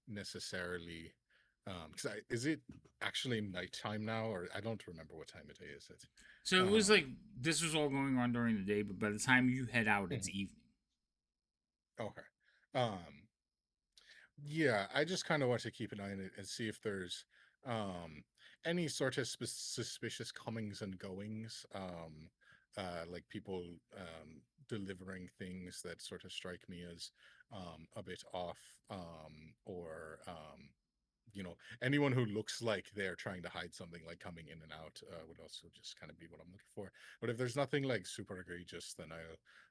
necessarily. Because is it actually nighttime now, or I don't remember what time of day is it? So it was like this was all going on during the day, but by the time you head out, it's evening. Okay. Yeah, I just kind of want to keep an eye on it and see if there's any sort of suspicious comings and goings, like people delivering things that sort of strike me as a bit off, or anyone who looks like they're trying to hide something, like coming in and out, would also just kind of be what I'm looking for. But if there's nothing like super egregious, then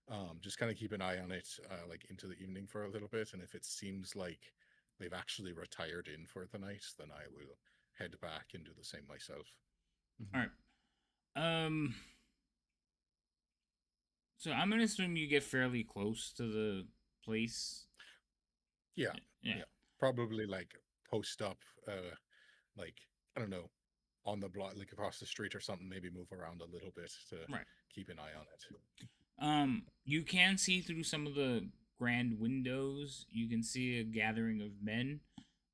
I'll just kind of keep an eye on it, like into the evening for a little bit. And if it seems like they've actually retired in for the night, then I will head back and do the same myself. All right. So I'm gonna assume you get fairly close to the place. Yeah. Probably like post up, like, I don't know, on the block, like across the street or something. Maybe move around a little bit to keep an eye on it. You can see through some of the grand windows. You can see a gathering of men.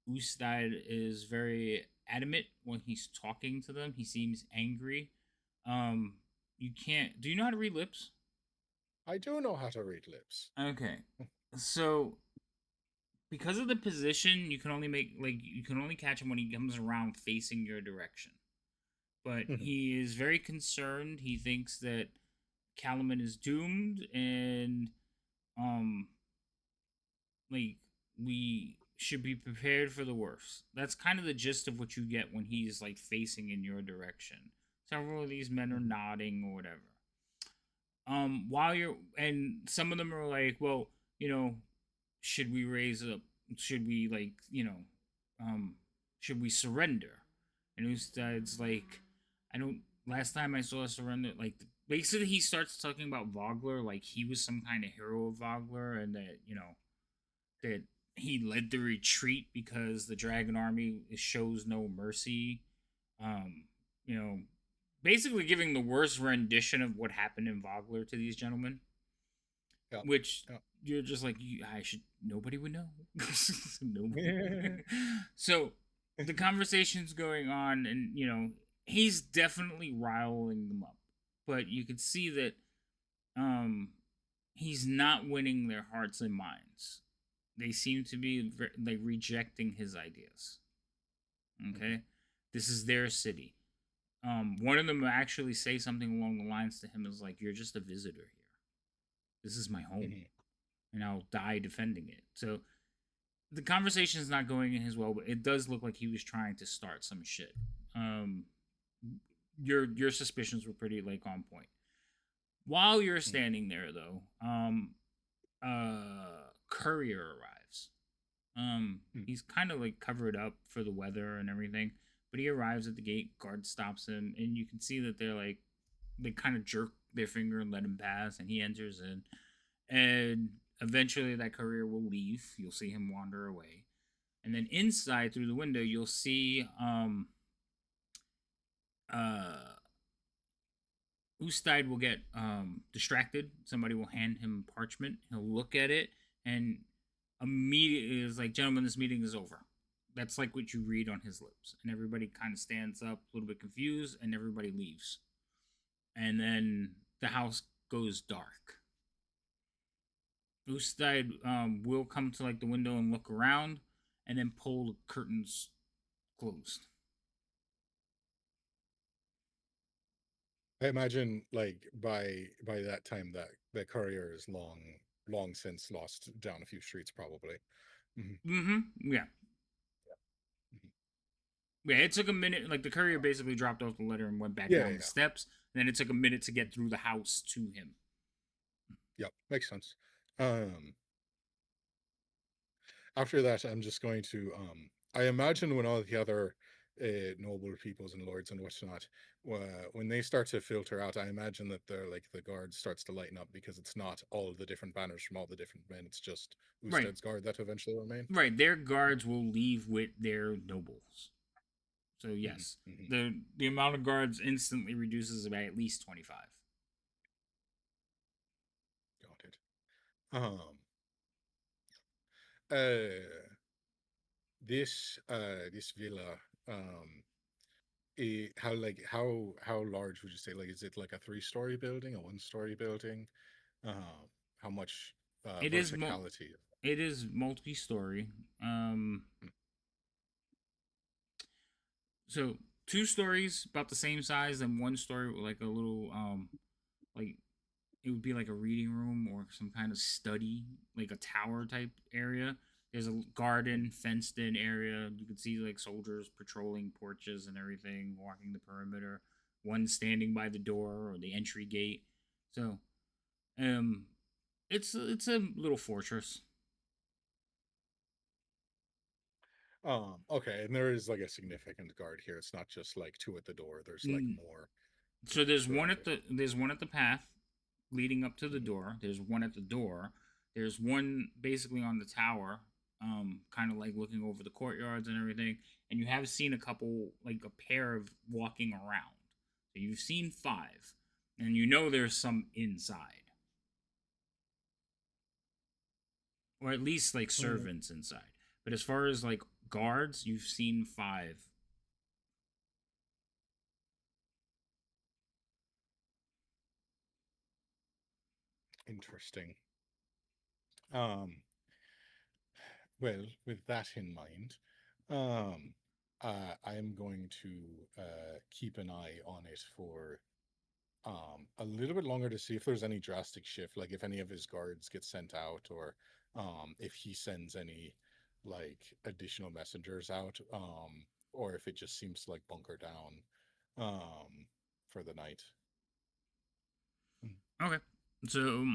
Ustad is very adamant when he's talking to them. He seems angry. You can't. Do you know how to read lips? I do know how to read lips. Okay, so because of the position, you can only catch him when he comes around facing your direction. But he is very concerned. He thinks that Calaman is doomed, and like we should be prepared for the worst. That's kind of the gist of what you get when he's like facing in your direction. Several of these men are nodding or whatever. While you're, and some of them are like, well, should we raise up? Should we should we surrender? And Ustad's like, I don't. Last time I saw a surrender, like basically he starts talking about Vogler, like he was some kind of hero of Vogler, and that that he led the retreat because the Dragon Army shows no mercy. You know, basically giving the worst rendition of what happened in Vogler to these gentlemen. Yeah. Which you're just like, nobody would know. Nobody. So the conversation's going on, and he's definitely riling them up, but you can see that he's not winning their hearts and minds. They seem to be like rejecting his ideas. Okay, this is their city. One of them will actually say something along the lines to him is like, "You're just a visitor here. This is my home, and I'll die defending it." So the conversation is not going in as well, but it does look like he was trying to start some shit. Your suspicions were pretty like on point. While you're standing there, though, courier arrives. He's kind of like covered up for the weather and everything, but he arrives at the gate. Guard stops him, and you can see that they kind of jerk their finger and let him pass, and he enters in. And eventually, that courier will leave. You'll see him wander away, and then inside through the window, you'll see Ustad will get distracted. Somebody will hand him parchment. He'll look at it, and immediately is like, "Gentlemen, this meeting is over." That's like what you read on his lips, and everybody kind of stands up, a little bit confused, and everybody leaves. And then the house goes dark. Ustad will come to like the window and look around, and then pull the curtains closed. I imagine, like by that time, that the courier is long since lost down a few streets, probably. Yeah. Yeah, it took a minute. Like the courier basically dropped off the letter and went back down the steps. And then it took a minute to get through the house to him. Yep, makes sense. After that, I'm just going to I imagine when all the other noble peoples and lords and whatnot, when they start to filter out, I imagine that they're like the guard starts to lighten up because it's not all the different banners from all the different men. It's just Right. Usted's guard that eventually remain. Right. Their guards will leave with their nobles. So yes, the amount of guards instantly reduces by at least 25. Got it. This villa, how large would you say? Like, is it like a 3-story building, a 1-story building? How much It is verticality? It is multi-story. So 2 stories about the same size, and 1 story with like a little like it would be like a reading room or some kind of study, like a tower type area. There's a garden, fenced in area. You can see like soldiers patrolling porches and everything, walking the perimeter. One standing by the door or the entry gate. So, it's a little fortress. Okay, and there is like a significant guard here. It's not just like 2 at the door. There's like more. So there's one at the path leading up to the door. There's one at the door. There's one basically on the tower, kind of like looking over the courtyards and everything. And you have seen a couple, like a pair of walking around. So you've seen 5, and you know there's some inside, or at least like servants inside. But as far as like guards, you've seen 5. Interesting. Well, with that in mind, I am going to keep an eye on it for a little bit longer to see if there's any drastic shift, like if any of his guards get sent out, or if he sends any like additional messengers out, or if it just seems to like bunker down for the night. Okay, so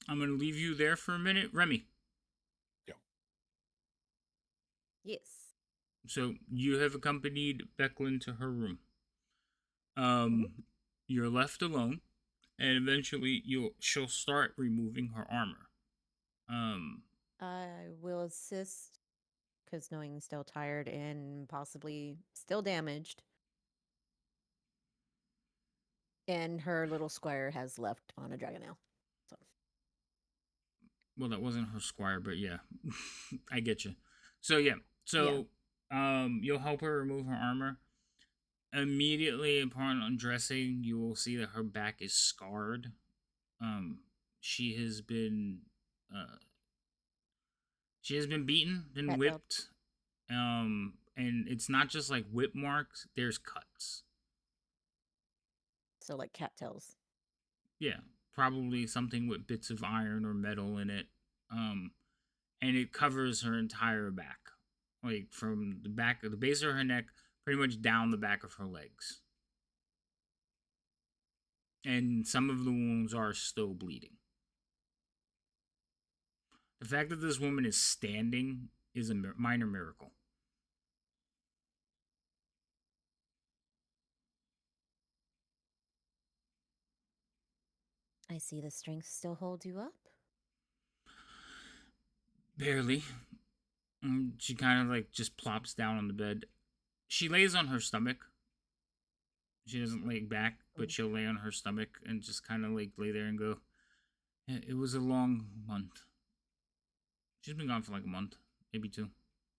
I'm gonna leave you there for a minute, Remy. Yeah. Yes. So you have accompanied Becklin to her room. You're left alone, and eventually she'll start removing her armor. I will assist, because knowing still tired and possibly still damaged, and her little squire has left on a dragonelle. So. Well, that wasn't her squire, but yeah, I get you. So yeah, you'll help her remove her armor. Immediately upon undressing, you will see that her back is scarred. She has been beaten and whipped. And it's not just like whip marks, there's cuts. So like cattails. Yeah, probably something with bits of iron or metal in it. And it covers her entire back. Like from the back of the base of her neck, pretty much down the back of her legs. And some of the wounds are still bleeding. The fact that this woman is standing is a minor miracle. I see the strength still holds you up. Barely. She kind of like just plops down on the bed. She lays on her stomach. She doesn't lay back, but she'll lay on her stomach and just kind of like lay there and go, it was a long month. She's been gone for like a month, maybe 2.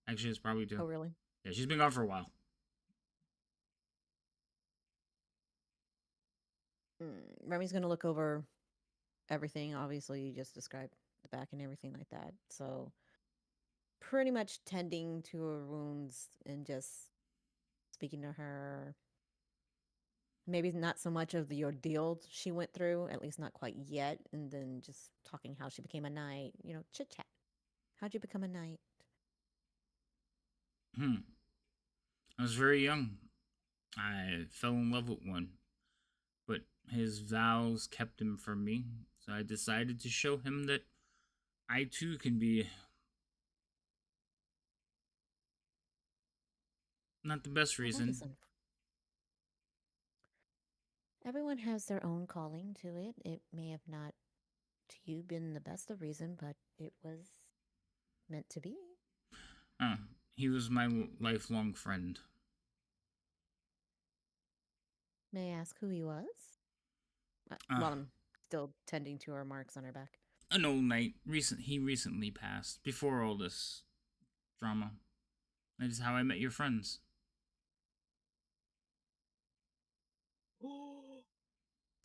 Actually, it's probably 2. Oh, really? Yeah, she's been gone for a while. Remy's going to look over everything. Obviously, you just described the back and everything like that. So pretty much tending to her wounds and just speaking to her. Maybe not so much of the ordeal she went through, at least not quite yet. And then just talking how she became a knight, chit chat. How'd you become a knight? I was very young. I fell in love with one, but his vows kept him from me, so I decided to show him that I too can be Not the best Well, that reason. is everyone has their own calling to it. It may have not to you been the best of reason, but it was meant to be. He was my lifelong friend. May I ask who he was? While I'm still tending to our marks on her back. An old knight. He recently passed. Before all this drama. That is how I met your friends.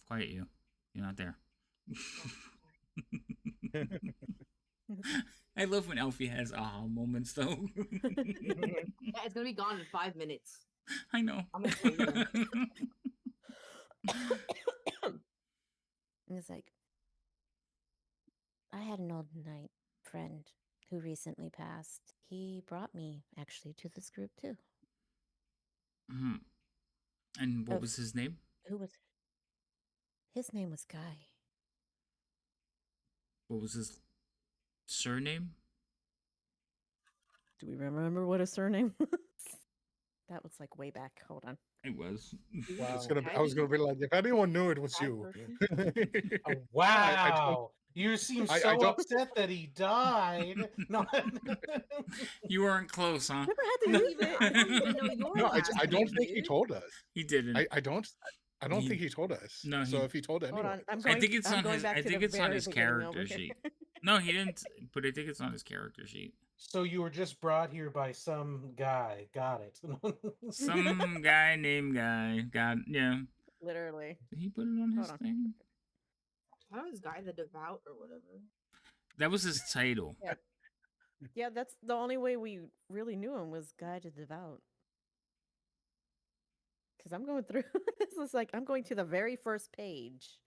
Quiet you. You're not there. I love when Alfie has aha moments, though. Yeah, it's gonna be gone in 5 minutes. I know. I'm gonna tell you. It's like, I had an old knight friend who recently passed. He brought me actually to this group too. And what was his name? His name was Guy. What was his surname? Do we remember what his surname was? That was like way back. Hold on. It was. Wow. I was gonna be like, if anyone knew it was you. Oh, wow. You seem so upset that he died. No. You weren't close, huh? I don't even know your No, last I don't name, think he dude. told us. He didn't. I don't think he told us. No, so if he told anyone, Hold on. I think it's on his. I think it's on his character sheet. No, he didn't. But I think it's on his character sheet. So you were just brought here by some guy. Got it. Some guy named Guy. Yeah. Literally. Did he put it on his thing? How is Guy the Devout or whatever? That was his title. Yeah, that's the only way we really knew him was Guy the Devout. Because I'm going through this is like I'm going to the very first page.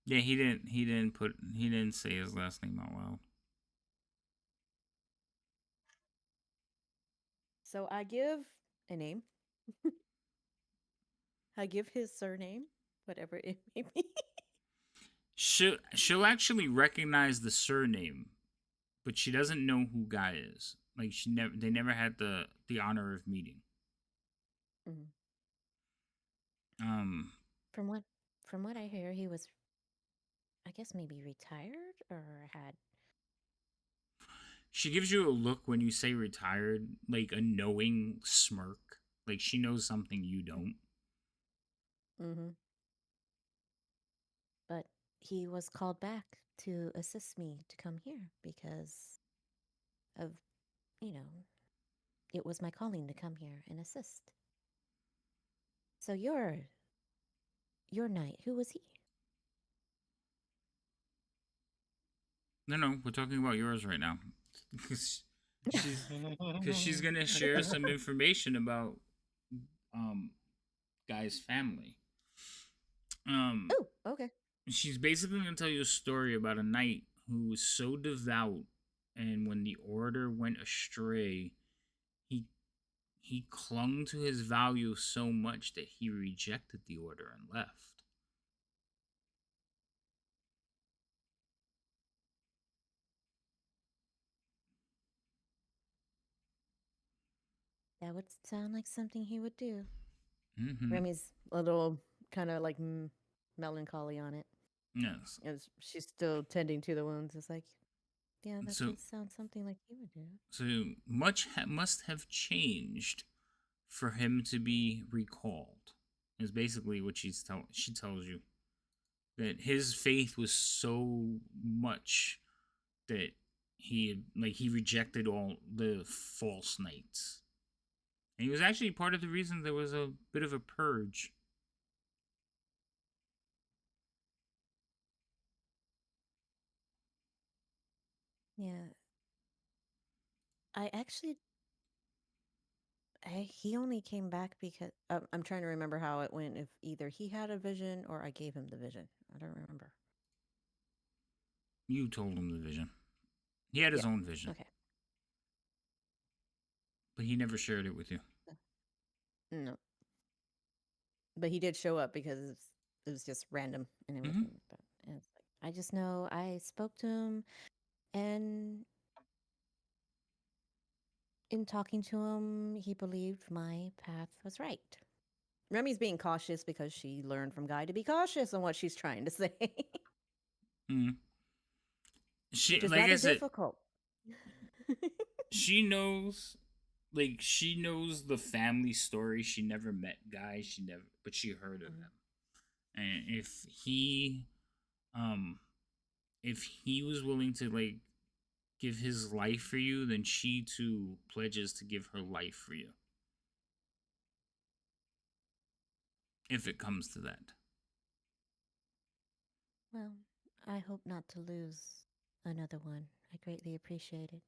Yeah, he didn't say his last name out loud. So I give a name. I give his surname, whatever it may be. She'll actually recognize the surname, but she doesn't know who Guy is. Like they never had the honor of meeting. Mm-hmm. From what I hear, he was, I guess maybe retired or had. She gives you a look when you say retired, like a knowing smirk, like she knows something you don't. Mm-hmm. But he was called back to assist me to come here because of, it was my calling to come here and assist. So your knight, who was he? No, we're talking about yours right now. Because she's gonna share some information about Guy's family. Oh, okay. She's basically gonna tell you a story about a knight who was so devout, and when the order went astray, he clung to his values so much that he rejected the order and left. That would sound like something he would do. Mm-hmm. Remy's a little kind of like melancholy on it. Yes. As she's still tending to the wounds. It's like, yeah, that does sound something like he would do. So much must have changed for him to be recalled. Is basically what she tells you. That his faith was so much that he rejected all the false knights. And he was actually part of the reason there was a bit of a purge. Yeah. He only came back because I'm trying to remember how it went. If either he had a vision or I gave him the vision. I don't remember. You told him the vision. He had his own vision. Okay. But he never shared it with you. No. But he did show up because it was just random and everything. Mm-hmm. But it's like, I just know I spoke to him and in talking to him, he believed my path was right. Remy's being cautious because she learned from Guy to be cautious on what she's trying to say, Mm. She, which is like I rather said, difficult. she knows, like she knows the family story. She never met Guy. She never, but she heard of him. And if he was willing to like give his life for you, then she too pledges to give her life for you. If it comes to that. Well, I hope not to lose another one. I greatly appreciate it.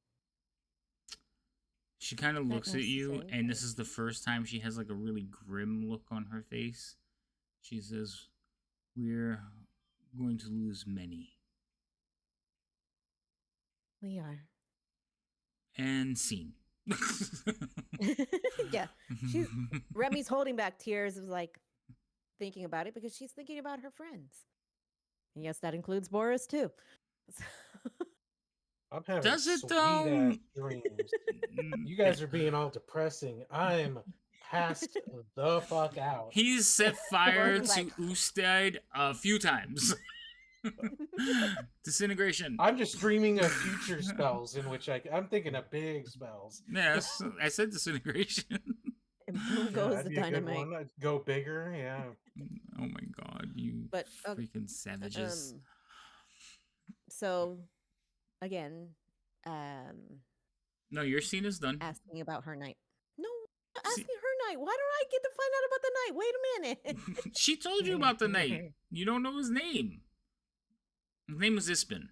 She kind of Not looks at nice to you, say, and but- this is the first time she has like a really grim look on her face. She says, "We're going to lose many." We are. And scene. Yeah. She's Remy's holding back tears, was like thinking about it because she's thinking about her friends. And yes, that includes Boris too. I'm having Does it, sweet ass though? dreams. You guys are being all depressing. I'm passed the fuck out. He's set fire Boris is to like- Ustad a few times. Disintegration. I'm just dreaming of future spells in which I'm thinking of big spells. Yes, I said disintegration. And boom Yeah, goes that'd the be a good dynamite. one. I'd go bigger, yeah. Oh my god, you But, freaking savages. So again, No, your scene is done. asking about her night. No, See- asking her night. Why don't I get to find out about the night? Wait a minute. She told you about the night. You don't know his name. His name was Ispin.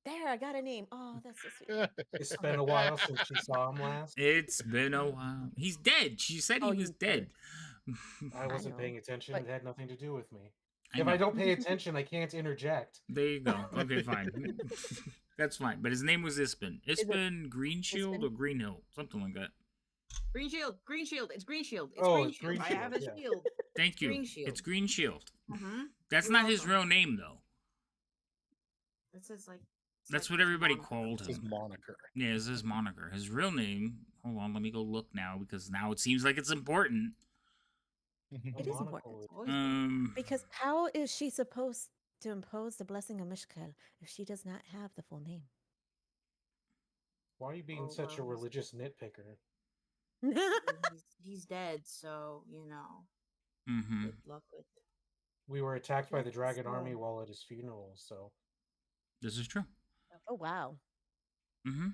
There, I got a name. Oh, that's so sweet. It's been a while since she saw him last. It's been a while. He's dead. She said he Oh, was he's dead. I wasn't know, paying attention. but- It had nothing to do with me. I If know. I don't pay attention, I can't interject. There you go. Okay, fine. That's fine. But his name was Ispin. it Ispin Greenshield Ispin? or Greenhill. Something like that. Green shield. It's green shield. It's Oh, green it's shield. green I have a shield, yeah. shield. Thank you. Green Shield. It's Green Shield. Mm-hmm. That's You're not his welcome. real name, though. It says like. it's That's like what his everybody moniker. called It's his him. moniker. Yeah, it's his moniker. His real name. Hold on, let me go look now because now it seems like it's important. It is important. It's always been- Because how is she supposed to impose the blessing of Mishkel if she does not have the full name? Why are you being Oh, such a well, religious nitpicker? he's dead, so you know. Mm-hmm. Good luck with. We were attacked by the Yes, Dragon so- Army while at his funeral, so This is true. Oh wow. Mm-hmm.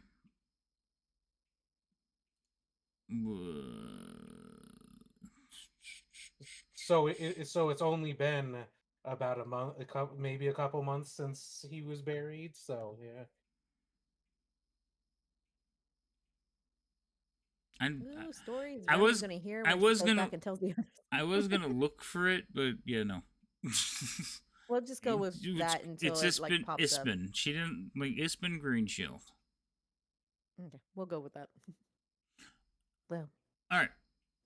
so it's only been about a month, maybe a couple months since he was buried. So yeah, And Ooh, stories. I Remy's was- gonna hear. I when was she goes gonna- back and tells the others. I was gonna look for it, but yeah, no. We'll just go with It's- that until it's it Ispin, like pops up. Ispin. She didn't like Ispin Greenshield. Okay, we'll go with that. Well, All right.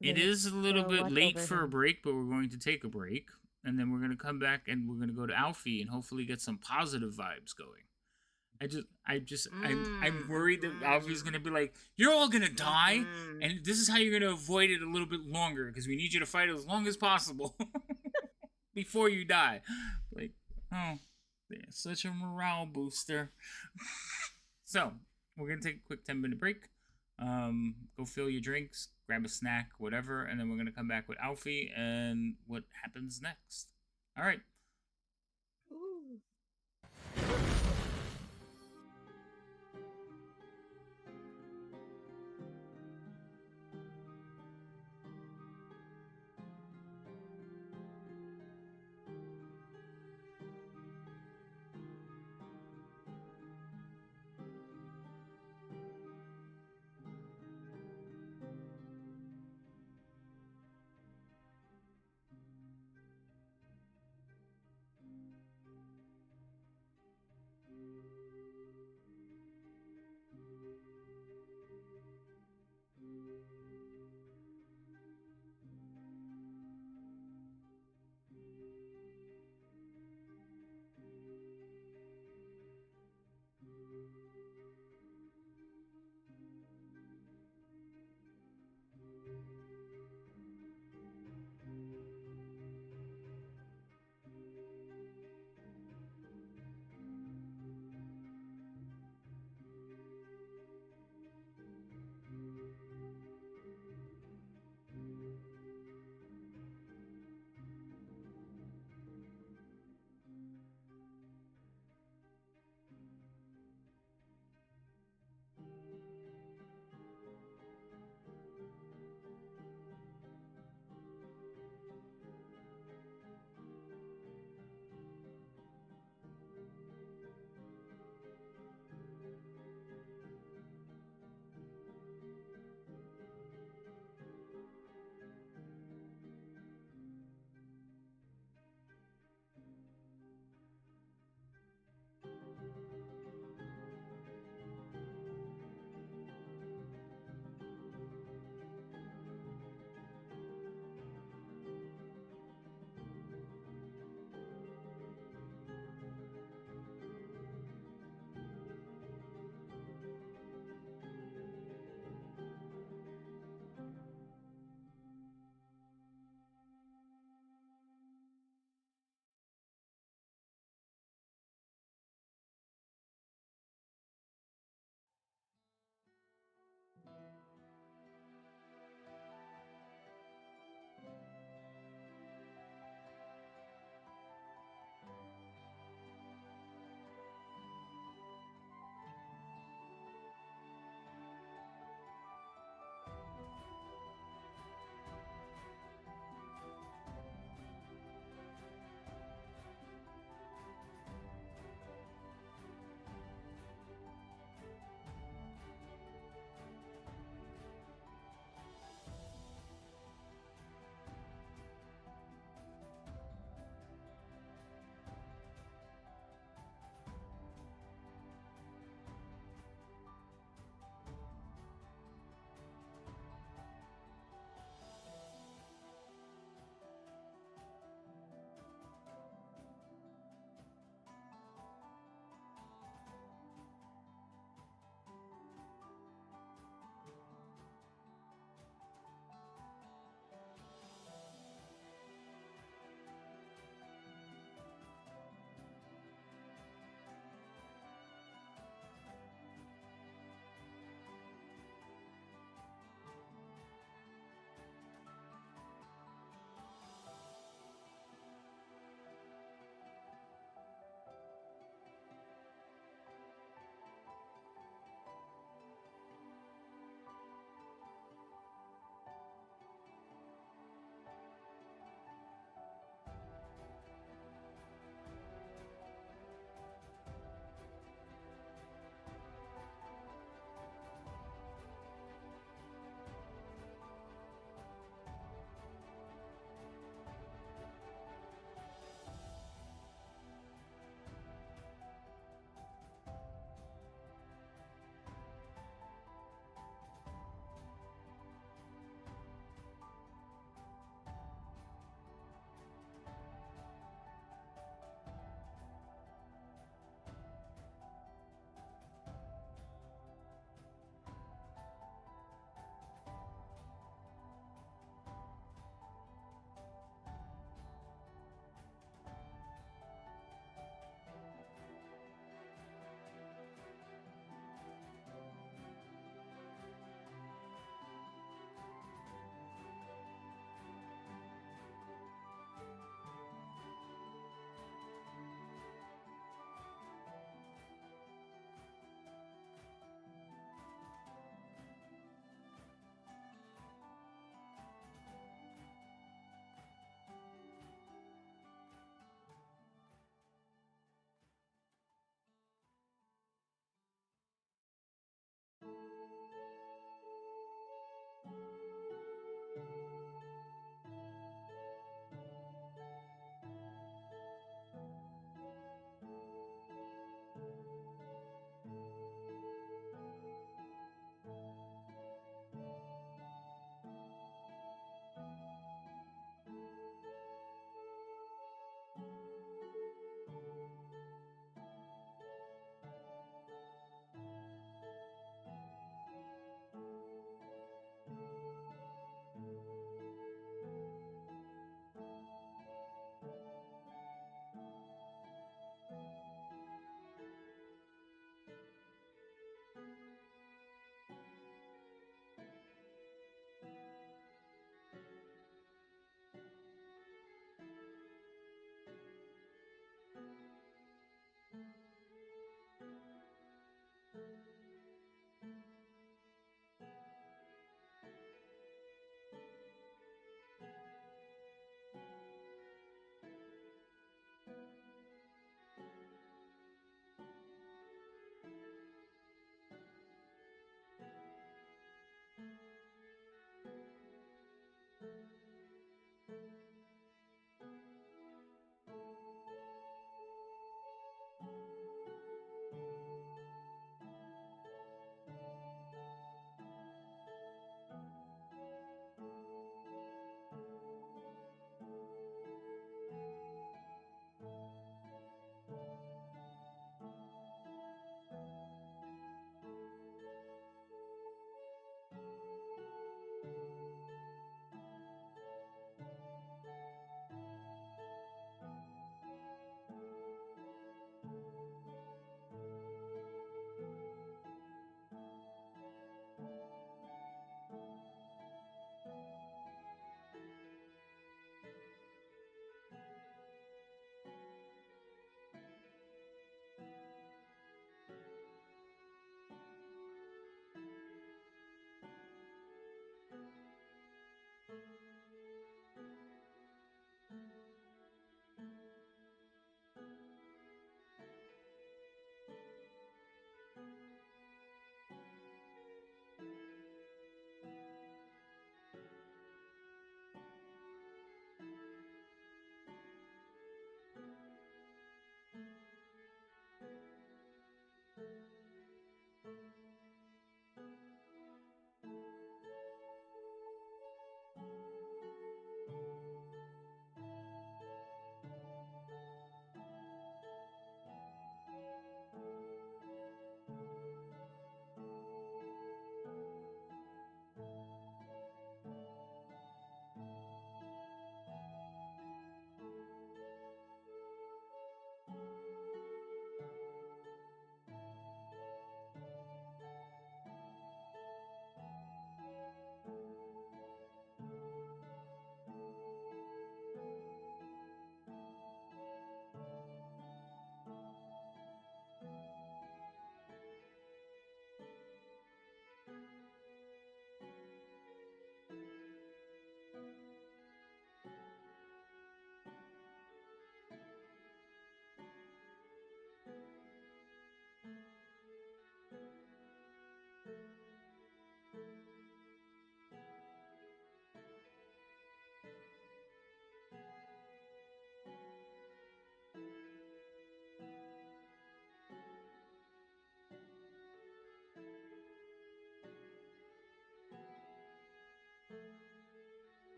It then is a little we'll bit watch late over for a him. break, but we're going to take a break, and then we're going to come back and we're going to go to Alfie and hopefully get some positive vibes going. I'm worried that Alfie's going to be like, "You're all going to die, and this is how you're going to avoid it a little bit longer because we need you to fight as long as possible before you die." Like, oh, yeah, such a morale booster. So we're going to take a quick 10-minute break. Go fill your drinks, grab a snack, whatever, and then we're gonna come back with Alfie and what happens next. All right. Ooh.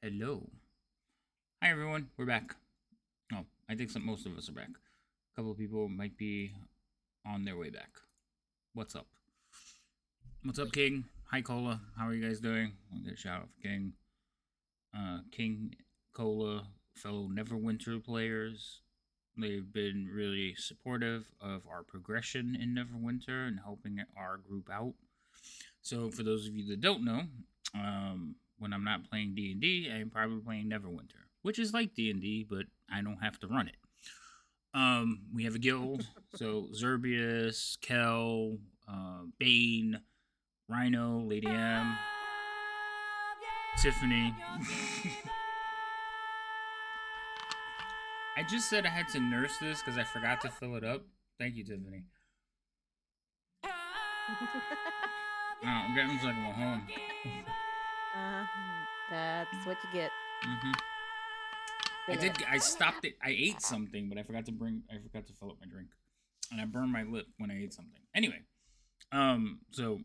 Hello. Hi everyone, we're back. Oh, I think most of us are back. A couple of people might be on their way back. What's up? What's up, King? Hi, Cola. How are you guys doing? I'll get a shout out for King. King, Cola, fellow Neverwinter players. They've been really supportive of our progression in Neverwinter and helping our group out. So, for those of you that don't know, when I'm not playing D&D, I'm probably playing Neverwinter, which is like D&D, but I don't have to run it. We have a guild, so Zerbius, Kel, Bane, Rhino, Lady M, Tiffany. I just said I had to nurse this because I forgot to fill it up. Thank you, Tiffany. I'm getting like I'm home. That's what you get. I stopped it. I ate something, but I forgot to fill up my drink, and I burned my lip when I ate something. Anyway, so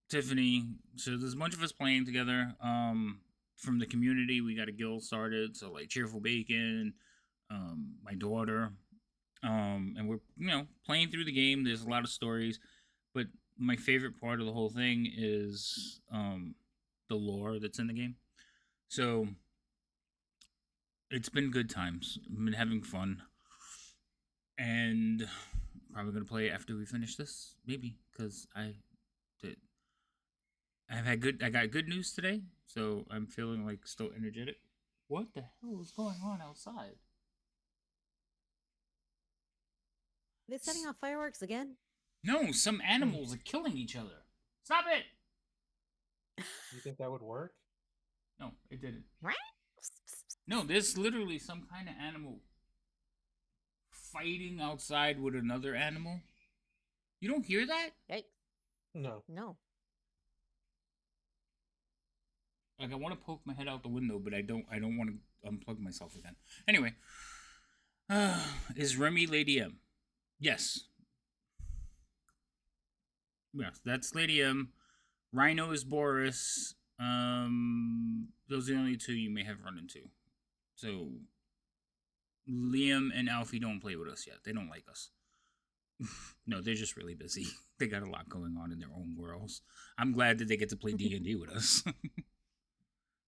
Tiffany. So there's a bunch of us playing together. From the community, we got a guild started. So like Cheerful Bacon, my daughter, and we're playing through the game. There's a lot of stories, but my favorite part of the whole thing is the lore that's in the game. So it's been good times. I've been having fun, and probably gonna play after we finish this, maybe, because I got good news today, so I'm feeling like still energetic. What the hell is going on outside? They're setting off fireworks again? No, some animals are killing each other. Stop it! You think that would work? No, it didn't. No, there's literally some kind of animal fighting outside with another animal. You don't hear that? Hey. No. Like, I want to poke my head out the window, but I don't want to unplug myself again. Anyway, is Remy Lady M? Yes. Yes, that's Lady M. Rhino is Boris. Those are the only two you may have run into. So, Liam and Alfie don't play with us yet. They don't like us. No, they're just really busy. They got a lot going on in their own worlds. I'm glad that they get to play D&D with us.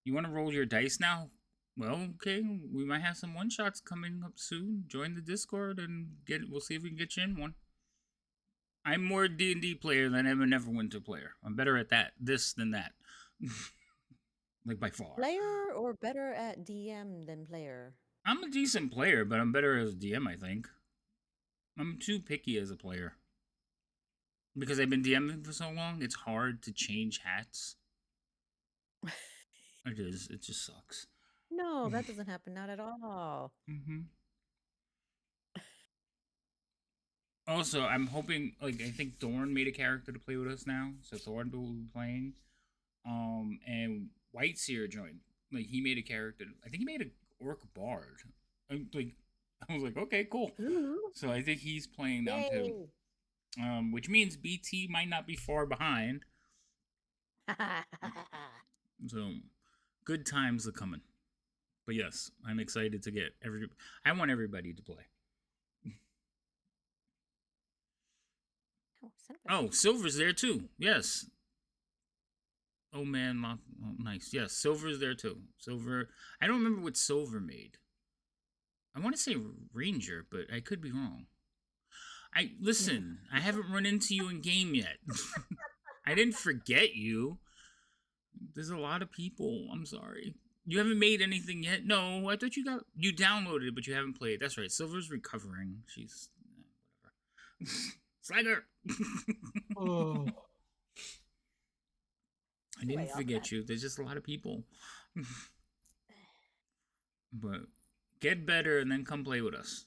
You want to roll your dice now? Well, okay. We might have some one-shots coming up soon. Join the Discord and we'll see if we can get you in one. I'm more D&D player than I'm a Neverwinter player. I'm better at this than that. Like, by far. Player or better at DM than player? I'm a decent player, but I'm better as a DM, I think. I'm too picky as a player. Because I've been DMing for so long, it's hard to change hats. It is. It just sucks. No, that doesn't happen. Not at all. Also, I'm hoping, I think Thorn made a character to play with us now. So Thorn will be playing. And Whiteseer joined. He made a character. I think he made an orc bard. I was like, okay, cool. So I think he's playing now too. Which means BT might not be far behind. So, good times are coming. But yes, I'm excited to get I want everybody to play. Oh, Silver's there too. Yes. Oh man, oh, nice. Yes, Silver's there too. Silver. I don't remember what Silver made. I want to say Ranger, but I could be wrong. I listen. I haven't run into you in game yet. I didn't forget you. There's a lot of people. I'm sorry. You haven't made anything yet? No, I thought you downloaded it, but you haven't played. That's right. Silver's recovering. She's whatever. Slagger. Oh. I didn't Way off forget that. you. There's just a lot of people. But get better and then come play with us.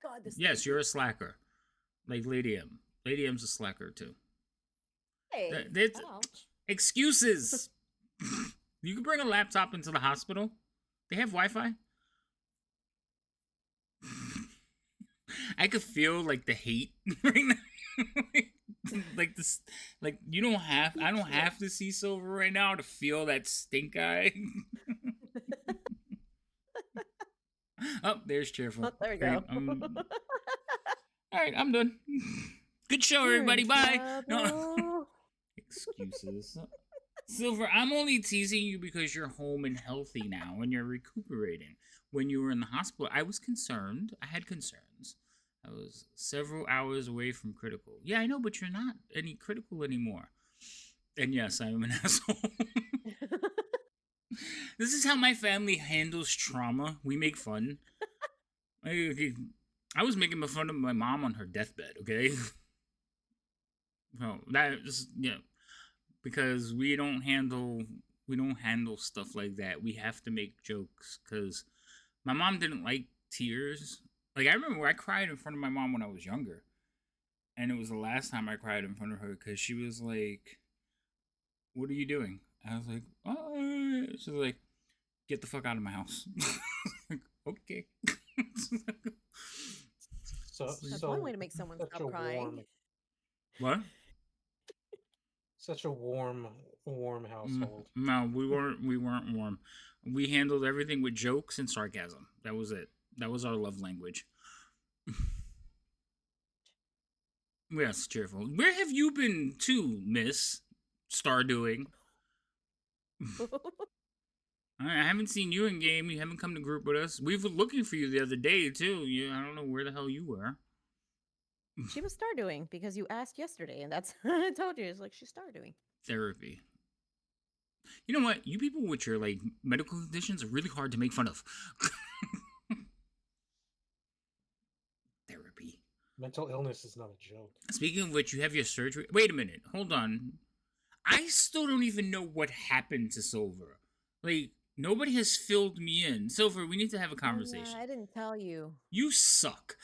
God, this. Yes, you're a slacker. Like Lady M. Lady M's a slacker too. Hey. That's ouch. excuses. You can bring a laptop into the hospital. They have Wi-Fi. I could feel like the hate right now. Like this, like you don't have. I don't have to see Silver right now to feel that stink eye. Oh, there's Cheerful. Oh, there we Great. go. All right, I'm done. Good show, You're everybody. in Bye. No. trouble. Excuses. Silver, I'm only teasing you because you're home and healthy now and you're recuperating. When you were in the hospital, I was concerned. I had concerns. I was several hours away from critical. Yeah, I know, but you're not any critical anymore. And yes, I am an asshole. This is how my family handles trauma. We make fun. I was making fun of my mom on her deathbed, okay? No, that is, yeah. Because we don't handle stuff like that. We have to make jokes because my mom didn't like tears. Like I remember I cried in front of my mom when I was younger, and it was the last time I cried in front of her because she was like, "What are you doing?" I was like, "Oh," she's like, "Get the fuck out of my house." Like, okay. That's one way to make someone stop crying. What? Such a warm household. No, we weren't warm. We handled everything with jokes and sarcasm. That was it. That was our love language. Yes, Cheerful. Where have you been to, Miss Star doing? I haven't seen you in game. You haven't come to group with us. We were looking for you the other day too. I don't know where the hell you were. She was star doing because you asked yesterday, and that's what I told you. It's like she's star doing. Therapy. You know what? You people with your like medical conditions are really hard to make fun of. Therapy. Mental illness is not a joke. Speaking of which, you have your surgery. Wait a minute. Hold on. I still don't even know what happened to Silver. Like, nobody has filled me in. Silver, we need to have a conversation. Oh, yeah, I didn't tell you. You suck.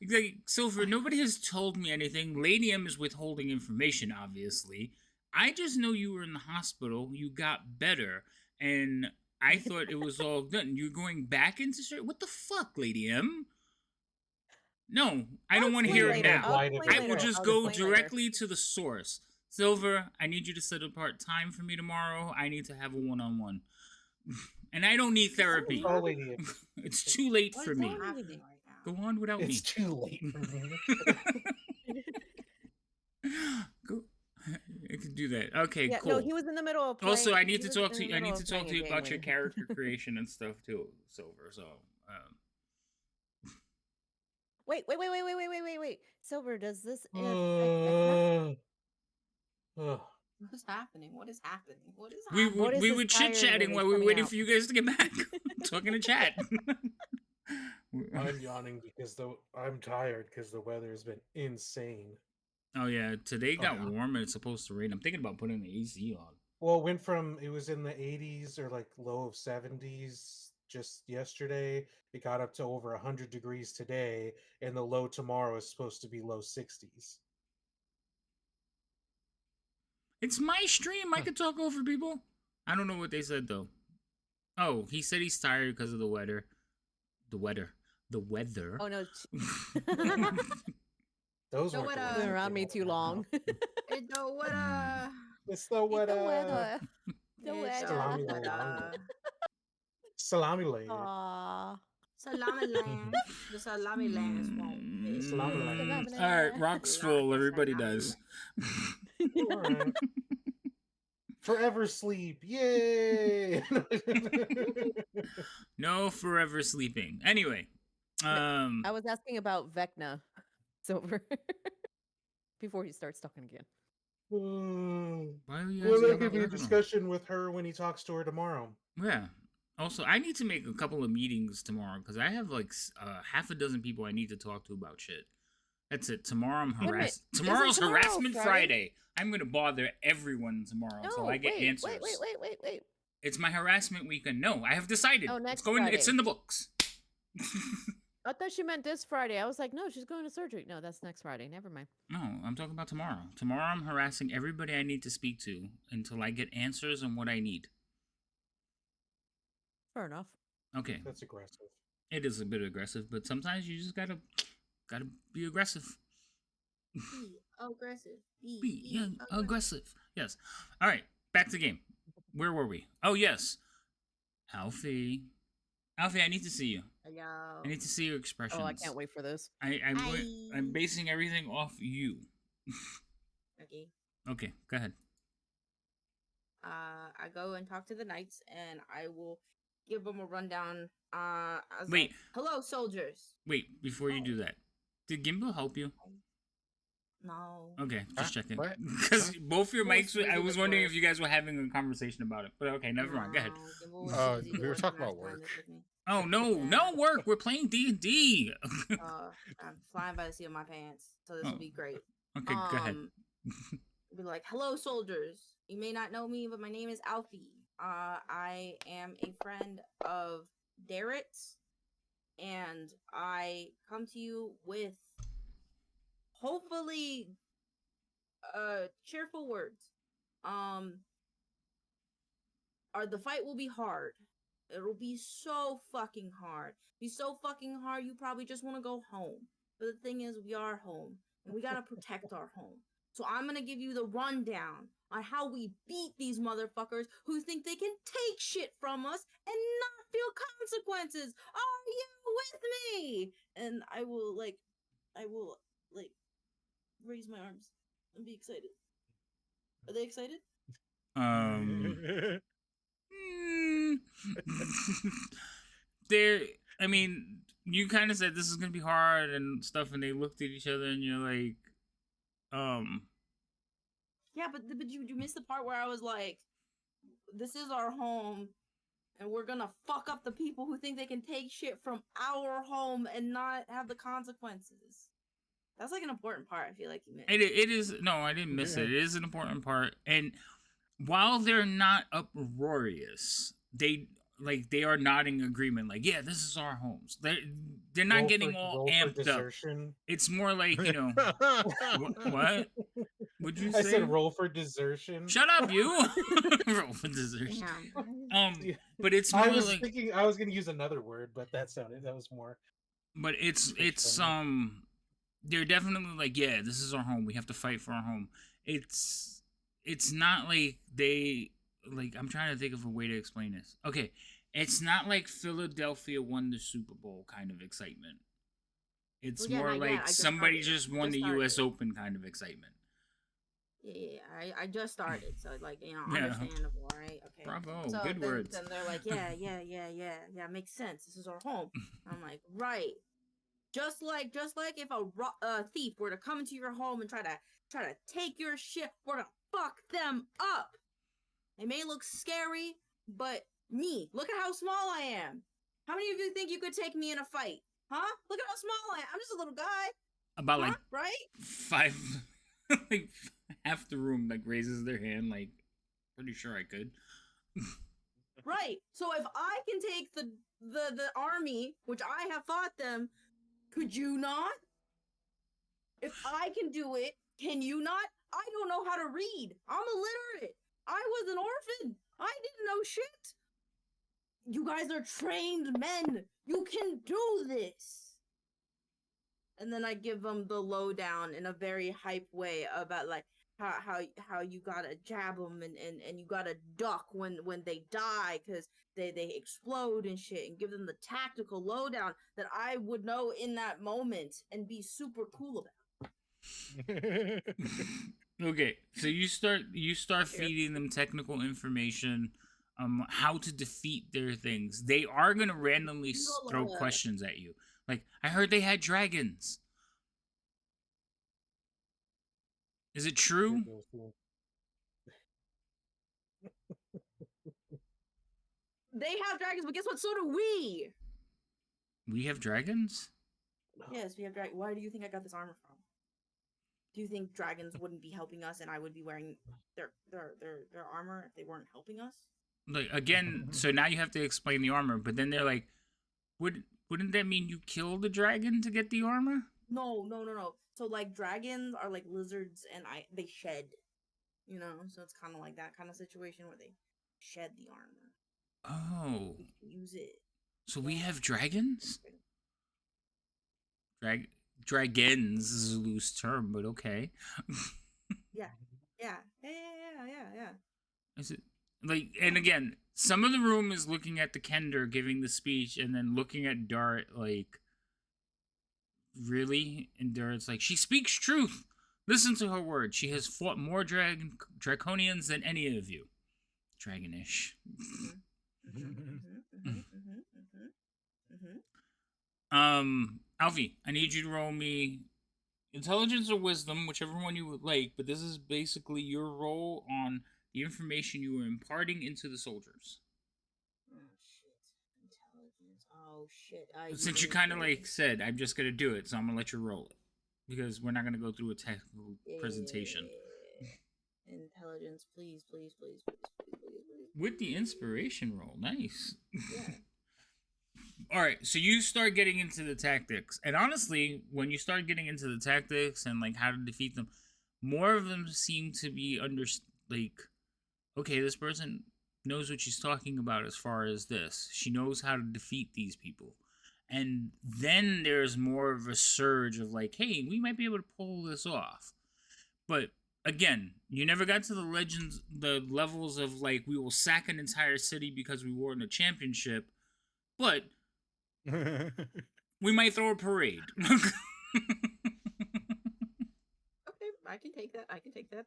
Like, Silver, nobody has told me anything. Lady M is withholding information, obviously. I just know you were in the hospital. You got better. And I thought it was all done. You're going back into surgery? What the fuck, Lady M? No, I don't want to hear it now. I will just go directly to the source. Silver, I need you to set apart time for me tomorrow. I need to have a one-on-one. And I don't need therapy. It's too late for me. Go on without me. It's too late for me. Go. I can do that. Okay, Yeah, cool. no, he was in the middle of playing. Also, I need he to was talk in to the you. I middle need to of talk playing to you a game about with your me. character creation and stuff too, Silver. So, Wait. Silver, does this What is happening? What is happening? What is we happening? What is we this were chit chatting irony while we were coming waiting out? for you guys to get back. Talking to chat. I'm yawning because I'm tired because the weather has been insane. Oh yeah, today got warm and it's supposed to rain. I'm thinking about putting the AC on. Well, it was in the 80s or like low of 70s just yesterday. It got up to over 100 degrees today, and the low tomorrow is supposed to be low 60s. It's my stream. I could talk over people. I don't know what they said though. Oh, he said he's tired because of the weather. The weather. Oh no. Those The weren't the weather. words Been that around came me out of too my long. mouth. It's the weather. It's the weather. The It's Salami the land. weather. Salami land. Aw. Salami land. The salami land is won't. Salami land. All right, rock's full. Everybody does. All right. Forever sleep. Yay! No forever sleeping. Anyway, I was asking about Vecna Silver before he starts talking again. why are you Well, asking that about could be a Vecna? discussion with her when he talks to her tomorrow. Yeah. Also, I need to make a couple of meetings tomorrow because I have like half a dozen people I need to talk to about shit. That's it. Tomorrow I'm Wait a minute. harassed. Isn't Tomorrow's tomorrow harassment Friday? Friday. I'm gonna bother everyone tomorrow No, until I get wait, answers. wait. It's my harassment weekend. No, I have decided. Oh, It's next going. It's Friday. in the books. I thought she meant this Friday. I was like, no, she's going to surgery. No, that's next Friday. Never mind. No, I'm talking about tomorrow. Tomorrow I'm harassing everybody I need to speak to until I get answers on what I need. Fair enough. Okay. That's aggressive. It is a bit aggressive, but sometimes you just gotta be aggressive. Be aggressive. Be aggressive. Yes. All right. Back to the game. Where were we? Oh yes, Alfie. Alfie, I need to see you. Hello. I need to see your expressions. Oh, I can't wait for this. I'm basing everything off you. Okay. Okay, go ahead. I go and talk to the knights, and I will give them a rundown. As Wait. like, hello, soldiers. Wait, before you do that, did Gimbal help you? No. Okay, just checking. What? Because both your Gimbal was mics, I busy was with wondering work. if you guys were having a conversation about it. But okay, never mind. Go ahead. No, Gimbal was busy we were with talking about mastermind work. this with me. Oh no work. We're playing D&D. I'm flying by the seat of my pants, so this Oh. will be great. Okay, go ahead. Be like, hello, soldiers. You may not know me, but my name is Alfie. I am a friend of Darrett's, and I come to you with hopefully cheerful words. The fight will be hard. It'll be so fucking hard. Be so fucking hard you probably just want to go home. But the thing is, we are home, and we gotta protect our home. So I'm gonna give you the rundown on how we beat these motherfuckers who think they can take shit from us and not feel consequences. Are you with me? And I will raise my arms and be excited. Are they excited? There. I mean, you kind of said this is gonna be hard and stuff, and they looked at each other, and you're like, Yeah, but you missed the part where I was like, this is our home, and we're gonna fuck up the people who think they can take shit from our home and not have the consequences. That's like an important part. I feel like you missed. It is. No, I didn't miss it. It is an important part, and while they're not uproarious, they are nodding agreement. Like, yeah, this is our homes. They're not getting all amped up. It's more like, you know, what? Would you say? I said roll for desertion. Shut up, you. Roll for desertion. But it's more I was like thinking I was going to use another word, but that was more. But it's they're definitely like, yeah, this is our home. We have to fight for our home. It's not like they like. I'm trying to think of a way to explain this. Okay, it's not like Philadelphia won the Super Bowl kind of excitement. It's more like somebody just won the U.S. Open kind of excitement. Yeah, I just started, so like, you know, understandable, right? Okay. Bravo, so good words. Then they're like, yeah, makes sense. This is our home. I'm like, right. Just like if a thief were to come into your home and try to take your shit, we're gonna fuck them up. It may look scary, but look at how small I am. How many of you think you could take me in a fight? Huh? Look at how small I am. I'm just a little guy. About like right? 5, like half the room like raises their hand. Like, pretty sure I could. Right. So if I can take the army, which I have fought them, could you not? If I can do it, can you not? I don't know how to read. I'm illiterate. I was an orphan. I didn't know shit. You guys are trained men. You can do this. And then I give them the lowdown in a very hype way about like how you gotta jab them and you gotta duck when they die because they explode and shit, and give them the tactical lowdown that I would know in that moment and be super cool about. Okay, so you start feeding them technical information, how to defeat their things. They are gonna randomly throw questions at you. Like, I heard they had dragons. Is it true? They have dragons, but guess what? So do we. We have dragons? Yes, we have dragons. Why do you think I got this armor from? Do you think dragons wouldn't be helping us, and I would be wearing their armor if they weren't helping us? Like, again, so now you have to explain the armor, but then they're like, wouldn't that mean you killed the dragon to get the armor? No. So like dragons are like lizards, and they shed, you know. So it's kind of like that kind of situation where they shed the armor. Oh. We can use it. So we have dragons? Dragons is a loose term, but okay. Yeah. Is it like? And again, some of the room is looking at the Kender giving the speech, and then looking at Dart like, really? And Dart's like, she speaks truth. Listen to her words. She has fought more draconians than any of you. Dragonish. Alfie, I need you to roll me intelligence or wisdom, whichever one you would like, but this is basically your roll on the information you were imparting into the soldiers. Oh shit. Since you kind of like said, I'm just gonna do it, so I'm gonna let you roll it. Because we're not gonna go through a technical presentation. Intelligence, please. With the inspiration roll, nice. Yeah. Alright, so you start getting into the tactics. And honestly, when you start getting into the tactics and like how to defeat them, more of them seem to be okay, this person knows what she's talking about as far as this. She knows how to defeat these people. And then there's more of a surge of like, hey, we might be able to pull this off. But again, you never got to the levels of like, we will sack an entire city because we won a championship. But we might throw a parade. Okay, I can take that.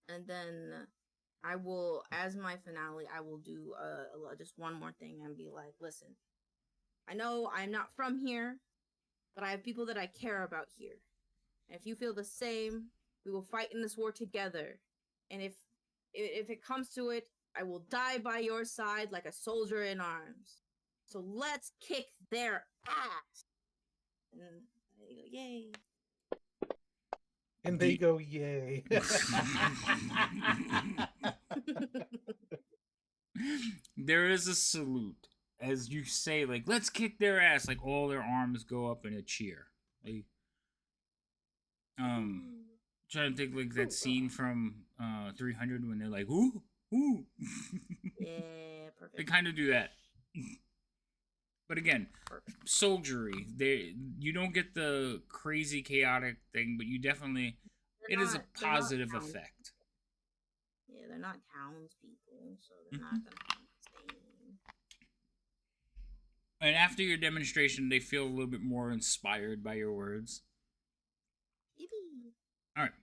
And then I will, as my finale, I will do just one more thing and be like, listen, I know I'm not from here, but I have people that I care about here. And if you feel the same, we will fight in this war together. And if it comes to it, I will die by your side like a soldier in arms. So let's kick their ass. And they go, yay. And they go, yay. There is a salute. As you say, like, let's kick their ass. Like, all their arms go up in a cheer. Like, trying to think, like, that scene from 300 when they're like, ooh. Yeah, perfect. They kind of do that. But again, soldiery. You don't get the crazy chaotic thing, but you definitely it is a positive effect. Yeah, they're not townspeople, so they're not gonna stay. And after your demonstration, they feel a little bit more inspired by your words. All right.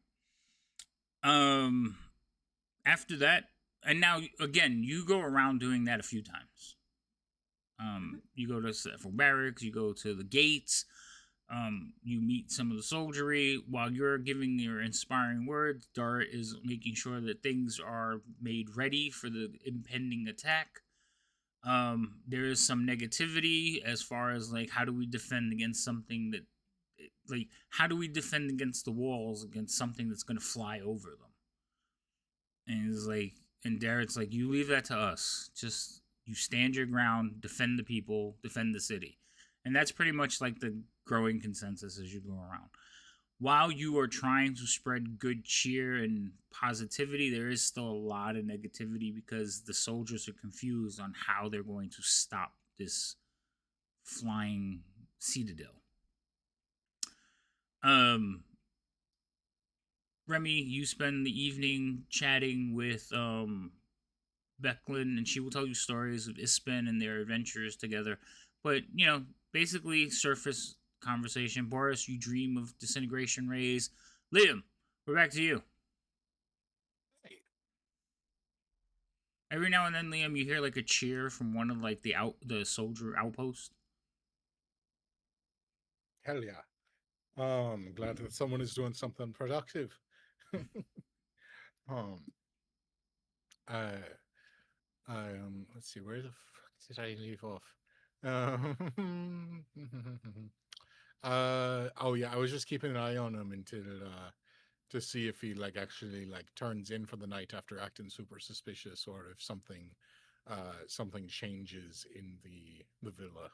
After that, and now again, you go around doing that a few times. You go to several barracks, you go to the gates, you meet some of the soldiery. While you're giving your inspiring words, Dart is making sure that things are made ready for the impending attack. There is some negativity as far as like, how do we defend against something that, like, how do we defend against the walls against something that's going to fly over them? And it's like, and Darrett's like, you leave that to us. Just, you stand your ground, defend the people, defend the city. And that's pretty much like the growing consensus as you go around. While you are trying to spread good cheer and positivity, there is still a lot of negativity because the soldiers are confused on how they're going to stop this flying citadel. Remy, you spend the evening chatting with Becklin, and she will tell you stories of Ispen and their adventures together. But, you know, basically surface conversation. Boris, you dream of disintegration rays. Liam, we're back to you. Every now and then, Liam, you hear like a cheer from one of like the soldier outpost. Hell yeah. Glad that someone is doing something productive. Let's see, where the fuck did I leave off? Oh yeah, I was just keeping an eye on him until to see if he like actually like turns in for the night after acting super suspicious, or if something changes in the villa.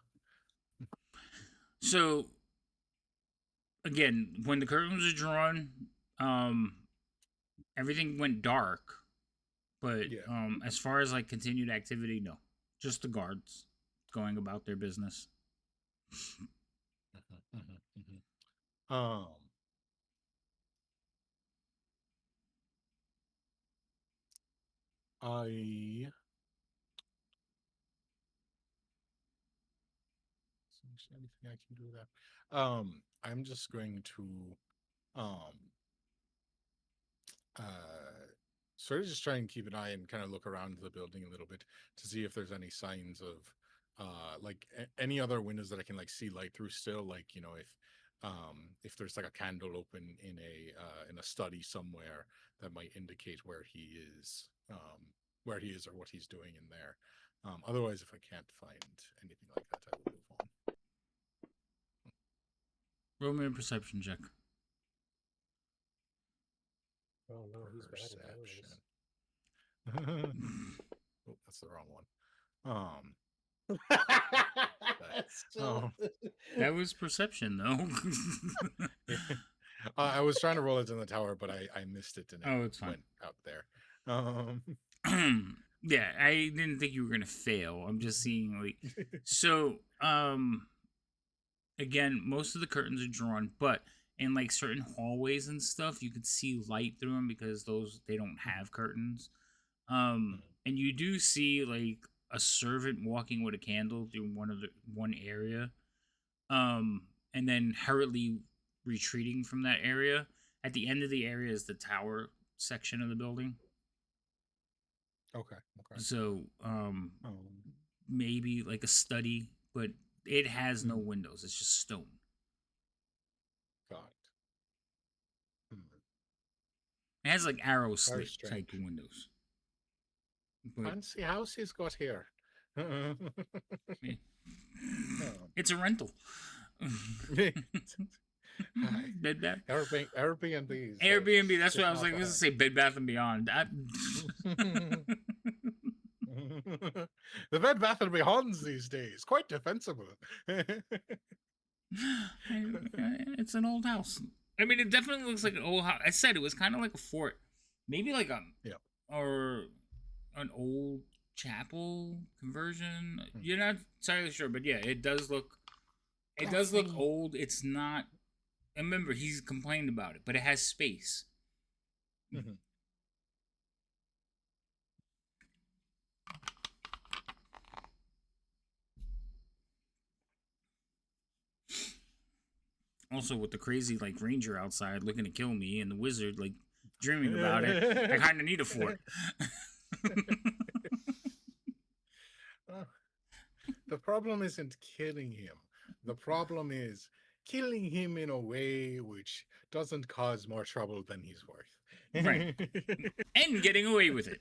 So again, when the curtains were drawn, everything went dark. But as far as like continued activity, no, just the guards going about their business. Anything I can do that. I'm just going to sort of just try and keep an eye and kind of look around the building a little bit to see if there's any signs of like any other windows that I can like see light through still, like, you know, if there's like a candle open in a study somewhere that might indicate where he is or what he's doing in there. Otherwise, if I can't find anything like that, I will move on. Roll me a perception check. Oh no, he's Perception. Oh, that's the wrong one. That was perception, though. I was trying to roll it in the tower, but I missed it and it's fine. Went out there. Yeah, I didn't think you were gonna fail. I'm just seeing like so. Again, most of the curtains are drawn, but in like certain hallways and stuff, you could see light through them because they don't have curtains. And you do see like a servant walking with a candle through one area, and then hurriedly retreating from that area. At the end of the area is the tower section of the building. Okay. So maybe like a study, but it has no windows. It's just stone. Got it. It has like arrow slit type of windows. But fancy house he's got here. It's a rental. Bed Bath. Airbnb. Airbnb. That's what I was like. Let's say Bed Bath and Beyond. The Bed Bath and Beyonds these days, quite defensible. It's an old house. I mean, it definitely looks like an old house. I said it was kind of like a fort, maybe like or an old chapel conversion. You're not entirely sure, but yeah, it does look. It does look old. It's not. Remember, he's complained about it, but it has space. Also, with the crazy like ranger outside looking to kill me, and the wizard like dreaming about it, I kind of need a fort. The problem isn't killing him. The problem is killing him in a way which doesn't cause more trouble than he's worth. Right. And getting away with it.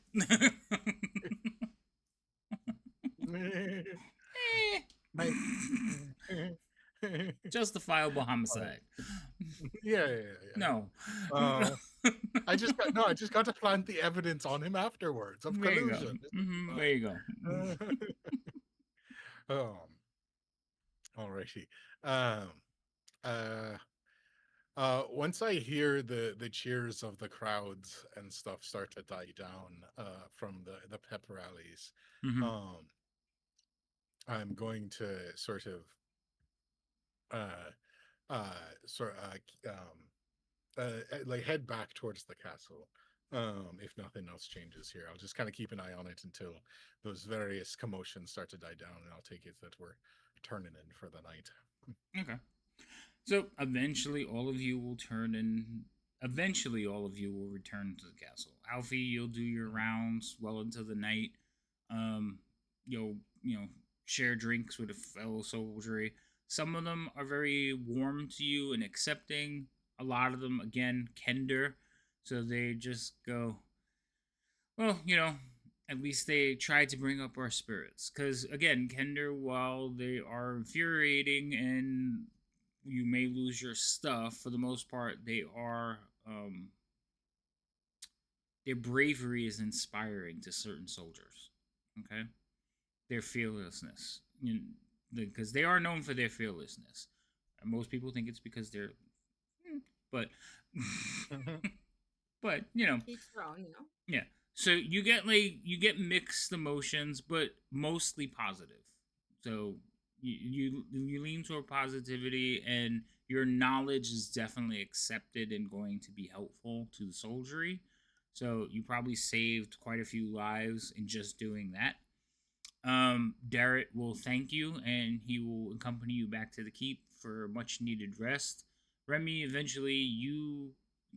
Justifiable homicide. Yeah. No. I just got to plant the evidence on him afterwards of collusion. There you go. Alrighty. Once I hear the cheers of the crowds and stuff start to die down from the pep rallies, I'm going to sort of like head back towards the castle. If nothing else changes here, I'll just kind of keep an eye on it until those various commotions start to die down, and I'll take it that we're turning in for the night. Okay. So eventually, all of you will turn in. Eventually, all of you will return to the castle. Alfie, you'll do your rounds well into the night. You'll share drinks with a fellow soldiery. Some of them are very warm to you and accepting. A lot of them, again, Kender. So they just go, well, at least they try to bring up our spirits. Because, again, Kender, while they are infuriating and you may lose your stuff, for the most part, they are, their bravery is inspiring to certain soldiers. Okay? Their fearlessness. Because they are known for their fearlessness. And most people think it's because they're, but, but, Each their own, yeah. So you get mixed emotions, but mostly positive. So you lean toward positivity, and your knowledge is definitely accepted and going to be helpful to the soldiery. So you probably saved quite a few lives in just doing that. Darrett will thank you, and he will accompany you back to the keep for much needed rest. Remy, eventually you,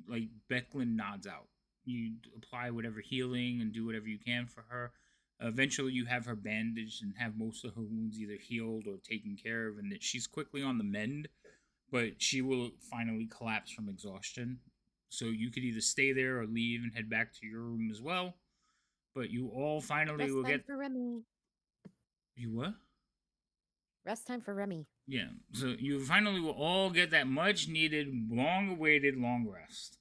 like, Becklin nods out. You apply whatever healing and do whatever you can for her. Eventually, you have her bandaged and have most of her wounds either healed or taken care of, and that she's quickly on the mend, but she will finally collapse from exhaustion. So you could either stay there or leave and head back to your room as well. But you all finally Rest will time get. for Remy. You what? Rest time for Remy. Yeah. So you finally will all get that much needed, long awaited long rest.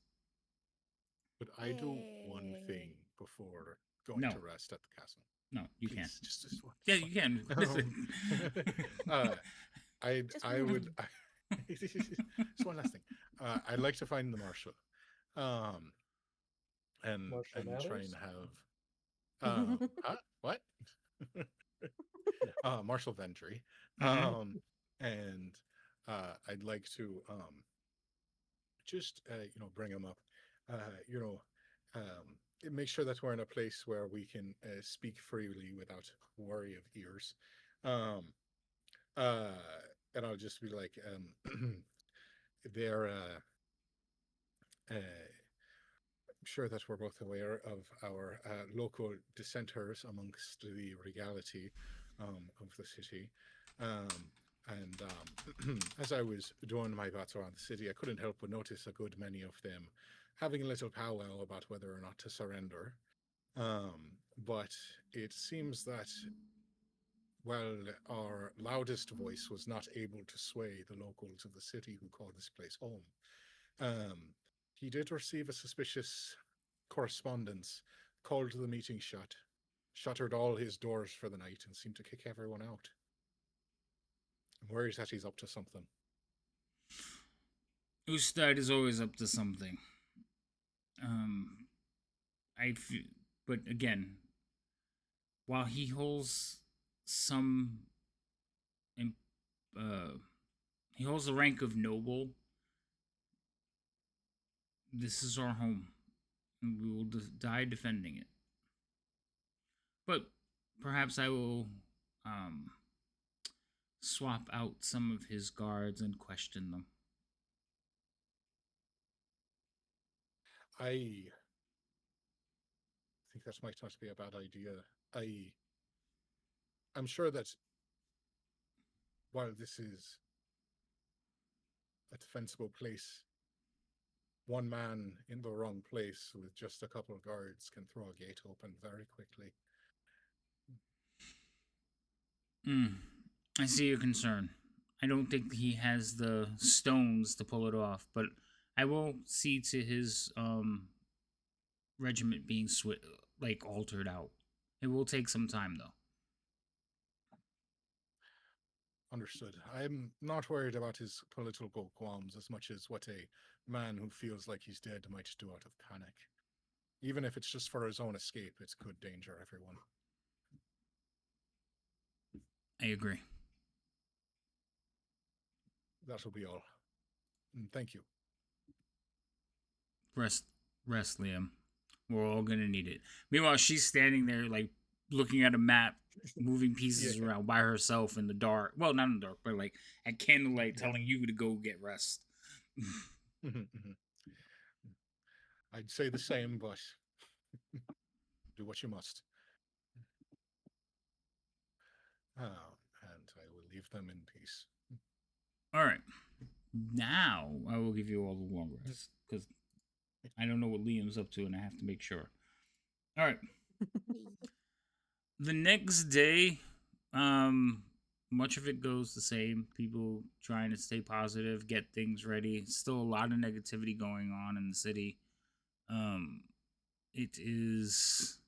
But I do one thing before going No. to rest at the castle. No, you Please, can't. Just one. Yeah, you can. I would. Just one last thing. I'd like to find the marshal, and Marshall try Mathers? and have. What? Marshall Ventry, Mhm. and I'd like to just bring him up, make sure that we're in a place where we can speak freely without worry of ears, um, uh, and I'll just be like, they're sure that we're both aware of our local dissenters amongst the regality of the city. And as I was doing my bats around the city, I couldn't help but notice a good many of them having a little powwow about whether or not to surrender. But it seems that while our loudest voice was not able to sway the locals of the city who call this place home, um, he did receive a suspicious correspondence, called the meeting shuttered all his doors for the night, and seemed to kick everyone out. I'm worried that he's up to something. Ustad is always up to something. I feel, but again, while he holds some, he holds the rank of noble. This is our home, and we will die defending it. But perhaps I will swap out some of his guards and question them. I think that might not be a bad idea. I'm sure that while this is a defensible place, one man in the wrong place with just a couple of guards can throw a gate open very quickly. I see your concern. I don't think he has the stones to pull it off, but I will see to his regiment being altered out. It will take some time, though. Understood. I'm not worried about his political qualms as much as what a man who feels like he's dead might do out of panic. Even if it's just for his own escape, it could danger everyone. I agree. That'll be all. And thank you. Rest, Liam. We're all gonna need it. Meanwhile, she's standing there, like, looking at a map, moving pieces around by herself in the dark. Well, not in the dark, but like at candlelight, telling you to go get rest. I'd say the same, but do what you must. And I will leave them in peace. All right. Now I will give you all the long rest because I don't know what Liam's up to, and I have to make sure. All right. The next day, much of it goes the same. People trying to stay positive, get things ready. Still a lot of negativity going on in the city. It is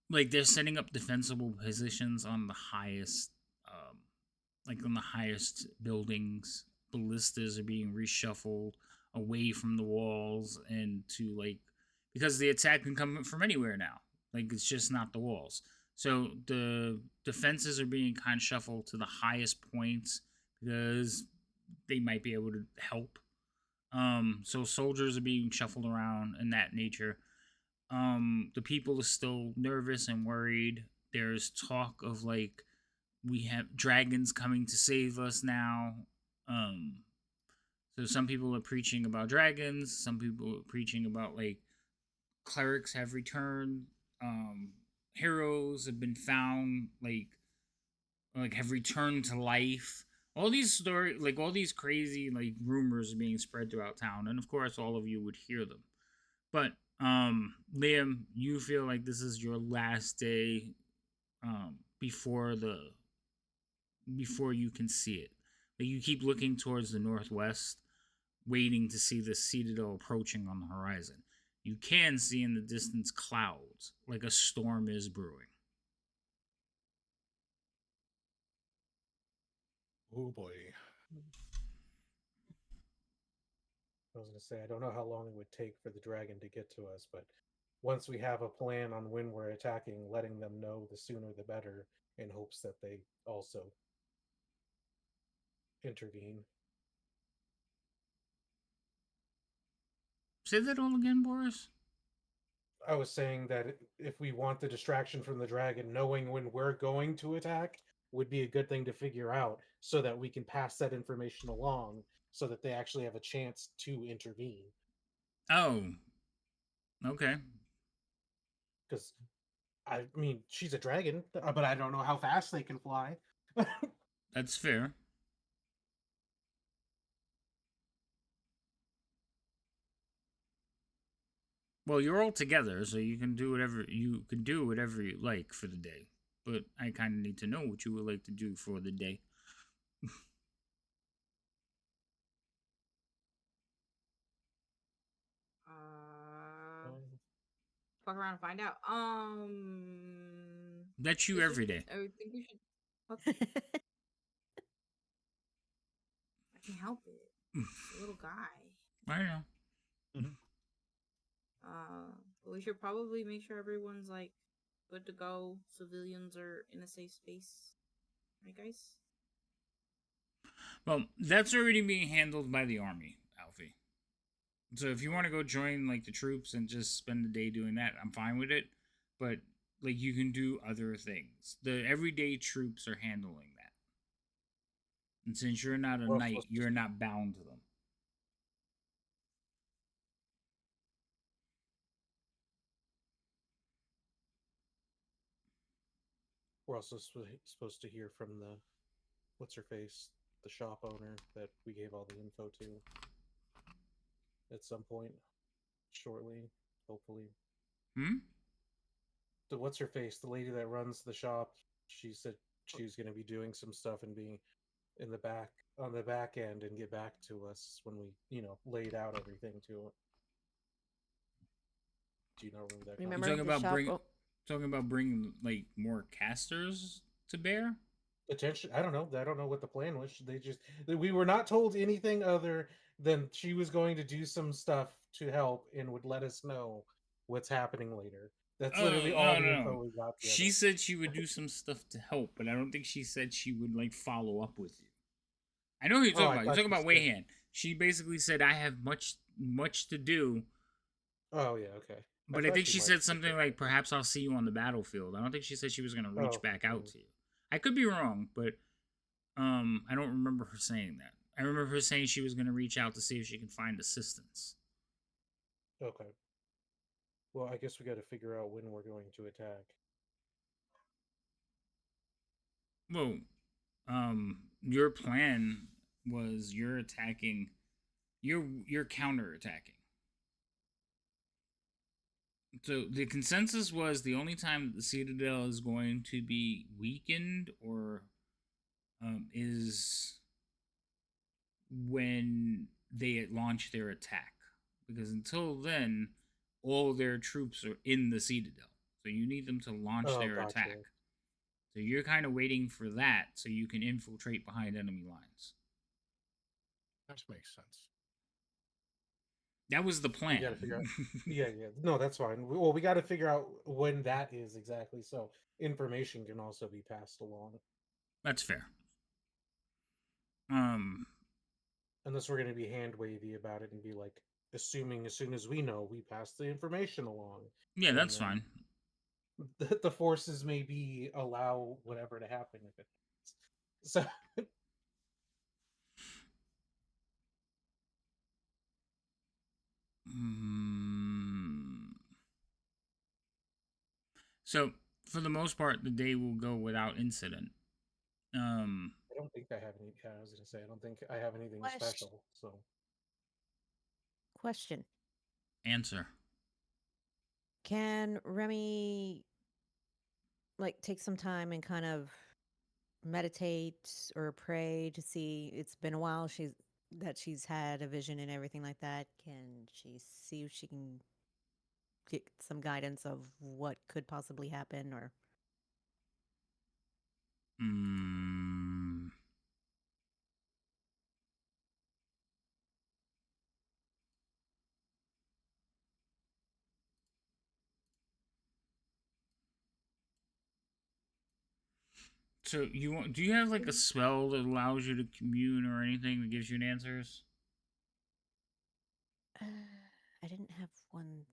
like they're setting up defensible positions on the highest buildings. Ballistas are being reshuffled away from the walls and to like because the attack can come from anywhere now. Like it's just not the walls. So the defenses are being kind of shuffled to the highest points because they might be able to help. So soldiers are being shuffled around in that nature. The people are still nervous and worried. There's talk of like we have dragons coming to save us now. So some people are preaching about dragons. Some people are preaching about like clerics have returned. Heroes have been found. Like have returned to life. All these all these crazy like rumors are being spread throughout town, and of course, all of you would hear them. But Liam, you feel like this is your last day before you can see it. Like you keep looking towards the northwest, waiting to see the citadel approaching on the horizon. You can see in the distance clouds, like a storm is brewing. Oh boy. I was going to say, I don't know how long it would take for the dragon to get to us, but once we have a plan on when we're attacking, letting them know the sooner the better in hopes that they also intervene. Say that all again, Boris? I was saying that if we want the distraction from the dragon, knowing when we're going to attack would be a good thing to figure out so that we can pass that information along so that they actually have a chance to intervene. Oh. Okay. Because, I mean, she's a dragon, but I don't know how fast they can fly. That's fair. Well, you're all together, so you can do whatever you like for the day. But I kind of need to know what you would like to do for the day. Fuck around and find out. That's you every day. I think we should. Okay. I can't help it. It's a little guy. I know. But we should probably make sure everyone's like good to go. Civilians are in a safe space, right, guys? Well, that's already being handled by the army, Alfie. So if you want to go join like the troops and just spend the day doing that, I'm fine with it. But like you can do other things. The everyday troops are handling that. And since you're not a knight, you're not bound to them. We're also supposed to hear from the what's-her-face, the shop owner that we gave all the info to at some point shortly, hopefully. The what's-her-face, the lady that runs the shop, she said she was going to be doing some stuff and be in the back on the back end and get back to us when we, laid out everything to it. Do you know where that? Remember talking about bringing like more casters to bear? Potentially, I don't know. I don't know what the plan was. We were not told anything other than she was going to do some stuff to help and would let us know what's happening later. That's literally all the info we got. She said she would do some stuff to help, but I don't think she said she would like follow up with you. I know who you're talking about. You're talking about Wayhan. She basically said, "I have much to do." Oh yeah, okay. I But I thought think she she might said have said something that. like, "Perhaps I'll see you on the battlefield." I don't think she said she was going to reach Oh, back out to you. I could be wrong, but I don't remember her saying that. I remember her saying she was going to reach out to see if she can find assistance. okay. Well, I guess we got to figure out when we're going to attack. Well, your plan was you're attacking, you're counterattacking. So the consensus was the only time the Citadel is going to be weakened or is when they launch their attack, because until then, all their troops are in the Citadel. So you need them to launch their gotcha. attack. So you're kind of waiting for that so you can infiltrate behind enemy lines. That makes sense. That was the plan. We got to figure out. Yeah. No, that's fine. Well, we got to figure out when that is exactly, so information can also be passed along. That's fair. Unless we're going to be hand wavy about it and be like, assuming as soon as we know, we pass the information along. Yeah, And that's then fine. The forces maybe allow whatever to happen if it happens. So. So, for the most part, the day will go without incident. I don't think I have any. Yeah, I was gonna say I don't think I have anything special. So. Question. Answer. Can Remy like take some time and kind of meditate or pray to see? It's been a while she's had a vision and everything like that. Can she see if she can get some guidance of what could possibly happen? Or So do you have like a spell that allows you to commune or anything that gives you answers? I didn't have one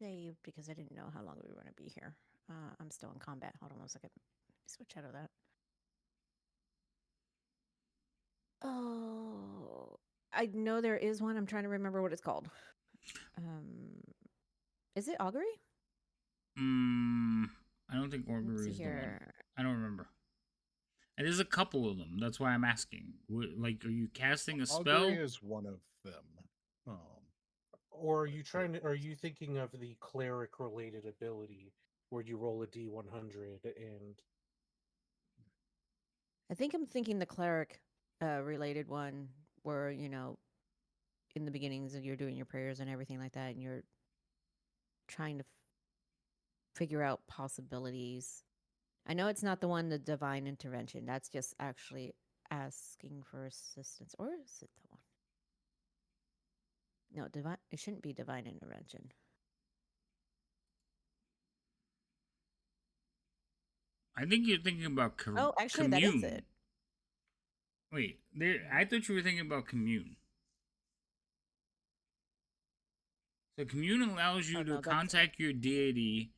saved because I didn't know how long we were going to be here. I'm still in combat. Hold on 1 second. Let me switch out of that. Oh, I know there is one. I'm trying to remember what it's called. Is it augury? I don't think augury is the one. I don't remember. And there's a couple of them. That's why I'm asking. Like, are you casting a spell? Augury is one of them. Or are you are you thinking of the cleric related ability where you roll a D100 and? I think I'm thinking the cleric related one where, in the beginnings you're doing your prayers and everything like that, and you're trying to figure out possibilities. I know it's not the one, the divine intervention. That's just actually asking for assistance. Or is it the one? No, divine. It shouldn't be divine intervention. I think you're thinking about Oh, actually, commune. that is it. Wait, I thought you were thinking about commune. So commune allows you to contact your deity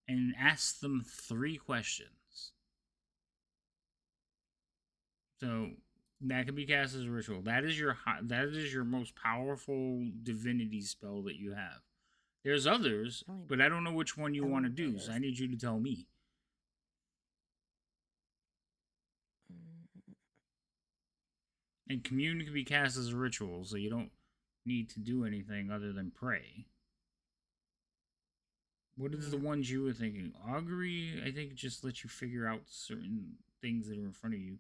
and ask them 3 questions. So that can be cast as a ritual. That is your most powerful divinity spell that you have. There's others, but I don't know which one you want to do. So I need you to tell me. And commune can be cast as a ritual, so you don't need to do anything other than pray. What is the ones you were thinking? Augury, I think, just lets you figure out certain things that are in front of you.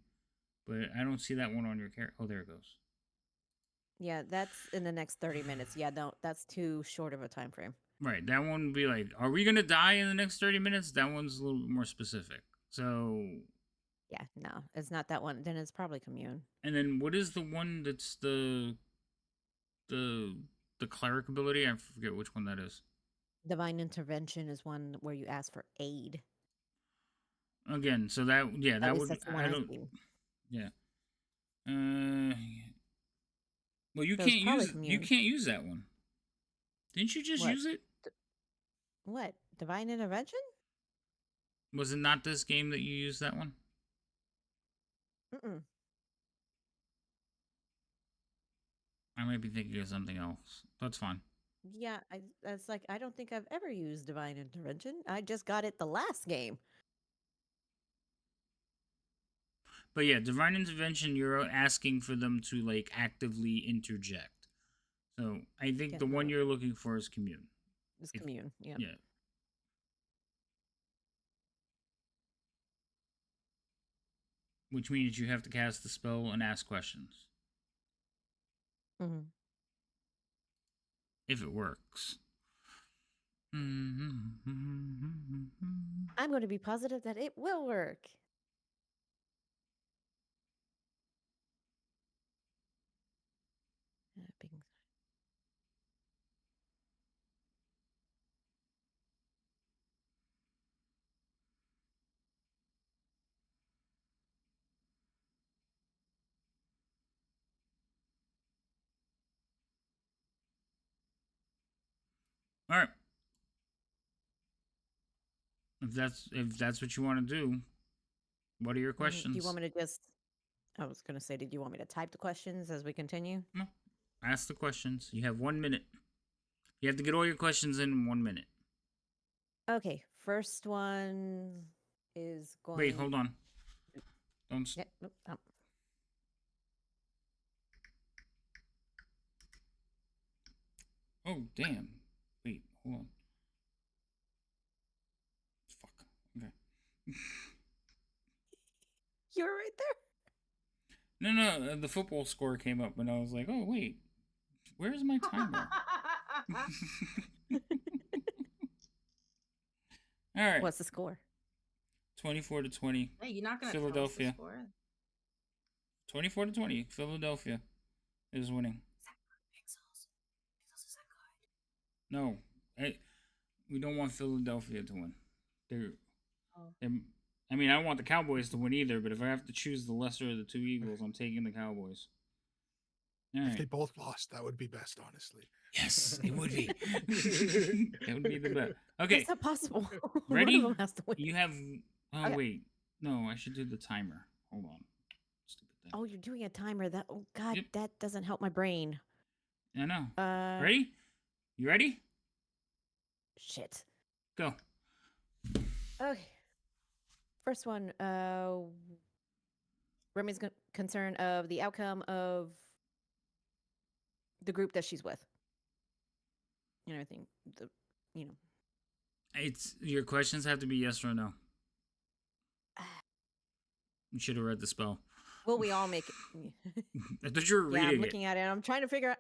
But I don't see that one on your character. Oh, there it goes. Yeah, that's in the next 30 minutes. Yeah, no, that's too short of a time frame. Right, that one would be like, are we going to die in the next 30 minutes? That one's a little bit more specific. So... yeah, no, it's not that one. Then it's probably commune. And then what is the one that's the cleric ability? I forget which one that is. Divine intervention is one where you ask for aid. Again, so that would that's the one I don't. Yeah. Well, you can't use that one. Didn't you just What? use it? What? Divine intervention? Was it not this game that you used that one? Mm-mm. I might be thinking of something else. That's fine. Yeah, that's like I don't think I've ever used divine intervention. I just got it the last game. But yeah, divine intervention, you're asking for them to like actively interject. So I think Yeah, the one no. you're looking for is commune. It's commune. Yeah. Yeah. Which means you have to cast the spell and ask questions. Mm-hmm. If it works. I'm going to be positive that it will work. All right. If that's what you want to do, what are your questions? Do you want me to just? I was going to say, did you want me to type the questions as we continue? No. Ask the questions. You have 1 minute. You have to get all your questions in 1 minute. Okay. First one is going. Wait, hold on. Don't. Yeah, nope, oh. Oh, damn. Wait, hold on. Fuck. Okay. You were right there. No, the football score came up, and I was like, oh, wait. Where's my timer? All right. What's the score? 24-20. Hey, you're not gonna Philadelphia. tell us the score? 24-20. Philadelphia is winning. No, we don't want Philadelphia to win. I mean, I don't want the Cowboys to win either. But if I have to choose the lesser of the two evils, I'm taking the Cowboys. All If right. they both lost, that would be best, honestly. Yes, it would be. It would be the best. Okay. It's not possible. Ready? One of them has to win. You have. Oh Okay. wait, no, I should do the timer. Hold on. Stupid thing. Oh, you're doing a timer. That. Oh God, Yep. that doesn't help my brain. I know. Ready? You ready? Shit. Go. Okay. First one. Remy's concern of the outcome of the group that she's with. And everything. It's your questions have to be yes or no. You should have read the spell. Will we all make it? I thought you were reading I'm looking at it. I'm trying to figure out.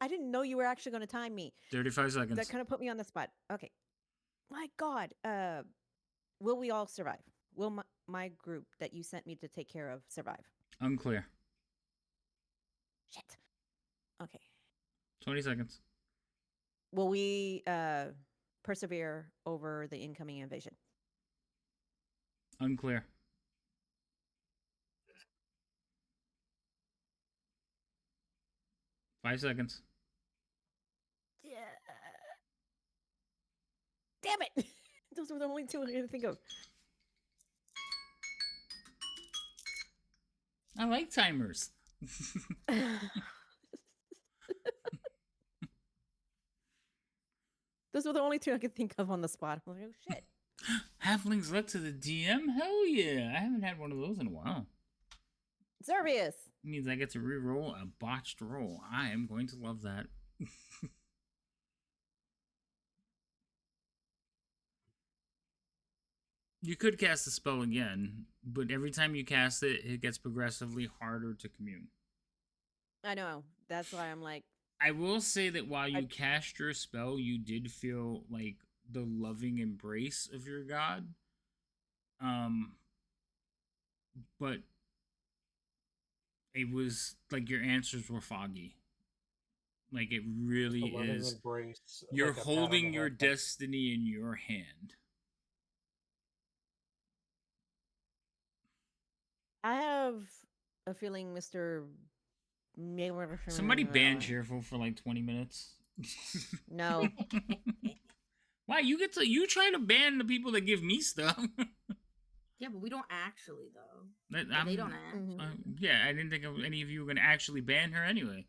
I didn't know you were actually going to time me. 35 seconds. That kind of put me on the spot. Okay. My God. Will we all survive? Will my group that you sent me to take care of survive? Unclear. Shit. Okay. 20 seconds. Will we persevere over the incoming invasion? Unclear. Five seconds. Yeah. Damn it! Those were the only two I could think of. I like timers. Those were the only two I could think of on the spot. I'm like, oh shit. Halflings left to the DM? Hell yeah. I haven't had one of those in a while. Zerbius. It means I get to re-roll a botched roll. I am going to love that. You could cast the spell again, but every time you cast it, it gets progressively harder to commune. I know. That's why I'm like. I will say that while you cast your spell, you did feel like the loving embrace of your god. But it was like your answers were foggy. Like it really is. Embrace, You're like a pat on holding the your head. destiny in your hand. I have a feeling Mr. Somebody ban Cheerful for like 20 minutes. No. Why you try to ban the people that give me stuff? Yeah, but we don't actually though. That- Or they I'm- don't actually. yeah, I didn't think any of you were gonna actually ban her anyway.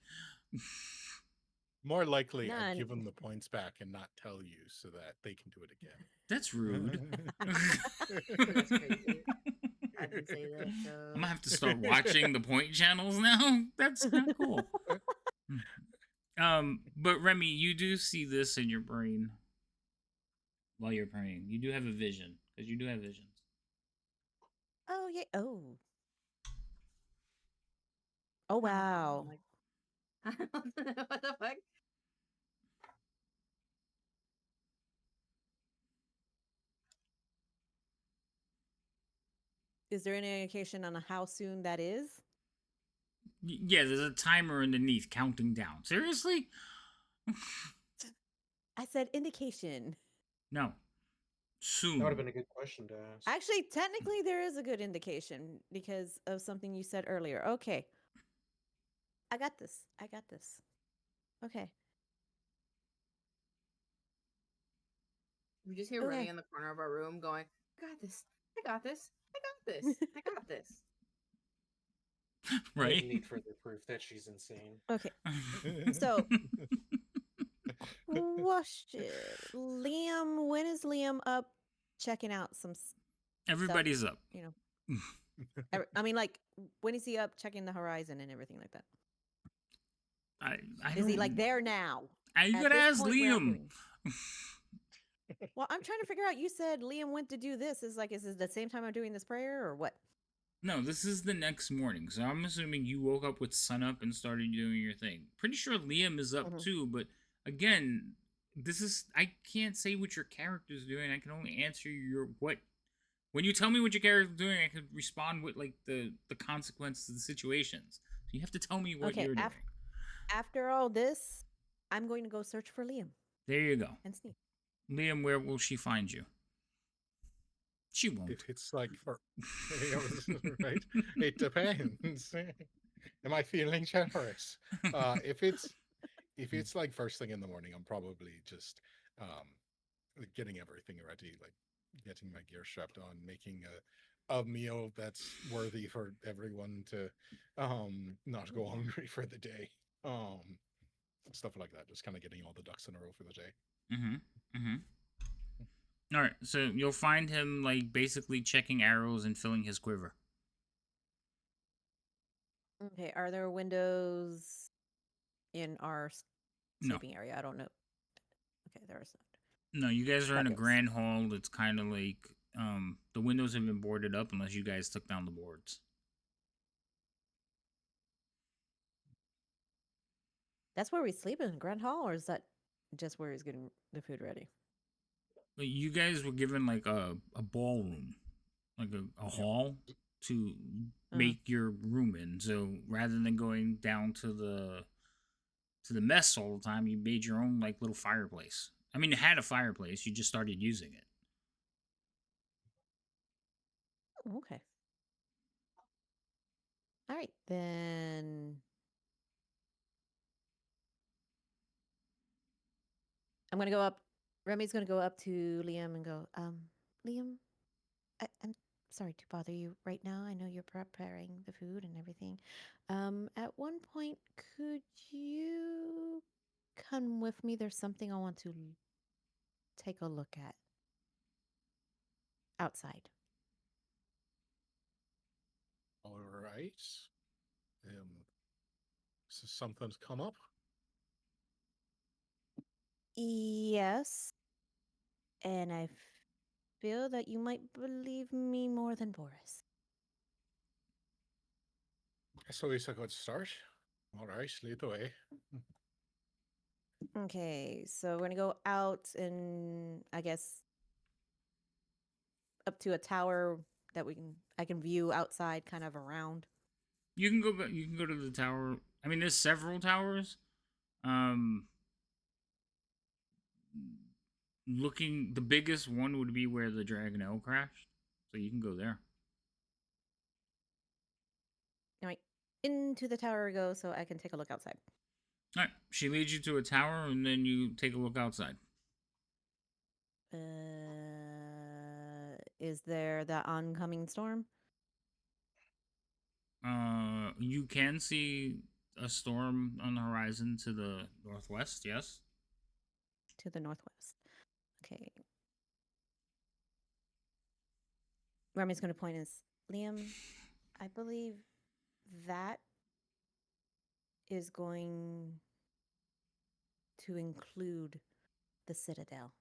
More likely, Nah, I'd give them the points back and not tell you so that they can do it again. That's rude. That's crazy. I didn't say that. So. I'm gonna have to start watching the point channels now. That's kind of cool. But Remy, you do see this in your brain while you're praying. You do have a vision because you do have visions. Oh yeah. Oh. Oh wow. What the fuck? Is there any indication on how soon that is? Yeah, there's a timer underneath counting down. Seriously? I said indication. No. Soon. That would have been a good question to ask. Actually, technically, there is a good indication because of something you said earlier. Okay. I got this. I got this. Okay. We just hear Okay. Remy in the corner of our room going, I got this. I got this. I got this. I got this. I Right? need further proof that she's insane. Okay. So, question. Liam, when is Liam up checking out some Everybody's stuff, up. you know? I mean, like, when is he up checking the horizon and everything like that? I Is he don't- like there now? You At gotta this ask point where I'm Liam. doing- Well, I'm trying to figure out. You said Liam went to do this. Is this the same time I'm doing this prayer or what? No, this is the next morning, so I'm assuming you woke up with sun up and started doing your thing. Pretty sure Liam is up too, but again, I can't say what your character's doing. I can only answer what. When you tell me what your character's doing, I could respond with like the consequences of the situations. So you have to tell me what you're doing. After all this, I'm going to go search for Liam There you go. and sneak. Liam, where will she find you? She won't. It's like for right. It depends. Am I feeling generous? If it's like first thing in the morning, I'm probably just getting everything ready, like getting my gear strapped on, making a meal that's worthy for everyone to not go hungry for the day. Stuff like that. Just kind of getting all the ducks in a row for the day. All right, so you'll find him like basically checking arrows and filling his quiver. Okay, are there windows in our No. sleeping area? I don't know. Okay, there is not. No, you guys are in a Fabulous. grand hall. It's kind of like the windows have been boarded up unless you guys took down the boards. That's where we sleep in Grand Hall, or is that just where he's getting the food ready? But you guys were given like a ballroom, like a hall to make your room in. So rather than going down to the mess all the time, you made your own like little fireplace. I mean, it had a fireplace. You just started using it. Oh, okay. All right, then. I'm going to go up. Remy's going to go up to Liam and go, Liam, I'm sorry to bother you right now. I know you're preparing the food and everything. At one point, could you come with me? There's something I want to take a look at outside. All right. So something's come up. Yes. And I feel that you might believe me more than Boris. So it's a good start. All right, lead the way. Okay, so we're gonna go out and I guess up to a tower that I can view outside, kind of around. You can go back. You can go to the tower. I mean, there's several towers. The biggest one would be where the Dragonelle crashed, so you can go there. All right, into the tower we go, so I can take a look outside. All right. She leads you to a tower, and then you take a look outside. Is there that oncoming storm? You can see a storm on the horizon to the northwest. Yes. To the northwest. Okay. Remy's going to point us. Liam, I believe that is going to include the Citadel.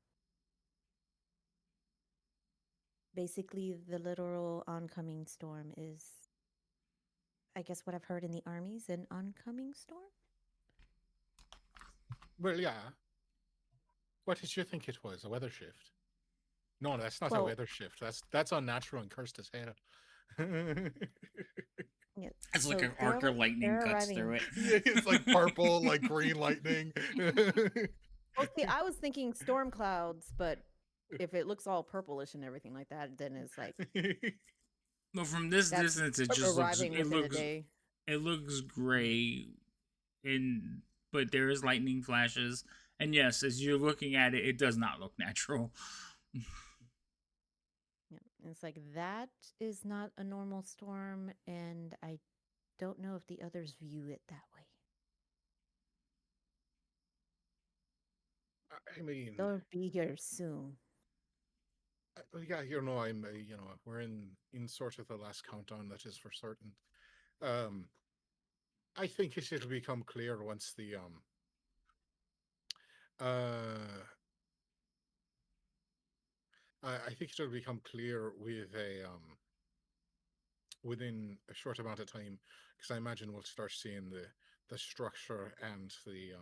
Basically, the literal oncoming storm is, I guess, what I've heard in the armies, an oncoming storm? Well, yeah. What did you think it was? A weather shift? No, that's not a Well- weather shift. That's unnatural and cursed as hell. Yeah. It's like so an arc of lightning they're cuts arriving. through it. Yeah, it's like purple, like green lightning. Oh, see, I was thinking storm clouds, but if it looks all purplish and everything like that, then it's like No, from this that's distance, it just looks. arriving It within a looks. day. It looks gray, and but there is lightning flashes, and yes, as you're looking at it, it does not look natural. Yeah. It's like that is not a normal storm, and I don't know if the others view it that way. I mean, They'll be here soon. yeah, we're in sort of the last countdown. That is for certain. I think it'll become clear once the I think it'll become clear with a within a short amount of time, because I imagine we'll start seeing the structure and the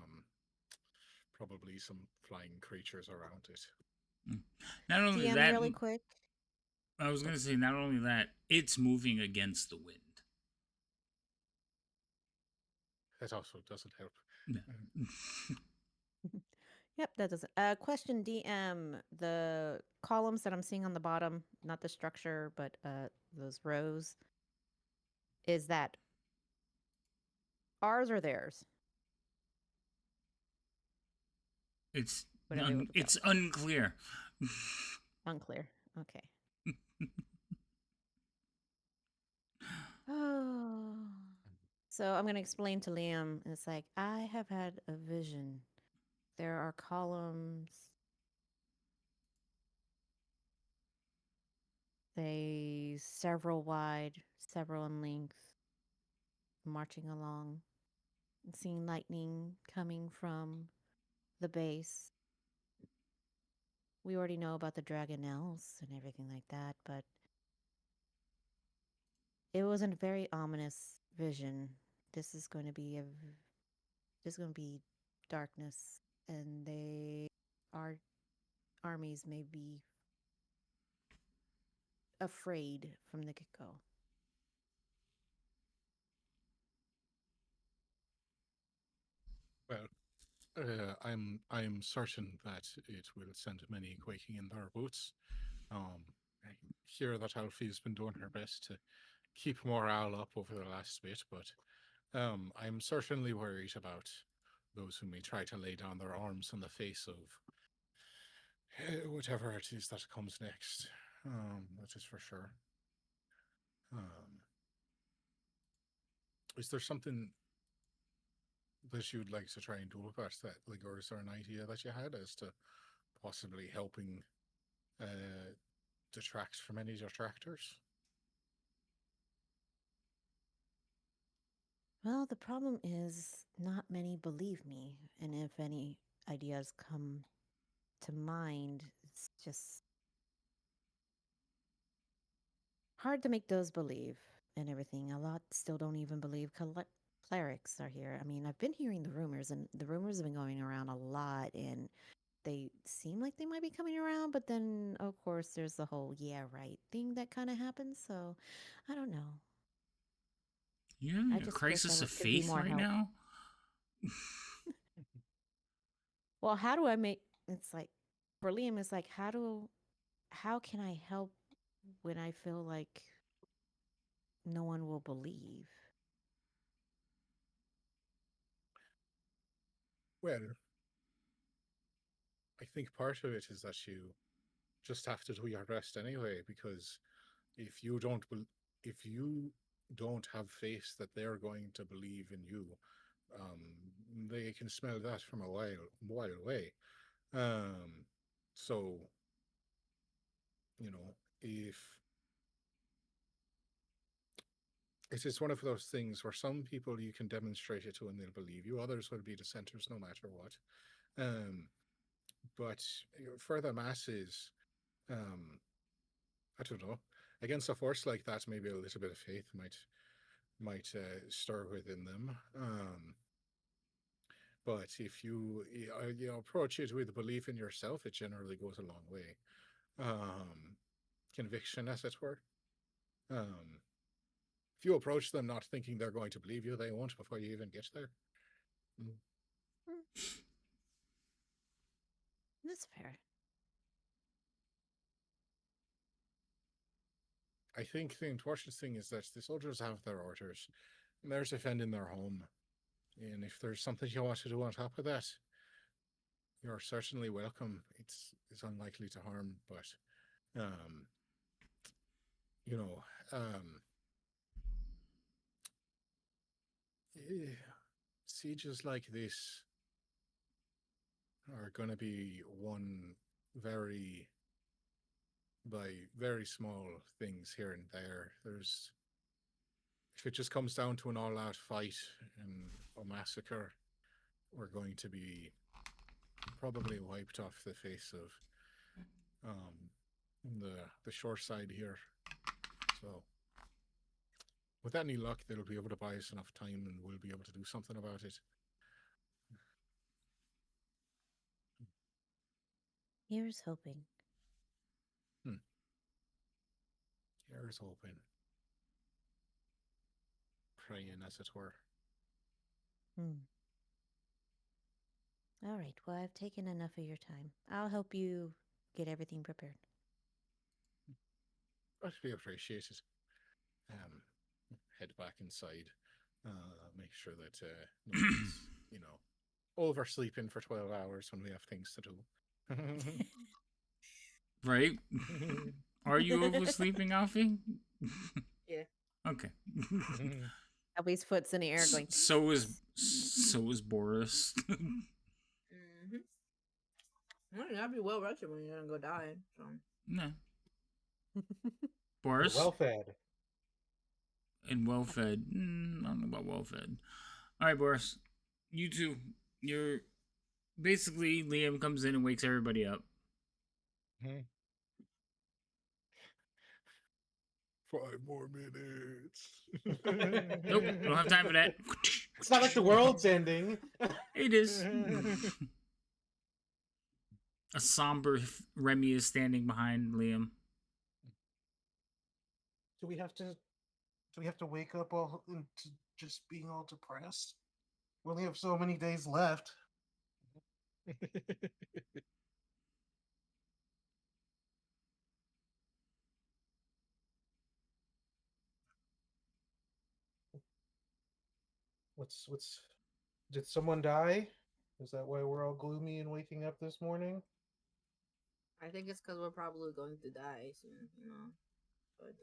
probably some flying creatures around it. Not only DM that, really quick. I was gonna say, not only that, it's moving against the wind. That also doesn't help. Yep, that doesn't. Question DM. The columns that I'm seeing on the bottom, not the structure, but those rows, is that ours or theirs? It's Would I be able to it's unclear. Unclear. Okay. Oh. So I'm going to explain to Liam. It's like, I have had a vision. There are columns. They several wide, several in length, marching along, and seeing lightning coming from the base. We already know about the dragonelles and everything like that, but it was a very ominous vision. This is going to be darkness, and our armies may be afraid from the get-go. Well, I'm certain that it will send many quaking in their boots. I hear that Alfie's been doing her best to keep morale up over the last bit, but I'm certainly worried about those who may try to lay down their arms in the face of whatever it is that comes next. That is for sure. Is there something that you'd like to try and do about that, like, or is there an idea that you had as to possibly helping detract from any detractors? Well, the problem is not many believe me, and if any ideas come to mind, it's just hard to make those believe and everything. A lot still don't even believe clerics are here. I mean, I've been hearing the rumors, and the rumors have been going around a lot, and they seem like they might be coming around, but then, of course, there's the whole yeah, right thing that kind of happens, so I don't know. You're having I a just crisis of could be faith more right help. now. Well, how do I make it's like for Liam, it's like how can I help when I feel like no one will believe? Well, I think part of it is that you just have to do your best anyway, because if you don't if you don't have faith that they're going to believe in you, um, they can smell that from a while away. Um, so if it is one of those things where some people you can demonstrate it to and they'll believe you, others will be dissenters no matter what. But for the masses, I don't know. Against a force like that, maybe a little bit of faith might stir within them. But if you approach it with belief in yourself, it generally goes a long way. Conviction, as it were. If you approach them not thinking they're going to believe you, they won't before you even get there. That's fair. I think the unfortunate thing is that the soldiers have their orders, and they're defending their home. And if there's something you want to do on top of that, you're certainly welcome. It's unlikely to harm, but you know, sieges like this are going to be won by very small things here and there. If it just comes down to an all-out fight and a massacre, we're going to be probably wiped off the face of the shore side here. So with any luck, they'll be able to buy us enough time and we'll be able to do something about it. Here's hoping. Here's hoping. Praying, as it were. All right. Well, I've taken enough of your time. I'll help you get everything prepared. That'd be appreciated. Head back inside. Make sure that nobody's, oversleeping for 12 hours when we have things to do. Right? Are you oversleeping, Alfie? Yeah. Okay. Alfie's foot's in the air going. So is Boris. Well, you gotta be well rested when you're gonna go die. So. No. Boris? Well fed. And well fed. I don't know about well fed. All right, Boris. You two. You're basically Liam comes in and wakes everybody up. 5 more minutes. Nope, don't have time for that. It's not like the world's ending. It is. A somber Remy is standing behind Liam. Do we have to wake up all into just being all depressed? We only have so many days left. Did someone die? Is that why we're all gloomy and waking up this morning? I think it's because we're probably going to die soon,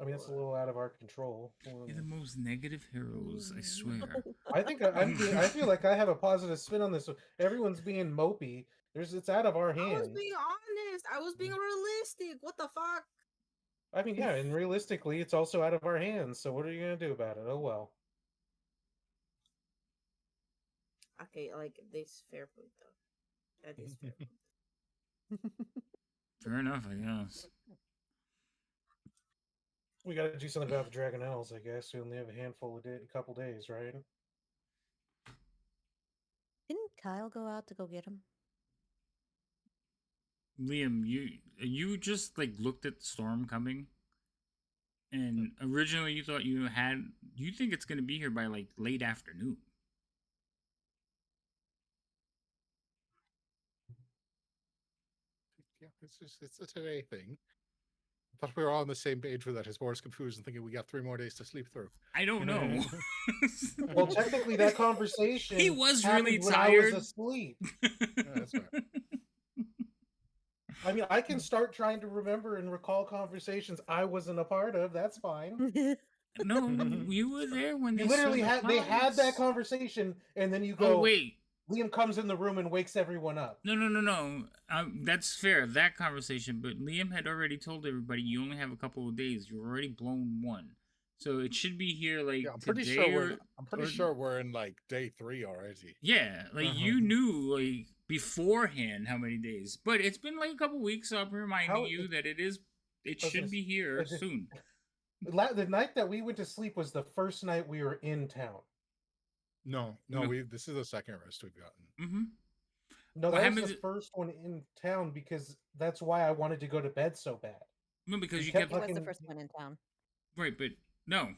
I mean, it's a little out of our control. You're the most negative heroes, I swear. I think I feel like I have a positive spin on this. Everyone's being mopey. It's out of our hands. I was being honest. I was being realistic. What the fuck? I mean, yeah, and realistically, it's also out of our hands. So what are you gonna do about it? Oh well. Okay, this fair point though. That is fair point. Fair enough, I guess. We got to do something about the Dragonelles, I guess. We only have a couple days, right? Didn't Kyle go out to go get him? Liam, you just looked at the storm coming, and originally you thought you think it's gonna be here by late afternoon. Yeah, it's a today thing. thought we were all on the same page with that. His board's confused and thinking we got 3 more days to sleep through. I don't know. Well, technically, that conversation He was happened really when I was tired. asleep. That's fair. I mean, I can start trying to remember and recall conversations I wasn't a part of. That's fine. No, you were there when they You literally saw the they had that cards. conversation, and then you Oh go. wait, Liam comes in the room and wakes everyone up. no. That's fair, that conversation. But Liam had already told everybody you only have a couple of days. You're already blown one, so it should be here like Yeah, I'm pretty today sure or. I'm pretty sure we're in like day 3 already. Yeah, like you knew like beforehand how many days, but it's been like a couple weeks. So I'm reminding you that it should be here soon. The night that we went to sleep was the first night we were in town. No, this is the second rest we've gotten. Mm-hmm. No, that was the first one in town because that's why I wanted to go to bed so bad. No, because you kept. It was the first one in town. Right, but no,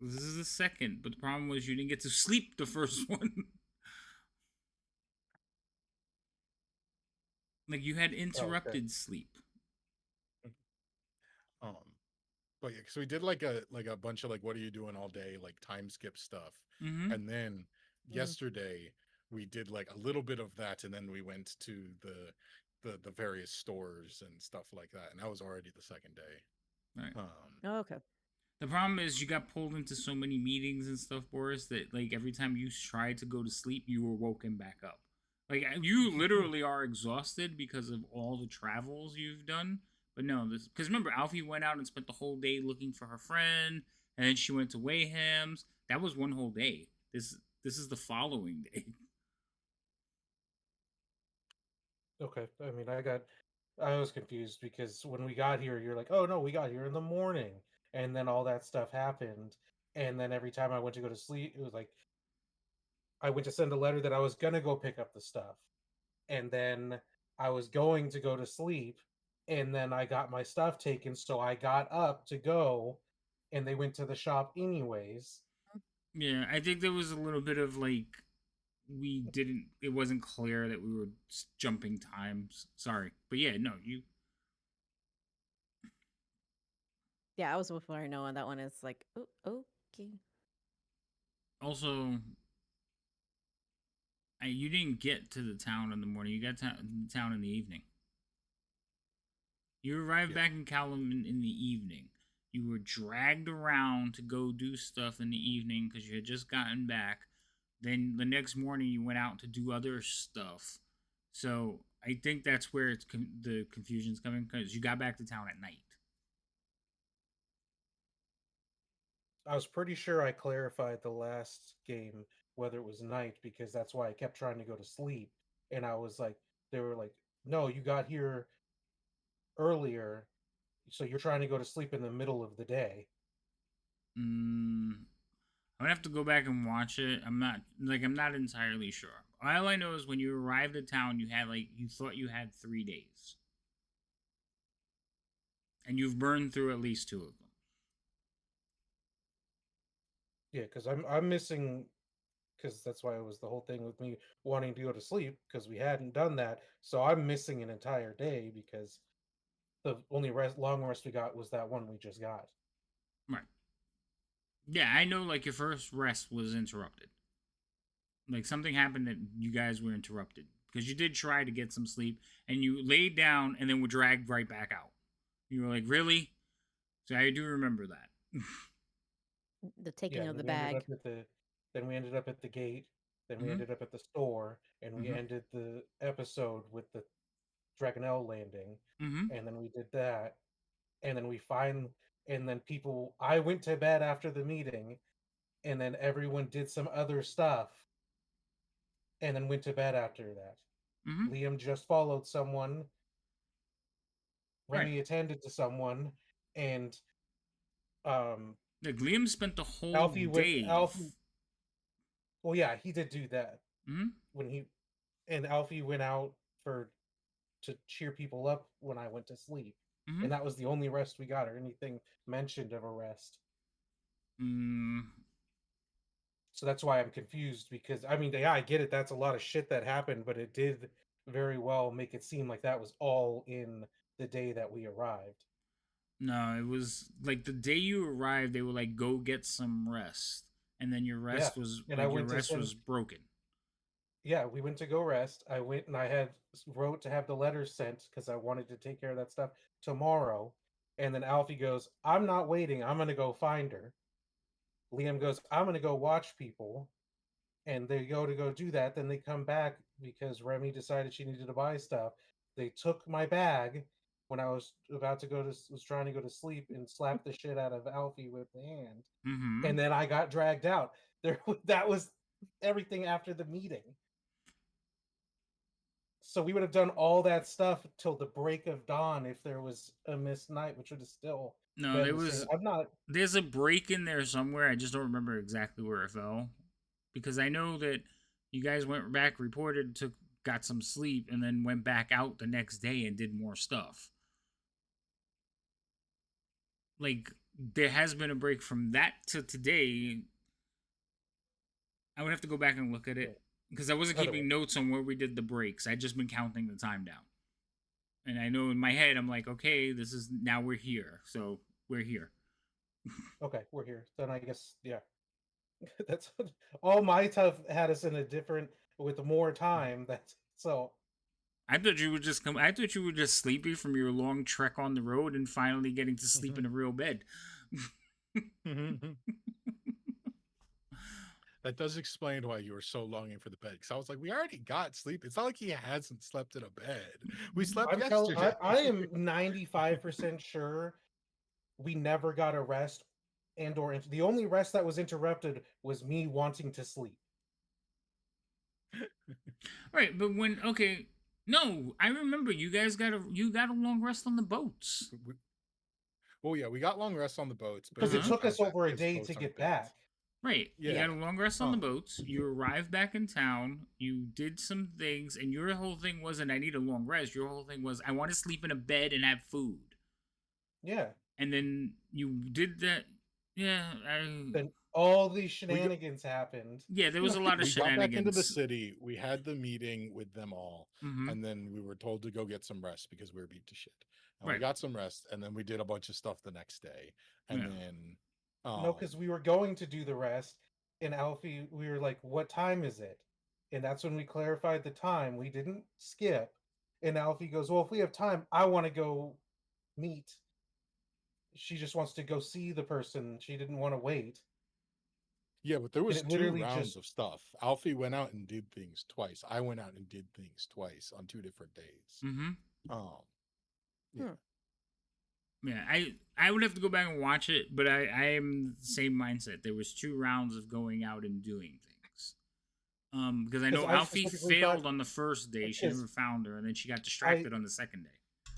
this is the second. But the problem was you didn't get to sleep the first one. Like you had interrupted sleep. But yeah, because we did like a bunch of like what are you doing all day, like time skip stuff, and then yesterday we did like a little bit of that, and then we went to the various stores and stuff like that, and that was already the second day. Right. Okay. The problem is you got pulled into so many meetings and stuff, Boris, that like every time you tried to go to sleep, you were woken back up. Like you literally are exhausted because of all the travels you've done. But no, this because remember Alfie went out and spent the whole day looking for her friend, and then she went to Wayham's. That was one whole day. This is the following day. Okay, I mean, I was confused because when we got here, you're like, oh no, we got here in the morning, and then all that stuff happened, and then every time I went to go to sleep, it was like I went to send a letter that I was gonna go pick up the stuff, and then I was going to go to sleep, and then I got my stuff taken, so I got up to go, and they went to the shop anyways. Yeah, I think there was a little bit of like it wasn't clear that we were jumping times. Sorry, but yeah, no, you. Yeah, I was with Larino on that one. It's like, oh, okay. Also, you didn't get to the town in the morning. You got to the town in the evening. You arrived back in Callum in the evening. You were dragged around to go do stuff in the evening because you had just gotten back. Then the next morning you went out to do other stuff. So I think that's where the confusion's coming because you got back to town at night. I was pretty sure I clarified the last game whether it was night because that's why I kept trying to go to sleep. And I was like, they were like, no, you got here earlier, so you're trying to go to sleep in the middle of the day. I'm gonna have to go back and watch it. I'm not entirely sure. All I know is when you arrived at town, you thought you had 3 days, and you've burned through at least 2 of them. Yeah, because I'm missing, because that's why it was the whole thing with me wanting to go to sleep because we hadn't done that. So I'm missing an entire day because the only long rest we got was that one we just got. Right. Yeah, I know. Like your first rest was interrupted. Like something happened that you guys were interrupted because you did try to get some sleep and you laid down and then were dragged right back out. You were like, really? So I do remember that. The taking of the bag. Then we ended up at the gate. Then we ended up at the store, and we ended the episode with the Dragonelle landing. And then we did that, and then I went to bed after the meeting, and then everyone did some other stuff, and then went to bed after that. Liam just followed someone. Remy attended to someone, and like Liam spent the whole day. Alfie. Well, yeah, he did do that. When Alfie went out to cheer people up when I went to sleep, and that was the only rest we got, or anything mentioned of a rest. So that's why I'm confused because I mean, yeah, I get it. That's a lot of shit that happened, but it did very well make it seem like that was all in the day that we arrived. No, it was like the day you arrived, they were like, "Go get some rest," and then your Yeah, rest was and I like your went to rest send. was broken. Yeah, we went to go rest. I went and I had wrote to have the letters sent because I wanted to take care of that stuff tomorrow. And then Alfie goes, "I'm not waiting. I'm gonna go find her." Liam goes, "I'm gonna go watch people." And they go to go do that. Then they come back because Remy decided she needed to buy stuff. They took my bag when I was about to was trying to go to sleep and slapped the shit out of Alfie with the hand. Mm-hmm. And then I got dragged out. That was everything after the meeting. So we would have done all that stuff till the break of dawn if there was a missed night, which would have still No, been there the same. was. I'm not. There's a break in there somewhere. I just don't remember exactly where it fell, because I know that you guys went back, reported, got some sleep, and then went back out the next day and did more stuff. Like there has been a break from that to today. I would have to go back and look at it because I wasn't Other way. keeping notes on where we did the breaks. I just been counting the time down. And I know in my head I'm like, okay, this is now we're here. So we're here. Okay, we're here. Then I guess yeah. That's all my stuff had us in a different with more time. That's so I thought you would just come. I thought you were just sleepy from your long trek on the road and finally getting to sleep in a real bed. That does explain why you were so longing for the bed. Because I was like, we already got sleep. It's not like he hasn't slept in a bed. We slept yesterday. I am 95% sure we never got a rest or the only rest that was interrupted was me wanting to sleep. Right, but when no, I remember you guys got a long rest on the boats. Well, yeah, we got long rests on the boats because it took us over a his day boats to aren't get beds. back. Right. You Yeah. had a long rest on the boats. You arrived back in town. You did some things, and your whole thing wasn't I need a long rest. Your whole thing was I want to sleep in a bed and have food. Yeah. And then you did that. Yeah. Then all these shenanigans happened. Yeah, there was a lot of we shenanigans. got back into the city. We had the meeting with them all, Mhm. and then we were told to go get some rest because we were beat to shit. And we Right. got some rest, and then we did a bunch of stuff the next day, and Yeah. then No, because we were going to do the rest, and Alfie, we were like, "What time is it?" And that's when we clarified the time. We didn't skip. And Alfie goes, "Well, if we have time, I want to go meet." She just wants to go see the person. She didn't want to wait. Yeah, but there was it 2 literally rounds just- of stuff. Alfie went out and did things twice. I went out and did things twice on 2 different days. Mm-hmm. Yeah. Yeah, I would have to go back and watch it, but I am the same mindset. There was 2 rounds of going out and doing things. Because I know 'Cause I Alfie specifically failed thought- on the first day. She because never found her, and then she got distracted on the second day.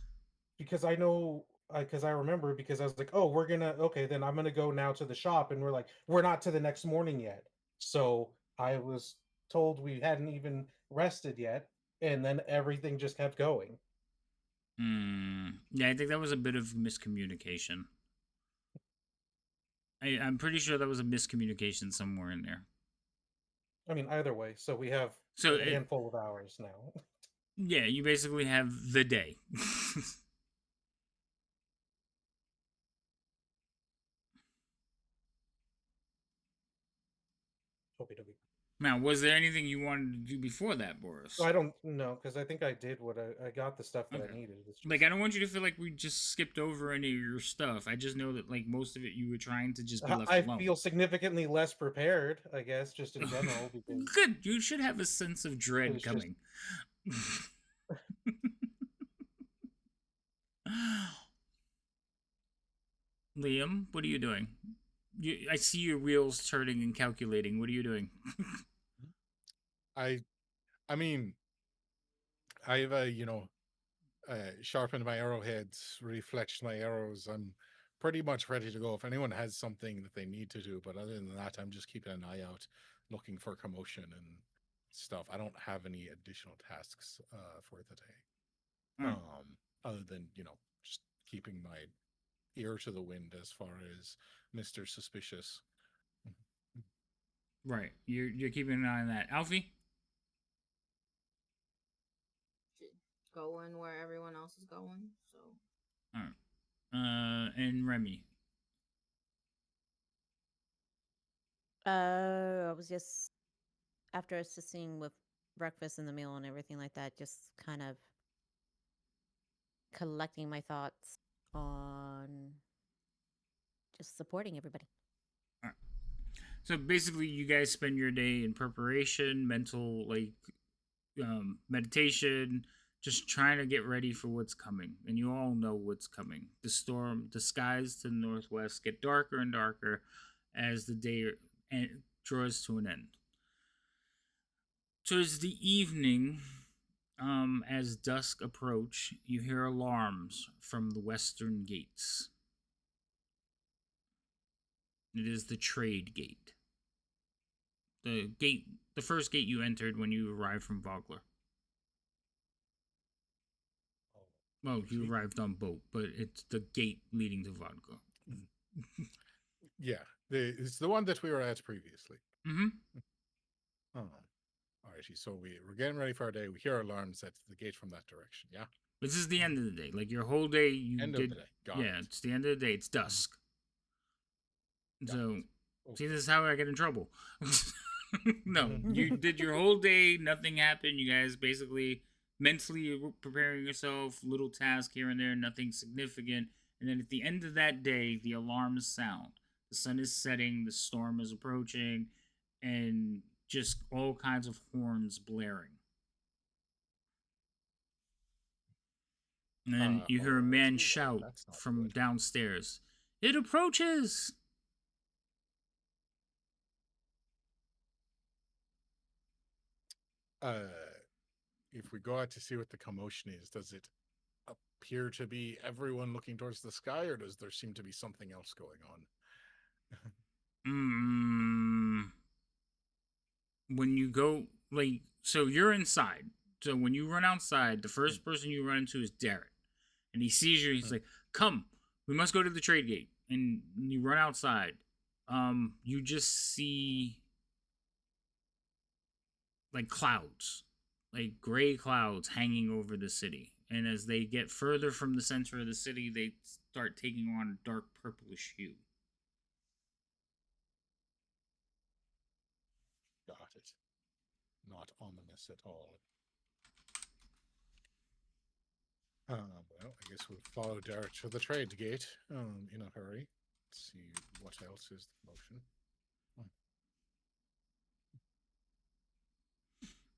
Because I know, because I remember, because I was like, "Oh, we're gonna okay, then I'm gonna go now to the shop," and we're like, "We're not to the next morning yet." So I was told we hadn't even rested yet, and then everything just kept going. Yeah, I think that was a bit of miscommunication. I'm pretty sure that was a miscommunication somewhere in there. I mean, either way, so we have a handful of hours now. Yeah, you basically have the day. Now, was there anything you wanted to do before that, Boris? I don't know, because I think I did what I got the stuff that I needed. Like, I don't want you to feel like we just skipped over any of your stuff. I just know that, like, most of it you were trying to just be left alone. I feel significantly less prepared, I guess, just in general. Because Good. You should have a sense of dread coming. Liam, what are you doing? I see your wheels turning and calculating. What are you doing? I mean, I've sharpened my arrowheads, refletched my arrows. I'm pretty much ready to go. If anyone has something that they need to do, but other than that, I'm just keeping an eye out, looking for commotion and stuff. I don't have any additional tasks for the day, other than just keeping my ear to the wind as far as Mr. Suspicious. Right, you're keeping an eye on that, Alfie. Going where everyone else is going. So. All right. Remy? I was just after assisting with breakfast and the meal and everything like that, just kind of collecting my thoughts on just supporting everybody. All right. So basically, you guys spend your day in preparation, mental meditation, just trying to get ready for what's coming. And you all know what's coming. The skies to the northwest get darker and darker as the day draws to an end. Towards the evening, as dusk approach, you hear alarms from the western gates. It is the trade gate. The first gate you entered when you arrived from Vogler. Well, you arrived on boat, but it's the gate leading to Vodka. Yeah, it's the one that we were at previously. Mm-hmm. Oh, alrighty. So we're getting ready for our day. We hear alarms at the gate from that direction. Yeah. This is the end of the day. Like your whole day, End of the day. Got it. It's the end of the day. It's dusk. Got So, it. see, this is how I get in trouble. No, you did your whole day. Nothing happened. You guys basically mentally preparing yourself, little task here and there, nothing significant. And then at the end of that day, the alarms sound. The sun is setting, the storm is approaching, and just all kinds of horns blaring. And then you hear a man shout from downstairs, "It approaches!" If we go out to see what the commotion is, does it appear to be everyone looking towards the sky, or does there seem to be something else going on? When you go, so you're inside. So when you run outside, the first person you run into is Derek. And he sees you, he's like, "Come, we must go to the trade gate." And you run outside. You just see clouds, gray clouds hanging over the city. And as they get further from the center of the city, they start taking on a dark purplish hue. Got it. Not ominous at all. Well, I guess we'll follow Derek to the trade gate in a hurry. Let's see what else is the motion.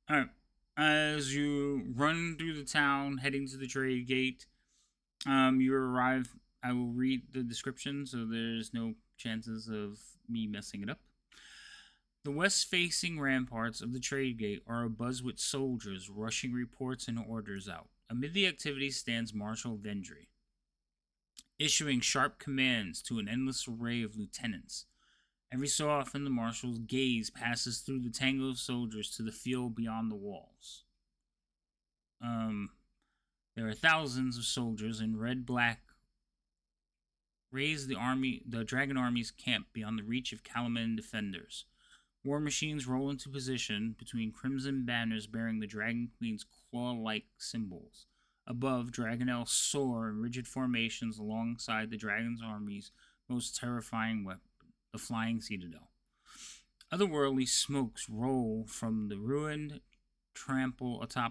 All right. As you run through the town, heading to the trade gate, you arrive. I will read the description, so there's no chances of me messing it up. The west-facing ramparts of the trade gate are abuzz with soldiers rushing reports and orders out. Amid the activity stands Marshal Vendry, issuing sharp commands to an endless array of lieutenants. Every so often, the marshal's gaze passes through the tangle of soldiers to the field beyond the walls. There are thousands of soldiers in red-black. Raise the dragon army's camp beyond the reach of Kalaman defenders. War machines roll into position between crimson banners bearing the Dragon Queen's claw-like symbols. Above, Dragonels soar in rigid formations alongside the Dragon's army's most terrifying weapon, the Flying Citadel. Otherworldly smokes roll from the ruined trample atop